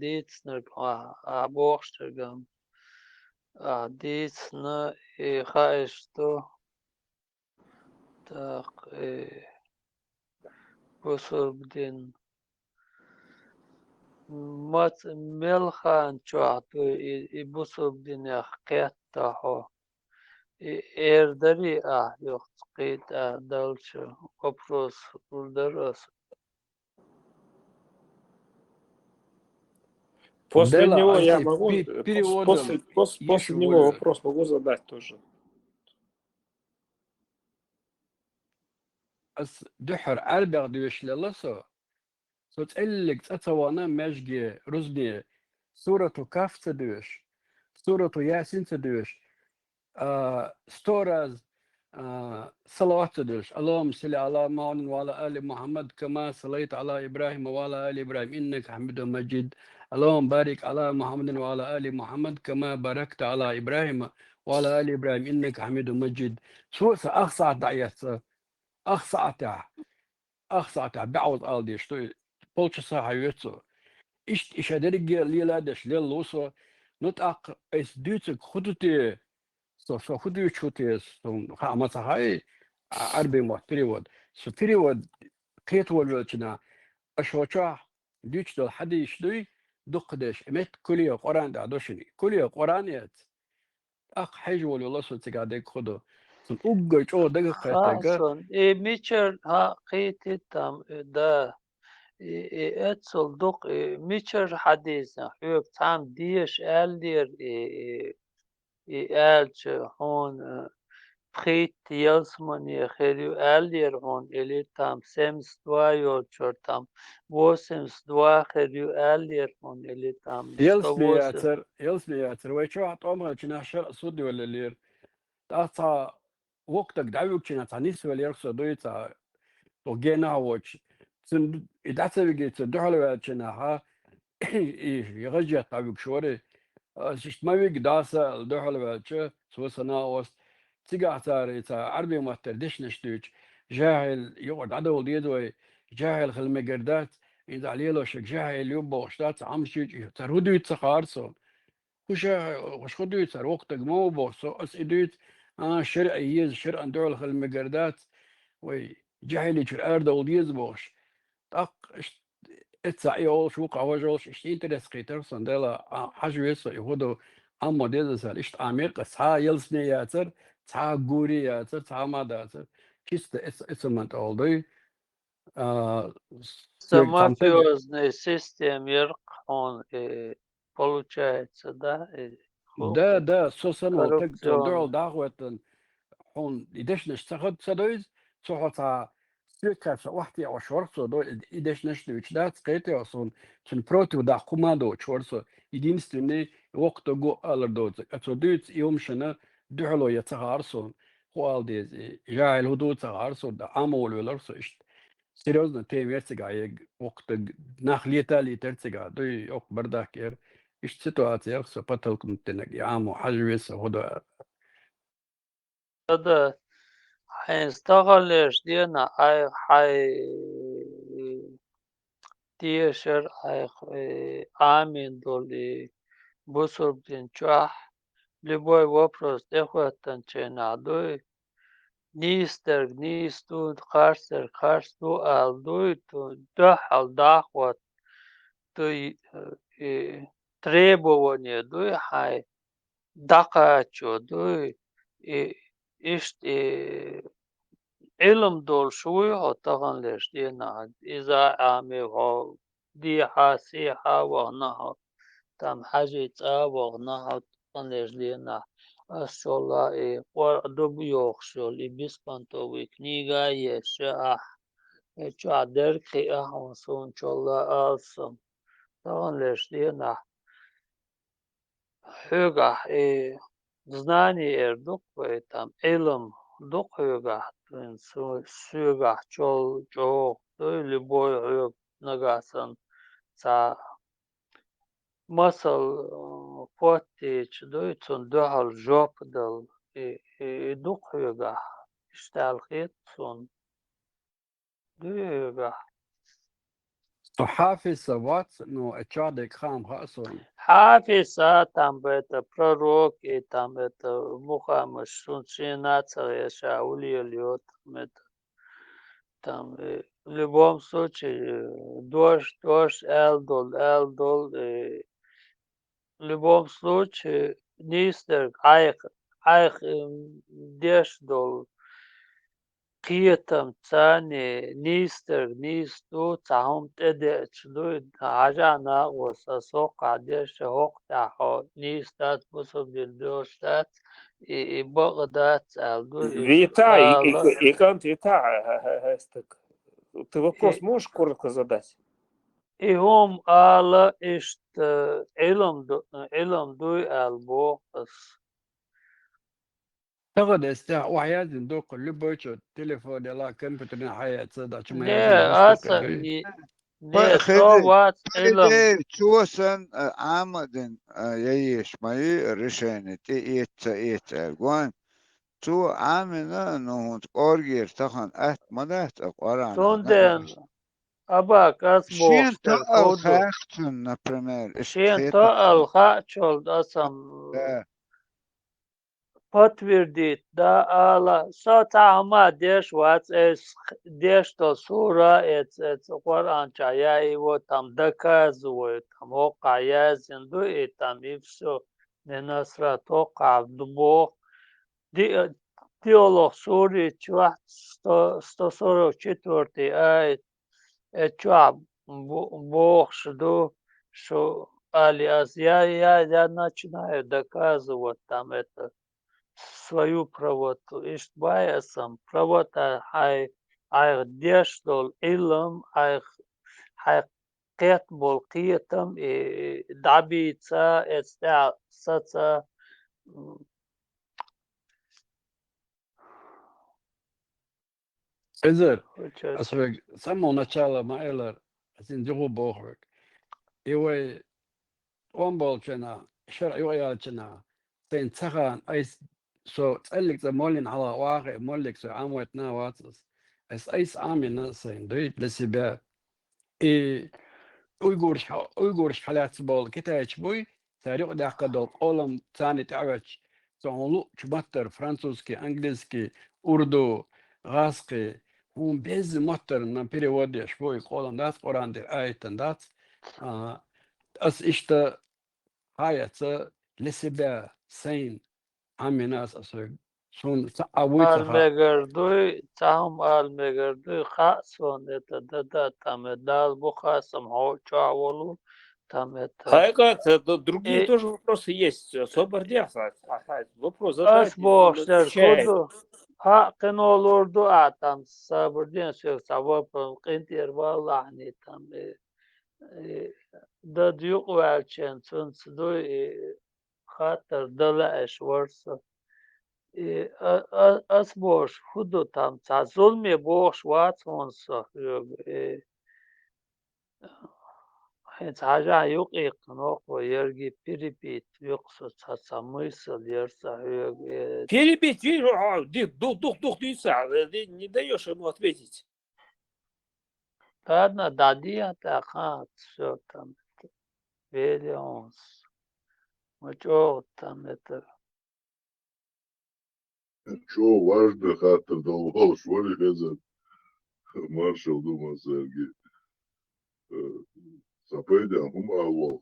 Дицнер, бохштергам. Дицна и хаешто. Так, бусурбдин. مات ملخان شعطو بصوب دنيا قيتاحو إردري يخطقيت دالشو вопрос удалось. После Дела, него я Альти, могу, переводом после него вопрос могу задать тоже. دحر أربع دوش للسو ستقلك تتوانا مجدي رزني سورة كاف تدوش سورة ياسين تدوش ستورز صلوات تدوش اللهم صل على محمد وعلى آل محمد كما صليت على إبراهيم وعلى آل إبراهيم إنك حميد مجيد اللهم بارك على محمد وعلى آل محمد كما باركت على إبراهيم وعلى آل إبراهيم إنك حميد مجيد سوء أخصى دعيات أخصى بعوض ألدي شتو полчаса hayotso ish aderige liladesh leloso notaq es dutsek khudute so khudu chutes so hamasa hay arbe mo перевод قيت والوجنا اشوچا ديجتال حدي شدوي دقدش امت كليه قران دادوشني كليه قرانيت اق حج والله سو تقعد خدو سن اوغچو دغ قيتاغا خاصن ميچر قيت تام دا اتسل دق ميچر حديث حيوك تام ديش الدير الچ هون خيت يلسمني خيريو الدير هون الي تام سمس دوا يوچر تام وسمس دوا خيريو الدير هون الي تام يلسمياتر ويچو عطوما چنا شر سودي ولا لير تا وقتك دعوك چنا تانيس ولا يرسو دويتا تو جينا وچ سن إدعتبجت دحلة شناها يرجع طبيب شوري ما بيك داسة الدحلة شو سوسنا وست تيجا تاري تا عربي ما تردش نشتوش جاهل يقعد عدو ديدوي جاهل خل مجردات إذا عليه لو شك جاهل يبغى وشتات عم شيء ترودو يتسخارسون وش خدويت صار وقتك مو بوصو أس إدويت شرع يز شرع دول خل مقردات وي جاهلي شو الأرض وليز بوش طق اتسعيول شو قواجوش اشتين ترس قيتر صندلا حجويس يهودو أما ديز سال إشت عميق سها يلسني ياتر سها غوري ياتر سها ما داتر كيست إسمنت أولدي Мафиозный систем он получается, да? ده سوسن وتك Коррупцион. دول دعوة هون إدش نشتغل سدويز صحة سيركا واحدة أو شورسو دو إدش نشتغل وشدات قيتي أصلا كن بروتو دا كوماندو شورسو يدين ستني وقت جو ألر دوز أتوديت يوم شنا دحلو يتغارسون هو ديز جاهل هدو تغارسو دا عمول ولرسو إشت سيريوزنا تيم يرتقع وقت نخلية تالي ترتقع دو يوق برداكير إشت سيتواتي سو بطلكم تنك يعامو حجويس هدو هذا حينستغلش دينا حي تيشر آمين دولي بصر بدين чуах любой вопрос дехуаттан ченадуй нистер нисту харстер харсту алдуй ту дахал дахват ту требование дуй хай дакачо дуй ишт علم دول شوي هو طغن ليش دينا إذا عامي هو دي حاسيحة وغنها تم حاجة وغنها طغن ليش دينا الشولا ودب يوخشول بيسبانتو كنيغا يشاح يشاح دركي ونسون شولا ألسم طغن ليش دينا حوغا знание дук там علم дук حوغا سوغا чол чо любой хюг нагасанца масал фотич дуйцун дохал жоп дал дук хюга шталхит сон дуйга حافظ سوات إنه أتشادك خام خاصون حافظ там это пророк и там это Мухаммад сунчинация шаули льет там в любом случае дождь элдол в любом случае нистер айх дешдол قيتم ثاني نيستر نيستو تعهم تدعشلو عجانا وساسوق عديش هوق تاحو نيستات بصب دلدوشتات بغدات الدو Витай, Икант, Витай, ты вопрос можешь коротко задать? И هم على اشت علم دوي البوقس تغد استع وحياة دوق اللي بوشو تليفون يلا كمبيوتر حياة صدا شو ما نه يزن اصلا بس نه صوبات علم خدي توسن عمدن ييش ماي رشانة إيت قوان تو عامنا إنه أورجير تخن مدات أقرأنا توندن أباك شين أسبوخ تقل تركودو خاختن نبرمير شين تقل خاچول أسم подтвердить, да, Алла, что там дешь, вот, дешь, что сура, это Коранча, я его там доказываю, там, окая, зинду, и там, и все, не насрать, ока, Бог, диалог сури, 144 айт, это Бог, что, алиас, я начинаю доказывать там это, свою правоту. Ишт баясам правота хай дештол илм хай قيت بالقيتم دعبيتا استع ستا إذا أسرق سمو نشالة ما إلر أسين جهو بوخرك إيوه وانبول جنا شرع يويا جنا سين تخان أيس سو تسألك زمولين على واقع مولك سو عموتنا واتس أس أيس عامنا سين دويت لسبا إي أويغورش حالات بول كتاش بوي سارق داخل دول قولم ثاني تعرش صعلو شمتر فرنسوسكي انجليزكي اردو غاسقي هم بيز متر نبيري ودي شوي قولم دات قران دير آيتن دات اس اشتا هايتا لسبا سين عميناس اصر شون سعويتها المجردوي تهم المجردوي خاصون это там дал бухасом чаволу там это другие тоже вопросы есть. Собордяса. Вопрос as задать, boşlar отвечает. kodu hakkın olurdu tam sabırdan söz sabah qintir vallahi tam da diyor welchen sunsudu خاطر dala eşvarsa as boş hudu tam zulmi boş vatsonsa Hence haja yok yok o yergi piripit yoksa çasamıysal yersa Перебить, видишь, дух яйца. Ты не даешь ему ответить. Ладно, дади атака все там Виллиамс. Мочо там это. Что важно, хатер долбал, швали хазар. Маршал думал, Сергей. Запойдем, умалвал,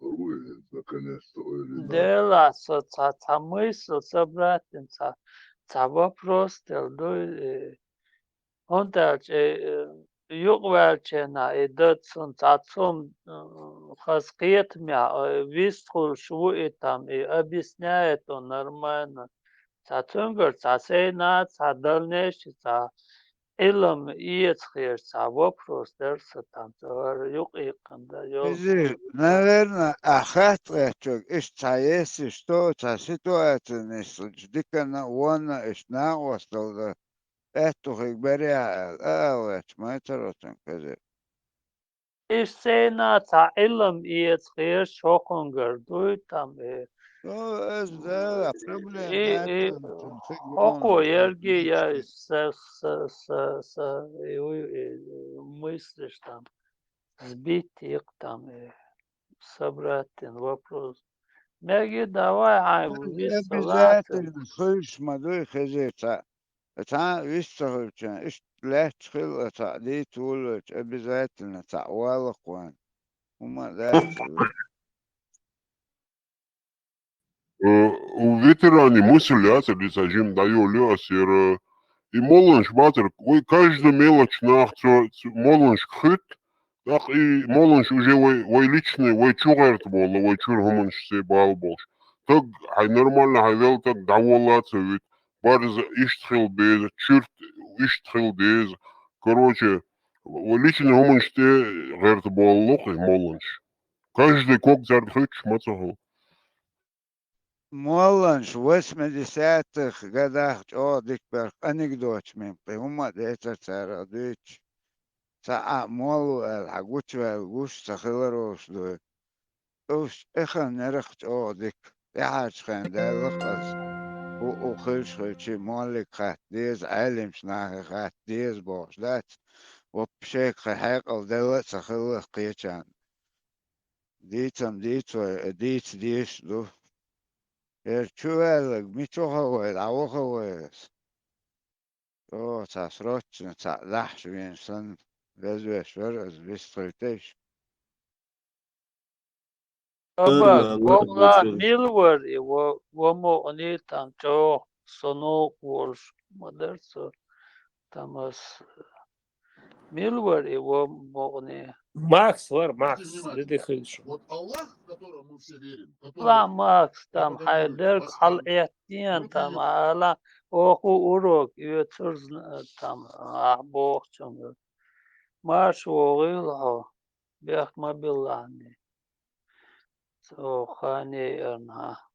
наконец-то. Дела, çasamıysal sabratın вопрос он так yok welchena edetsun tatsum хаскет мя виструл шву там и объясняет он нормально цацунгер цасейна цадальнеш ца илм иецхер ца вопрос дерса там yok иканда yok Наверное, ахатречок иш цаеси что ца ситуация не случится на вона иш на остал это хигберя алэч майтеротен казе İşseyna ta ilm iyetzhir şokunger duy tam да проблема Хоку ерги я мыслишь там сбить их там собрать вопрос. Меги давай обязательно слышь мадой хазеца та вистоховча иш лечхил та дитулоч обязательно та валакван ума дальше У ветеране мысль зажим даю лёсер и молонж батер ой каждую мелочь нах молонж хыт так и молонж уже ой личный ой чугерт бол ой чургомонж се бал болш так ай нормально хайвел так даволаться ведь барз иштхил без чурт иштхил без короче ой личный гомонж те герт бол лох молонж каждый кок зархыч мацахол моланж в 80-х годах дикбер анекдот мен ума это царадыч са молу агучвел гуш сахиларос до ус эхан нерх дик яач хан далхас او خلش خلشي مالك خات ديز علم شناه خات ديز باش دات وبشيك حق الدولة سخلة قيتشان ديتم ديتش دو Erçuvel, miçoğavel, avoğavel. O tasroçun, tahş insan vezveşver, vezveşteş. Baba, Boga Milwer, Womo oni tam çok sonu kurş maderso tamas Milwer, Womo oni. Макс, Макс, ты хыдшу. لا ماكس تام حيدر حلقتين تام على أخو أوروك يترز تام أحبوك تام ما شوغيلها بيخ ما بيلاني سو خاني أنها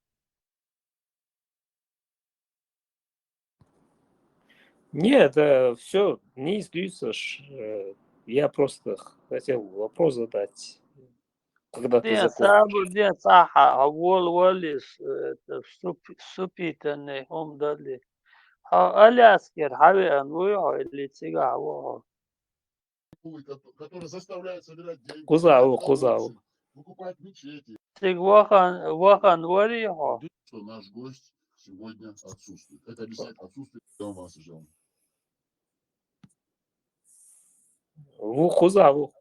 Нет, все, не излюсь. Я просто хотел вопрос задать. Когда ты закончишь. دين صح أول وليس سوبيتني هم دالي ألياسكر حبي أنويعو اللي تيجا который заставляет собирать деньги. Кузау. Покупать мечети. Вохан Вариho. Что наш гость сегодня отсутствует. Это объясняет отсутствие дома сожжен. Вухузаву.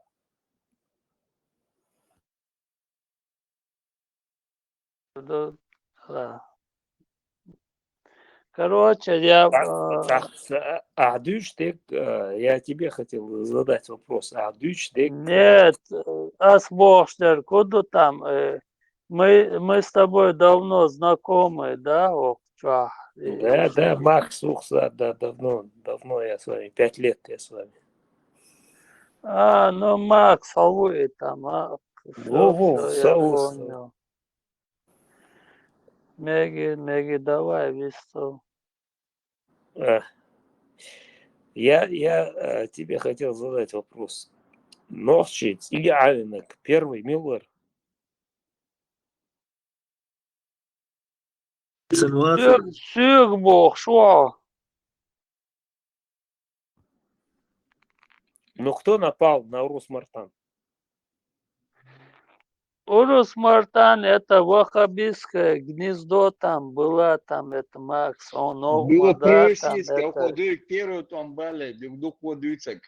Да. Короче, я... Я тебе хотел задать вопрос. Нет, Асбохштер, куда там? Мы с тобой давно знакомы, да? Да, Макс Ухса, да, давно я с вами, 5 лет я с вами. Ну Макс, вы там, Во, я понял. Меги, давай, весу. Я тебе хотел задать вопрос. Норчиц или Алинек, первый Миллер? Сюрбох, шо? Но кто напал на Урус Мартан? Урус Мартан, это ваххабистское гнездо там было, там это Макс, Было да, там пророссийское, это... уходит первый там бали, дух водуицек.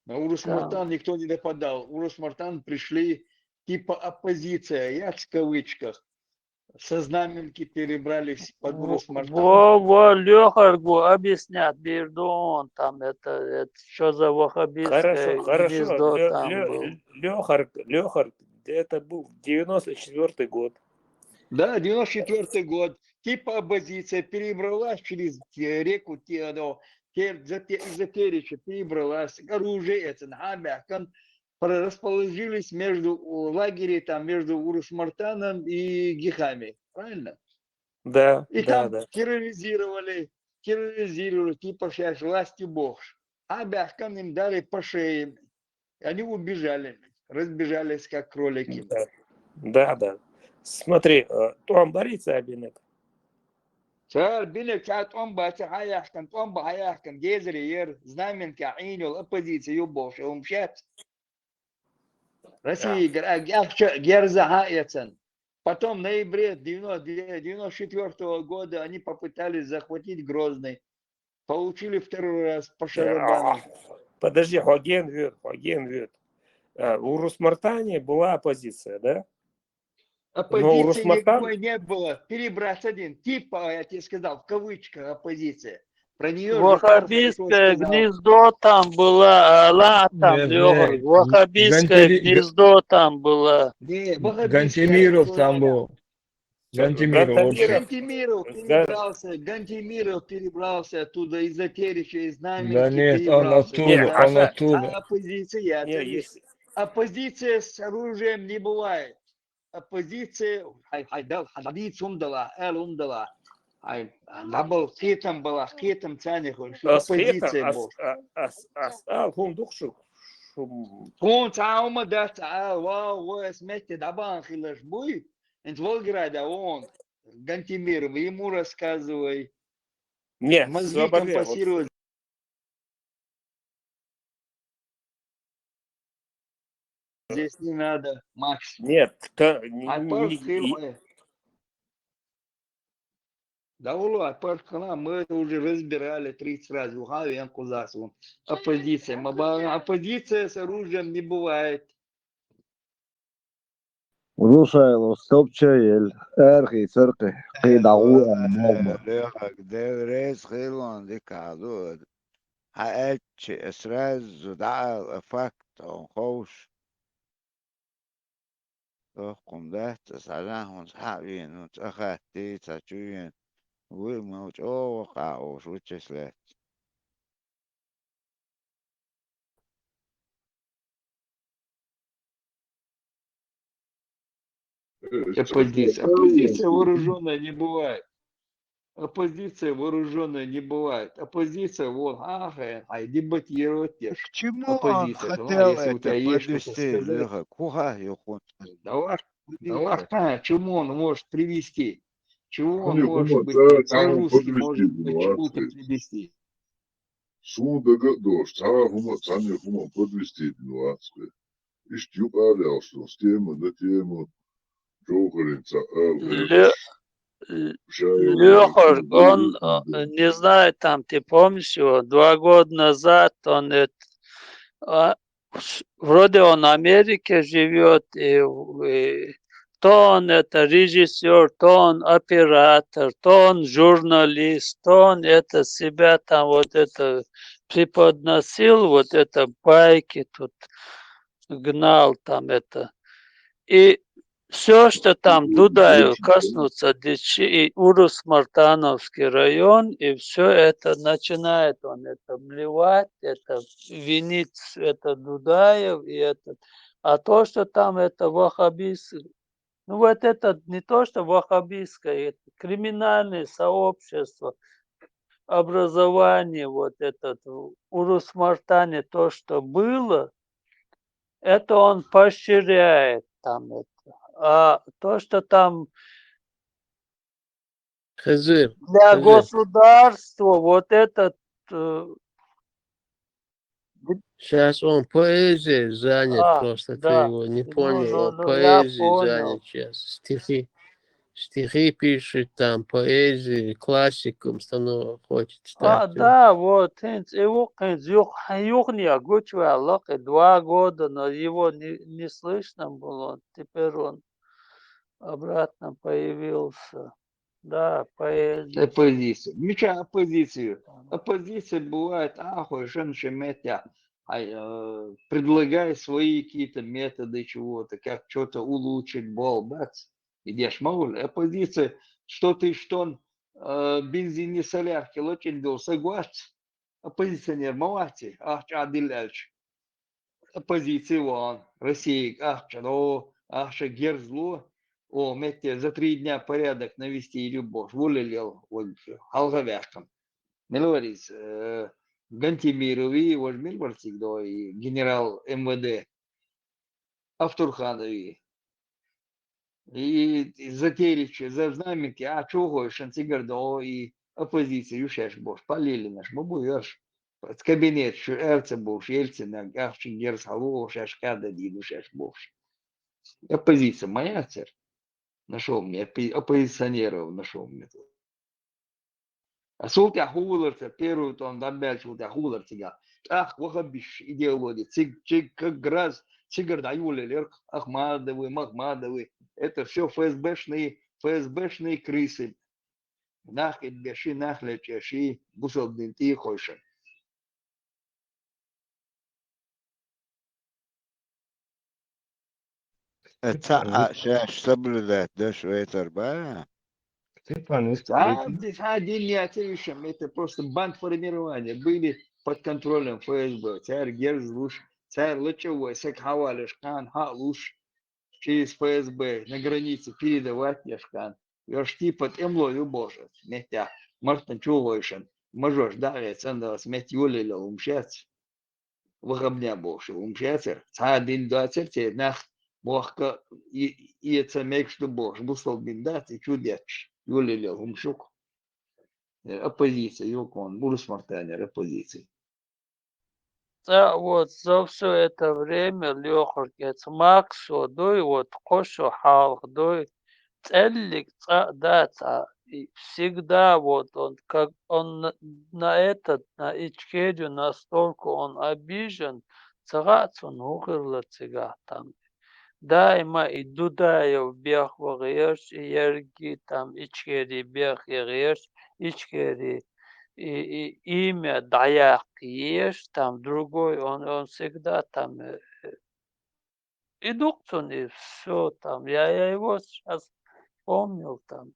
На Урус Мартан никто не нападал. Урус Мартан пришли типа оппозиция, я в кавычках. Со знаменки перебрались под Урус Мартан. Лехаргу объяснят, Бирдон, там это что за ваххабистское гнездо там было. Лехарг, это был 94-й год. Да, 94-й год. Типа оппозиция перебралась через реку из-за Тереча, перебралась. Оружие это, расположились между лагерем, там, между Урус-Мартаном и Гихами. Правильно? Да, И да, там да. терроризировали, типа сейчас власти Бог. А Бяхкам им дали по шее. Они убежали, разбежались как кролики. Да. Смотри, Том борится Абинек. Цар Бинек Том Хаяхкан, Гезриер, знаменка, Инил, оппозиция, Бог, умчат. Россия, Герза Хаяцен. Потом в ноябре 94 года они попытались захватить Грозный. Получили второй раз по шарабану. Подожди, Хоген Вют. В Урус-Мартане была оппозиция, да? Оппозиции никакой не было. Перебрать один. Типа, я тебе сказал, в кавычках оппозиция. Про нее Ваххабистское гнездо там было, Ваххабистское гнездо там было. Гантемиров там был. Гантемиров перебрался оттуда из-за Тереча, из Знаменки. Да нет, он оттуда. А оппозиция с оружием не бывает. Оппозиция, хитом была, хитом цаних, оппозиция была. Хун цаума да вау, смете дабан хилаш буй. В Волгограде он, Гантемиров, ему рассказывай. Нет, мозги компасируют. Здесь не надо, Макс. Нет, Да, мы это уже разбирали 30 раз. Оппозиция с оружием не бывает. Рушайло, Стопчаэль, Эрхи, Церкви, Хидауа, Норма. Рейс Хилон, Дикадуд. Хаэтчи, Эсрез, Зудал, Эффект, Онхош. Тохкум дехт, Саляхун, Схавин, Тахати, Тачуин. Вымоч, Овахауш, Вычислять. Оппозиция вооруженная не бывает. Оппозиция вооруженная не бывает. Оппозиция, вот, дебатировать. К чему он хотел это подвести, Леха? Давай, чему он может привести? Чего он может быть прорусский, может быть, чему-то привести? подвести 20. И штюк алялся с темы до темы. Лехор, он, не знаю, там, ты помнишь его, 2 года назад он, вроде он в Америке живет, и то он это режиссер, то он оператор, то он журналист, то он это себя там вот это преподносил, вот это байки тут гнал там это. И все, что там Дудаев коснутся, и Урус Мартановский район, и все это начинает он это блевать, это винить это Дудаев, и это. А то, что там это ваххабистское, ну вот это не то, что ваххабистское, это криминальное сообщество, образование, вот этот Урус Мартане, то, что было, это он поощряет там это. А то, что там Хазир, для Хазир. государства, вот этот... Сейчас он поэзией занят, просто ты да. его не Ну, понял, он я поэзией понял. занят сейчас. Стихи пишет там, поэзии, классиком хочет стать. Да, вот, его юхния гучва 2 года, но его не слышно было. Теперь он обратно появился. Да, поэзия. Оппозиция. Меча оппозицию. Оппозиция бывает, метя, предлагая свои какие-то методы чего-то, как что-то улучшить, бац. Идешь, мауль. Оппозиция, что ты, что бензин не солярки, очень был согласен. Оппозиционер, молодцы, Адиль Эльч. Оппозиция вон, Россия, герзло. О, метте за 3 дня порядок навести и любовь. Волелел, вот, алгавяшкам. Мелорис, Гантимирови, вот, Мильварцигдо, и генерал МВД Автурханови. И Затеричи, за знаменки, чего, Шанцигардо, и оппозиция, юшеш, бош, полили наш, мабуешь. Кабинет, Эрце бош, Ельцина, Гавши, Герсалу, Шашкада, Дидушеш, бош. Оппозиция моя, царь. Нашел мне оппозиционеров, нашел мне тут. А султя хулерца, первую там дамбель султя хулерца. Вахабиш идеология, как граз, цигар даюли лерк, Махмадовы. Это все ФСБшные крысы. Нахид беши, нахлечеши, бусалдин ти хойшен. شاش соблюдать, да, Швейцар, ба? Один не оценишь, это просто бандформирование. Были под контролем ФСБ. Царь Герзлуш, царь Лучевой, Секхавалиш, Хан, Халуш через ФСБ на границе передавать Яшкан. Яшки под эмлою боже. Метя, Мартин Чувойшин. Мажош, да, цендал, смет Юлиля, умшец. Вахабня боже, умшецер. Цадин дуацер, нах, мохка, и это мекш боже. Бусал биндат и чудеч. Юлиля, умшук. Оппозиция, Юкон, Бурус Мартанер, оппозиция. Да, вот за все это время Лехор Максу, дой вот Кошу Халк, дой Целлик, да, и всегда вот он, как он на Ичкерию настолько он обижен, цагац он ухырла цыга там. Дайма и Дудаев бех вагеш, и Ерги там Ичкери бех ягеш, Ичкери и имя Даяк есть, там другой, он всегда там идукцию и все там. Я его сейчас помнил там.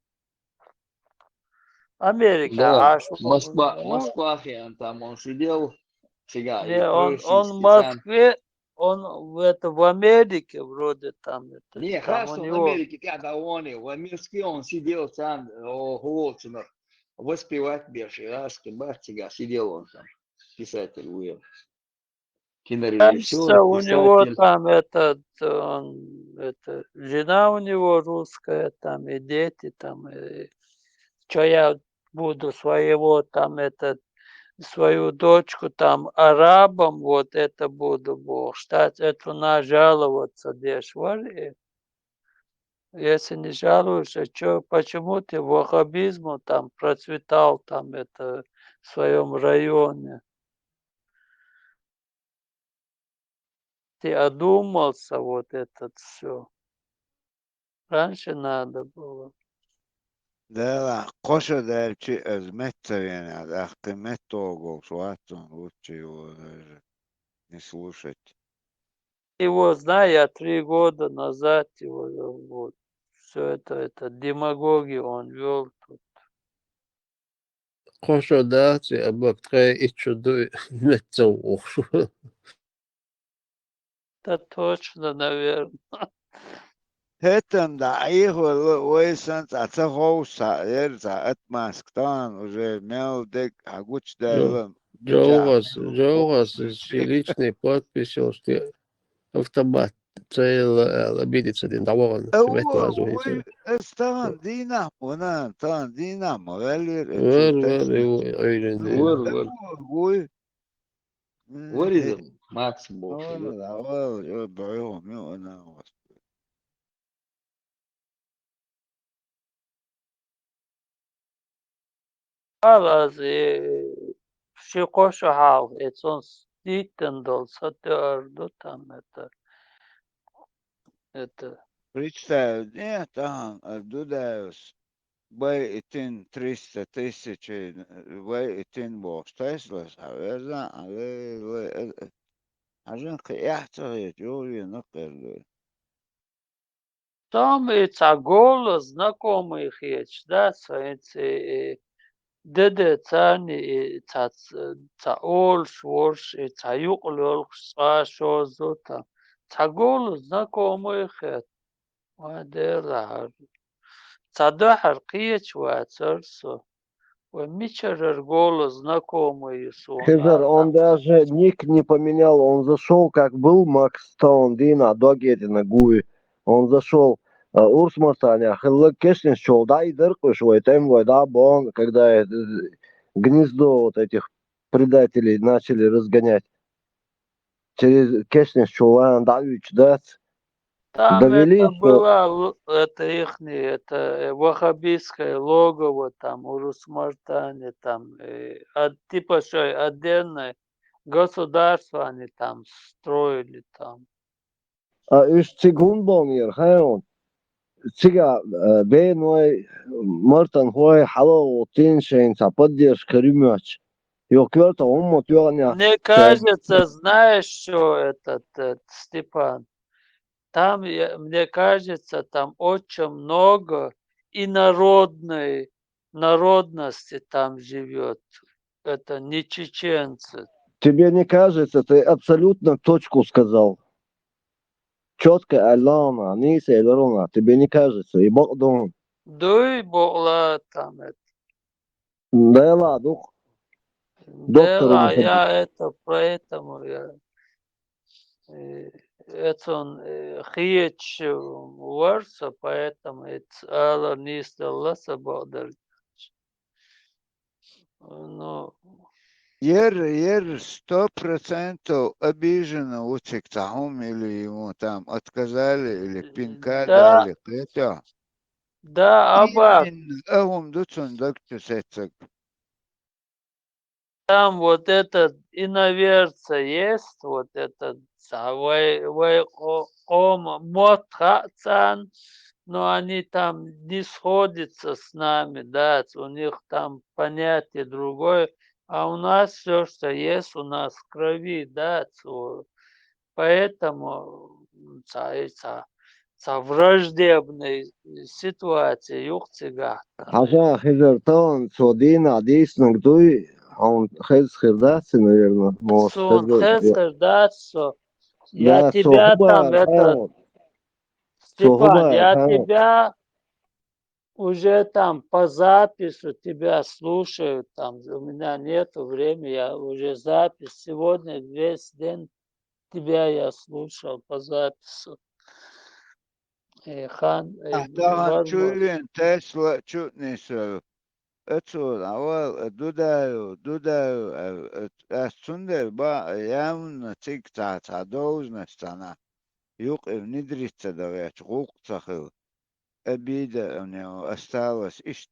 Америка, Да, аж Москва, там он сидел, сега, и он в российский Москве, он в Америке вроде там. Не, там хорошо, у в него... Америке, когда он, в Москве он сидел там, Голцинов, воспевать беши, Бартига, сидел он там, писатель, Уилл. Кинорежиссер, У него писатель. там жена у него русская, там и дети, там, что я буду свою дочку там арабам, вот это буду, Бог, штать, это нажаловаться, дешевле. Если не жалуешься, почему ты ваххабизму там процветал там это в своем районе? Ты одумался вот этот все. Раньше надо было. Да, коша дальчи из метцевения, да, ты метогол, шватун, лучше его даже не слушать. Его знаю, я 3 года назад его вот, все это демагогию он вел тут. Хорошо, да, ты обоктре и чудо метцо. Да точно, наверное. Хэтам да, их уэйсан, аца хоуса, ерза, атмасктан, уже мелдек, агуч дайлам. Джоугас, личной подписью, что автомат цель обидеться один доволен. Ой, стан дина, она, стан дина, моралир, ой, What is it? Максим больше, да? да, да, да, خلاص في قوش حال اتون ستيتن дол сатырду там это. Представь, нет, там, дудаюс, бай итин 300 тысяч, бай итин бокс, Теслас, عشان يحتوي جوي نقل. Там и голос знакомых есть, да, деде цани и олш, ворш, и юклёлш, шозу там. Голос знакомых есть. Мадера. Цадахар киеч вацерсо. Мичерер голос знакомый Хизер, он даже ник не поменял, он зашел, как был Макс Таундина, Догетина Гуи. Он зашел, Урс Мартаня, Хиллак Кешнин шел, да, и дырку шел, и тем да, бон, когда гнездо вот этих предателей начали разгонять. Через Кешнин шел, да, да, Там довели, это что... была, это ихнее, это ваххабистское логово, там, Урус-Мартане, там, типа что, отдельное государство они там строили там. Üst Segun bomir, hayon. Цига, бейной, Мартан хой, хало, тиншейн, поддержка, рюмяч. Йокверта, он мотёрня. Мне кажется, знаешь, что этот Степан, там, мне кажется, там очень много народности там живет. Это не чеченцы. Тебе не кажется, ты абсолютно точку сказал. Четко, Алана, Ниса, Эларона, тебе не кажется, и Богдон. Дуй была там это. Да ладно, Да, я это, поэтому я это он хиеч варса, поэтому это ала ниста ласа бадар. Ну, Ер 100% обиженно уцектахум или ему там отказали или пинка дали. Это. да, аба. Именно ахум дуцун доктусецек. Там вот этот иноверца есть, вот этот Мотхацан, но они там не сходятся с нами, да, у них там понятие другое, а у нас все, что есть, у нас в крови, да, поэтому враждебной ситуации юхцега. Хажа, Хизер, Тон, Содина, Дисна, Гдуй, он Хез Хердаци, наверное, может. Сон Хескардацо. Я Да, тебя там Сохуба, это... Степан, я тебя уже там по запису тебя слушаю, там у меня нету времени, я уже запись. Сегодня весь день тебя я слушал по запису. Хан, Ахтахан чуйлин Тесла чутнису. Эту, авал, дудаю, асунде ба явно цикта, должность она. Юк нидрится давяч, гук цахил. обида у него осталась. Ишь,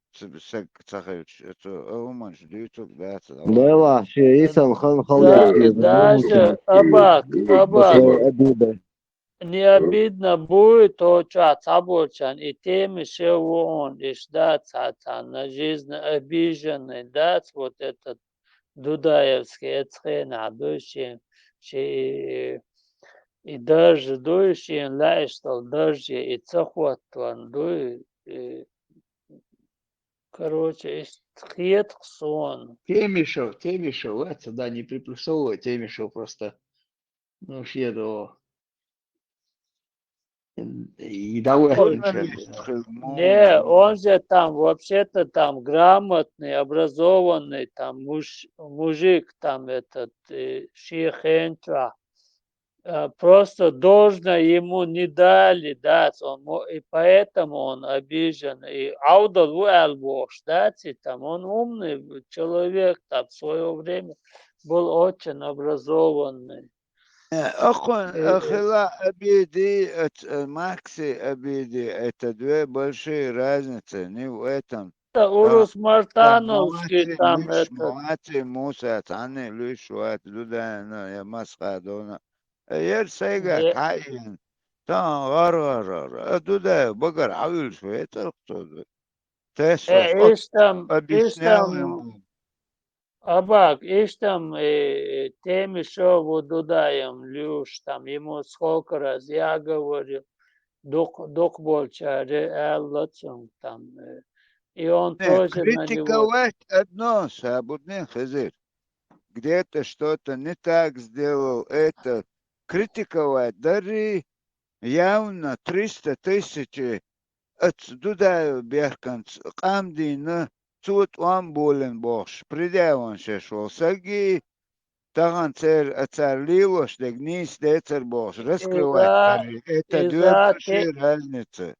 Цахевич, это уман ждёт, да, Была, Исан хан Даже Абак, не обидно будет, отец обучен, и тем еще он, и ждать на жизнь обиженный, дать вот этот Дудаевский эцхена, дующий, и даже дующий, лайштал, даже и цохотван, короче, хет сон. Темишев, это, да, не приплюсовывай, Темишев просто, ну, еду. И давай. Не, он же там вообще-то там грамотный, образованный, там мужик, там этот Шихенча. Просто должно ему не дали дать, и поэтому он обижен. И Аудал Уэлбош, там он умный человек, там в свое время был очень образованный. Ахила обиди, Макси обиди, это две большие разницы, не в этом. Урус Мартановский там это. Мати Муса, Тани, Люшуат, Дудана, я Масхадона. Ер Сейга, Каин, там, Варвара, Дуда, Багар, Авил, это кто? Объяснял ему. Абак, там теми, что вот Дудаем, Люш, там ему сколько раз я говорил, дух больше реализм там. И он тоже на него... Критиковать одно, Сабудный Хазир. Где-то что-то не так сделал, это критиковать. Даже явно 300 тысяч от Дудаю Бехканц, Камдина, Цут он болен бош. Придя он шел саги, таган цар лилош, дегнис децер бош. Раскрывать. Это две большие разницы.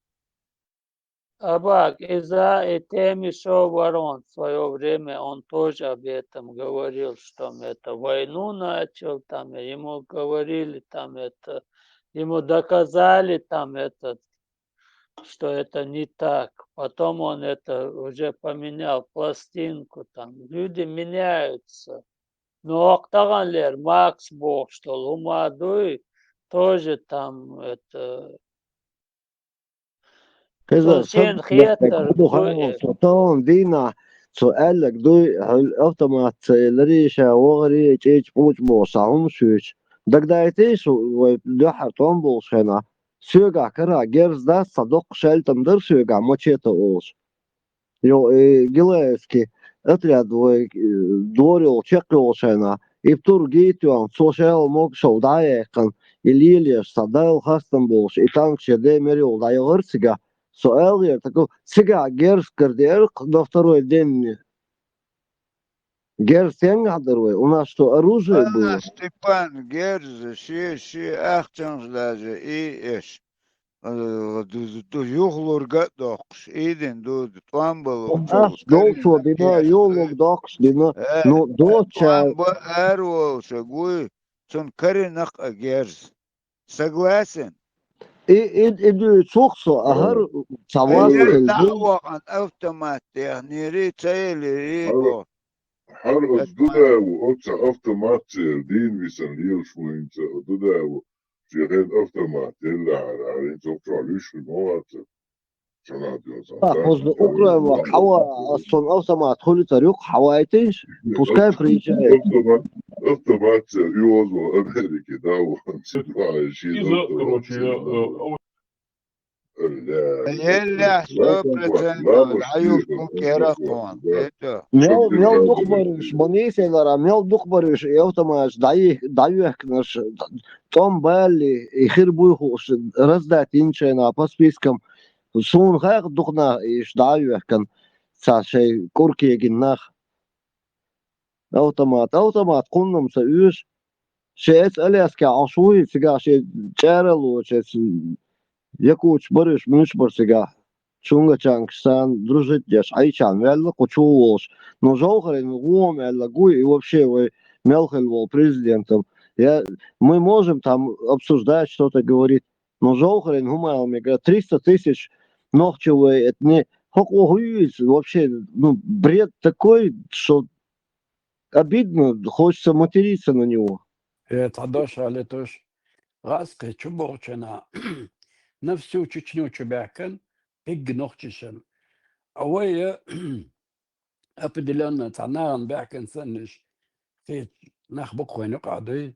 Абак, из-за теми, что ворон в свое время, он тоже об этом говорил, что это войну начал, там ему говорили, там это, ему доказали, там это, что это не так. Потом он это уже поменял пластинку, там люди меняются. Но Октаганлер, Макс Бог, что Лумадуй, тоже там это... طبعا دينا سؤالك دوي الأوتومات لريشة وغري تيج بوش بوصعهم سويش دك دايتيش ودوحة طنبوش هنا سوغا كرا جيرز دا صدق شالتم در سوغا موچيتا اوش يو جلاسكي отряд дворил чекрилш هنا يبتور جيتو عن سوشيال موك شو دايقن يليليش صدايل خاستم بوش إتانكش دي مريول داي غرسيقا سؤال такой сега герс кардерк до второй день герс тенгадервы у нас что оружие было Степан Герз ши ахчанж даже и эш ду юглур гадокш иден ду твамбал долчо дина юлук докш дина ну доча арвол шагуй сон каринак Герз согласен и цуксо агар цавас дعوة عن автомат يعني ريت ريبو Harvas Dudavu, oca автоматser, Dinvisan Lielsmuinsa, Dudavu, Siren automat, Ella, Sokra Lyschel Moatse. после Украины хава сон автомат ходит рюк хавайтиш пускай приезжает Автоматser, Юозо, Америки, да, он ситуация, Ella 100% عيوبكم كيرقون ميل دخبرش بنيسيلر ميل دخبرش يوتماش دايوهكنش том بالي يخير بويخوش رزداتين شينا باسبيسكم سون خاق دخنا إيش دايوهكن ساشي كوركي جناخ أوتومات قنم سيوش شيء أليسك عشوي سجا شيء جارلو شيء Якуч барыш мыш барсыга чунга чангсан дружить деш айчан велла кучулош но жолгарин гуом элла гуй и вообще вы Мелхель был президентом мы можем там обсуждать что-то говорить но жолгарин гумал мне говорят 300 тысяч Ногчевой, это не вообще, ну, бред такой, что обидно, хочется материться на него. تعداش على توش غاسك تشبوغشنا نفسه تشنو تشباكن هيج نوختشن أويا أبدلنا تعناهم باكن سنش في نخبق وين قاعدي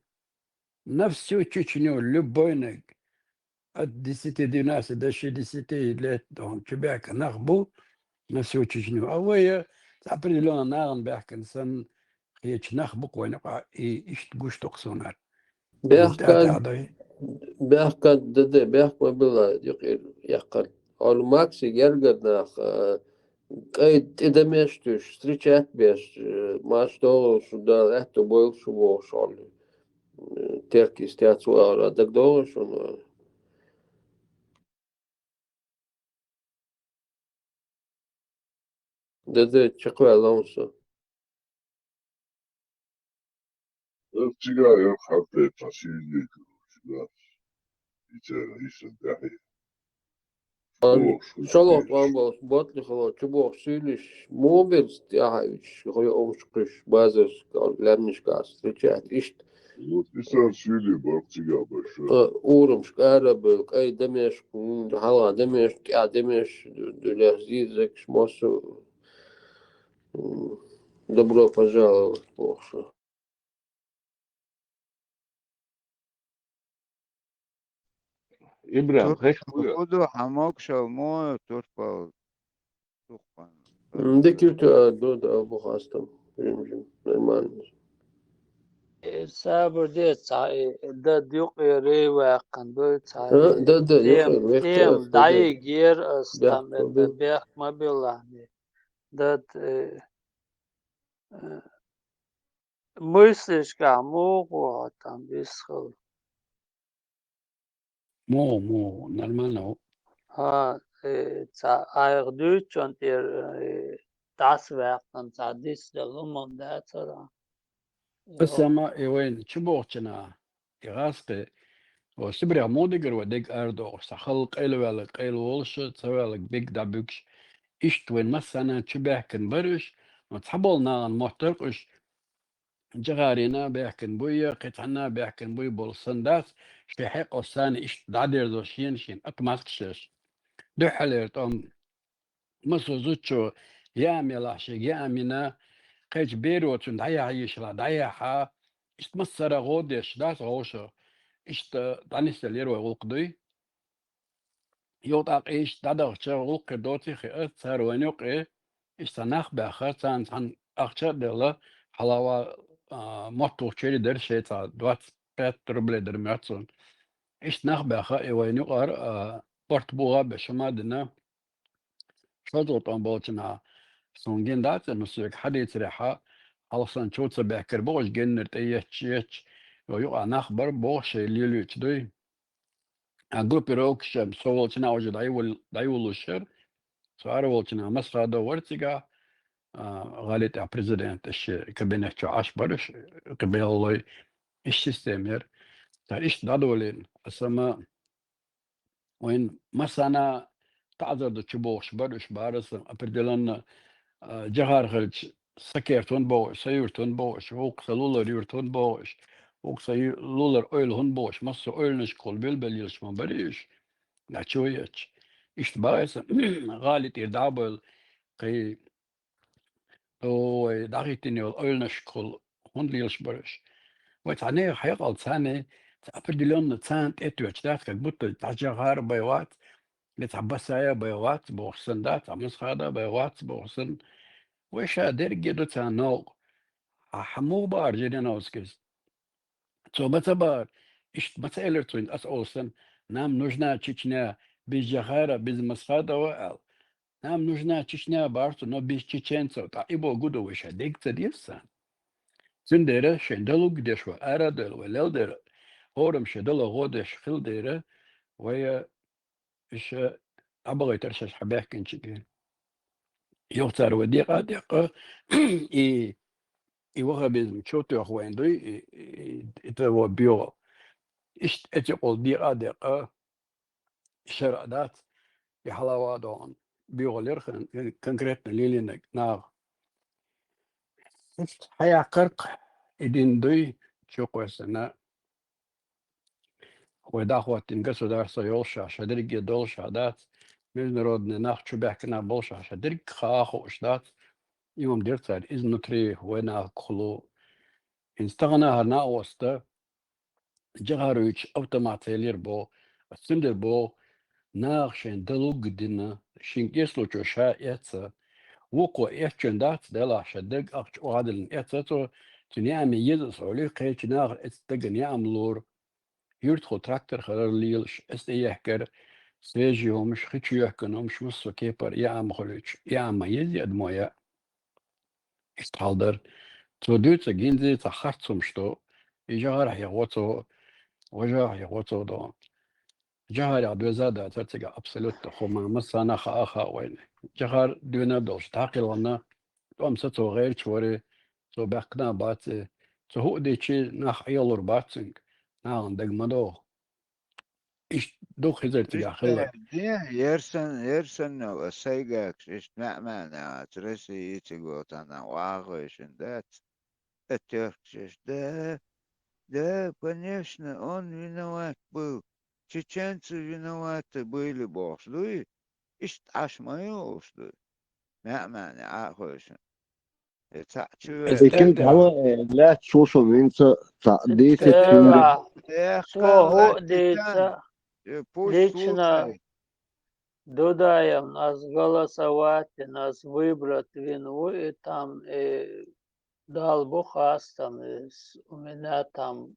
نفسه تشنو لبوينك الديسيتي دي ناس داشي ديسيتي ليت دون تشباكن نخبو نفسه تشنو أويا أبدلنا ناهم باكن سن هيك نخبق وين قاعد إيش تقوش تقصونات Behkad dede behkma bila yakar. Al maxi gergadnach kayt edemeştüş striçet beş maç doğru şuda ehto boyul şu boş ol. Terki istiyatsu ara dak doğru şunu. Dede çıkıyor Alonso. ارتجاع حتى تسيلي كذا Şalot vambos botli xalo çubuk siliş mobil stiyahiç xoy omşkış bazı lerniş gas striçet iş Вот и сам сили бабтига большой. Uğramış arabı ay demiş hala demiş ya demiş dülezizek şmosu добро пожаловать Боже. إبراهيم خش خدو حماك شالمو ترفع تخفن De kötü da bu hastam. Normal. Sabır diye da diyor revakan böyle Da yok. tem dayı gir astam bekma bilani da мыслишь кому там бесхол مو нормально. ayırdığı için das verken sadis de lumon da sonra بس ما وين تشبوغشنا يغاسقي وسبريا موديجر وديك أردو سخلق إلوالك إلوالش تسوالك بيك دابوكش إشت وين مسانا تشبهكن برش وتحبولنا المحترقش جغارينا بيحكن بويا قطعنا بيحكن بوي بولسنداس شحيق وساني إشت دادير دوشين شين أتماسكشش دوحليرت مصر زوتشو يامي لاشي يامينا قيج بيروتون دايا عيشلا دايا حا إشت مصر غودش داس غوشو إشت دانيس ليرو غلقدي يوطاق إشت دادغشا غلق دوتي خي أتسار ونوقي إشت ناخ باخر تان أخشا ديلا حلاوة موتو تشيري در شيتا 25 ربلي در مياتسون إشت ناخ باخر ونوقر بورتبوغا بشمادنا شوزوطان بولتنا سونجين دات نسيك حديث ريحة علصان شوتس بحكر بوش جنر تيتش ويقع نخبر بوش ليلو تدوي أقول روكش سوالتنا وجد دايول الشر سوالتنا مسخة دورتيجا غاليت بريزيدنت الش كابينت عاش برش قبل الله إيش تستمر إيش دادولين أسمى وين مسانا تعذر تشبوش برش بارس أبردلنا جهار خلش سكيرتون بوش سيرتون بوش وقص لولر يرتون بوش وقص لولر أويل هون بوش مصر أويل نشكل بلبل يلش من بريش ناتشويتش إيش بايس غالي تدابل قي تو داغيتني أويل نشكل هون يلش بريش وتعني حيقل ثاني أبردلون تسانت إتوش داس كبوت تجهار بيوات لتعبسايا بيوات بوحسن دات عمس هذا بيوات بوحسن وش درجة دوتانو حمو بار جدنا وسكز تو بتبار إيش متألرتون أسألسن نام نجنا تشنا بيجهارة بزمسخادة وقال نام نجنا تشنا بارتو نو بيش تشينسو تا إبو جودو وش ديك تديفسان سندرة شندلو قديش وأردل وللدر هورم شدلو غودش خلدرة ويا إيش أبغى ترشش حباك كنشكين يختار وديقة ديقة إيه يوغا بيزم تشوتو أخوين دوي إتوا بيو إيش أتقول ديقة ديقة شرادات يحلوا دون بيغلر конкретно ليلينك ناغ حيا قرق إدين دوي شوكوسنا وداخوة государство يولشا شدرق دولشا دات международный нах чубяхкина болша шадырк хааху штат имам дирцар изнутри вена кхлу инстагана харна оста جهاريش автомателер бо астендер бо нах шен далуг дина шинкесло чоша эца وقو إحجندات دلا شدق أخش وعدل إحساسه تنيام يزس عليه قيش ناغر استجن يعملور يرتخو تراكتر خلال ليلش استيحكر سيجي ومش خيشي يحكن ومش مصو كيبر يعم خلوش يعم يزي أدمويا استحالدر تو دوتsa جينزي تخارتسم شتو يجار يغوتو وجار يغوتو دو جهار يعدو زادة ترتقى أبسلوت خو ما مسانا خاخا وين جهار دونا دوش تاقل وانا توم ستو غير شوري تو بقنا باتي تو هو دي چي ناخ يلور باتسنك ناغن دقمدو إيش دو خزر تقى خلا يرسن وسيقاك إيش معنا ترسي يتقوت أنا واغوش دات التركش да, конечно, он виноват был. Чеченцы виноваты были, бог, что إيش عشمايو что معنى عاقوشن لكن هو لا تشوفوا من تعديت Тера, что дается, лично додаем нас голосовать, нас выбрать вину, и там дал Бог там, у меня там,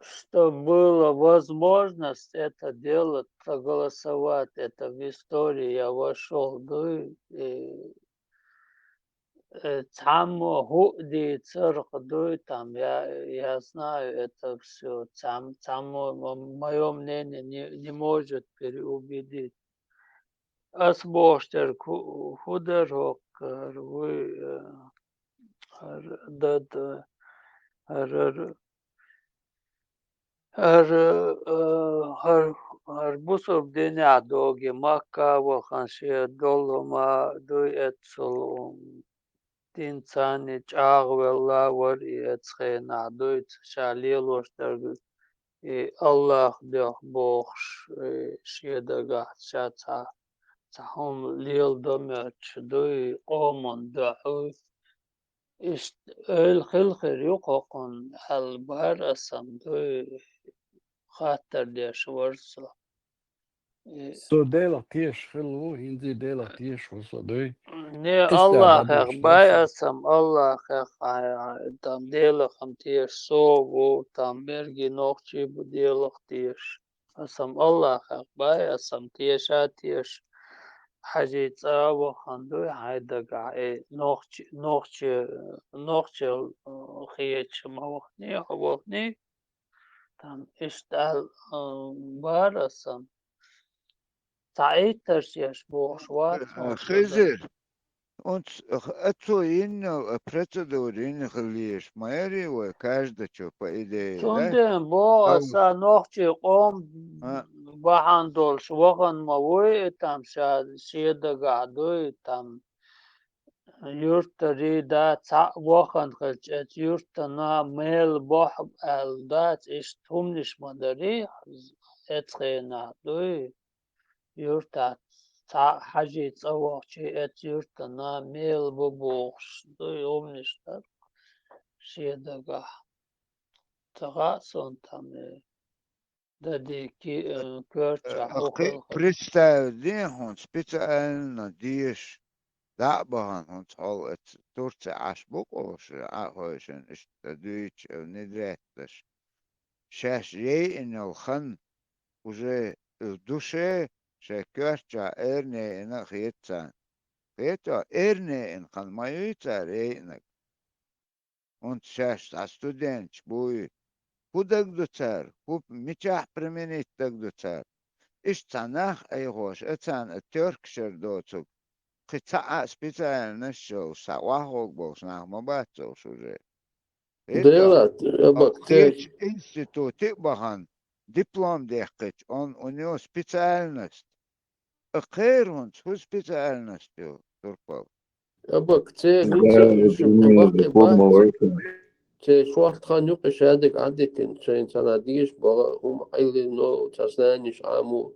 что была возможность это делать, проголосовать, это в истории я вошел, да, и там худи цирк, да, там я знаю это все, там мое мнение не может переубедить. Асбоштер худерок, вы Arbusov denia dogi makavo hanshia doloma do etsul tinsani chagwella war etschena do shalilostar Allah doch box shedaga chatsa tahum lil domach do omon do ist الخلخر يقوقن البار الصندوق خاطر ديش ورسو سو ديلا تيش خلو هندي ديلا تيش وصدوي ني الله خير باي اسم الله خير تام ديلا خم تيش سو تام برجي نوخشي بديلا تيش اسم الله خير باي اسم تيش تيش حاجة تصاوب خندوي هيدا قاعد نوخش خيش موخني там اشتغل بارسم سعيد ترشيش بوشوات خزر und это инно процедуры خليش مايري وكаждый что по идее Тунден бо са нохчи قوم بحندول شوغن موي там شيدا قعدوي там يورتري دا وخن خلچت يورتنا ميل بوح الدات اشتومنش مدري اتخينا دوي يورتا حاجي تصوغشي ات يورتنا ميل بوبوخش دوي اومنش دا شيدا قع تغاسون там дадики кёрча представь он специально дишь دعبهن هون تقول تورتي عشبوك وش عاقوشن اشتدويتش او ندريتش شاش جي انه الخن وجي الدوشي شاكرتشا ارني انا خيتسان خيتا ارني ان خن ما يويتا رينك und شاش ستودنتش بوي خودك دوتر خوب ميچاح برمينيت دك دوتر اش تناخ اي غوش اتان التركشر دوتوك قطع специально شو سواهوك بوش نعم باتو شو جي ديلا خيش انستيتوتي بهان диплом дехкать, у него специальность. Хейрунс, ху специальностью, Турпал. أباك تي Да, ليتر это именно باقي диплома в بات этом. تي شوارت خانوق شادك عدتين شين سناديش بغا هم عيلي نو تسنانيش عامو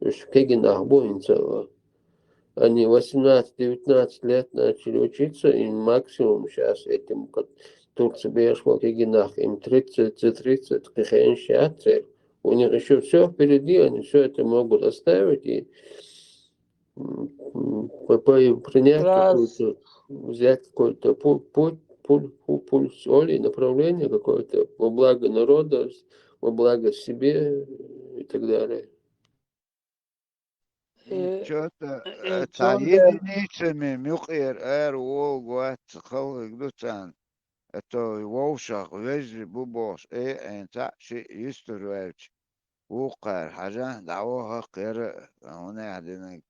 مش كيجن أحبوين سوا أني 18-19 лет начали учиться, и максимум сейчас этим турцы бешко кигинах, им 30, кихен шатер. У них еще все впереди, они все это могут оставить и принять какую-то, взять какой-то пульс соли, направление какое-то во благо народа, во благо себе и так далее. Что-то Инчондер, единицами мюхер волгуат хавык дуцан. Это вовшах вежи бубош энца ши исторюэлч. وقع حاجة دعوها قير هنا عندنا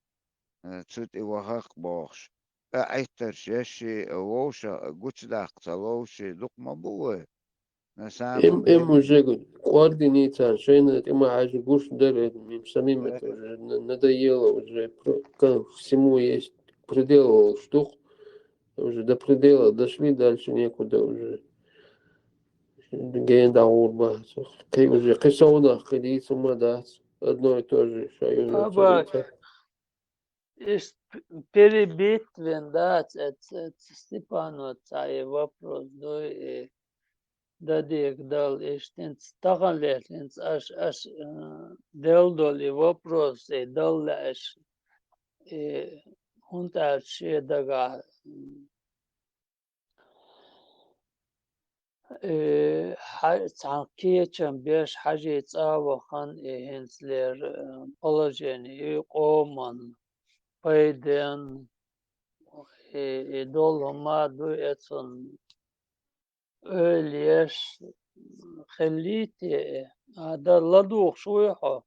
تسوت إيوهاق باخش أعتر شاشي ووشا قوش داق تلوشي دوق مبوه نسام им уже координица, шейна, им аж гуш дерет, им самим это уже надоело, уже всему есть предел штук, уже до предела дошли, дальше некуда уже. Генда урба, уже кисона, ходить мадат, одно и то же, шаюза Абак, царица. перебит вендать, это Степану цай вопрос, дадик дал, иштинц таган инц аш дел доли вопрос, дал аш хунта ше дага تعقية بيش حاجة تصاوى خان هنسلر بولوجيني قومن بايدن دول هما دو اتسون ليش خليتي هذا لدوخ شويحو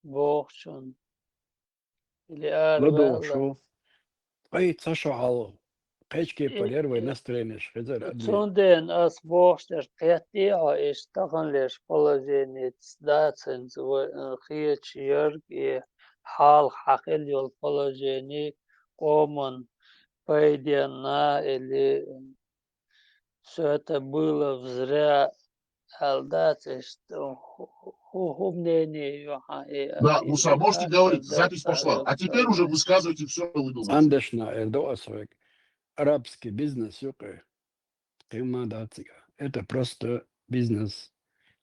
بوخشن اللي لدو أربع شو أي تشعل قيشكي بالير وينسترينش غزر أدمي Zudem als Borster Katia ist tagantlies polozēnīts dācens Хieч Jörg Хал Хахельол polozēnī Коман Пайдена или все это было зря Алдац ist умнение Да, Муса, можете говорить, запись пошла. А теперь уже высказывайте все, что вы думаете. Андешна Эрдоасвек арабский бизнес юкай датига. Это просто бизнес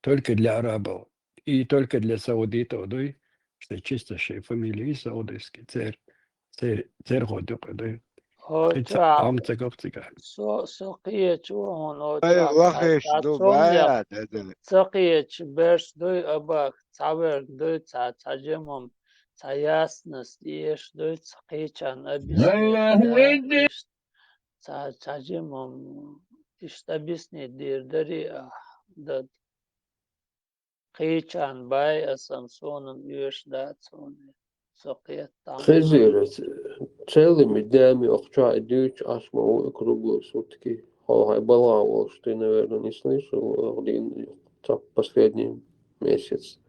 только для арабов и только для саудитов, да, что чисто фамилии саудовские, царь ходок, да. سقيت وهون وخش دبي سقيت برش دوي أباك تعبر دوي تعجمهم تعياسنس ديش دوي سقيتشان أبيسني تعجمهم اشتبسني دير دري داد قيتشان باي أسانسون يوش داتسون سقيت خزيرة целыми днями охча идут асмау круглые сутки. Хай балавал, что ты, наверное, не слышал один последний месяц.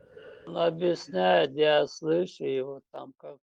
Он объясняет, я слышу его там как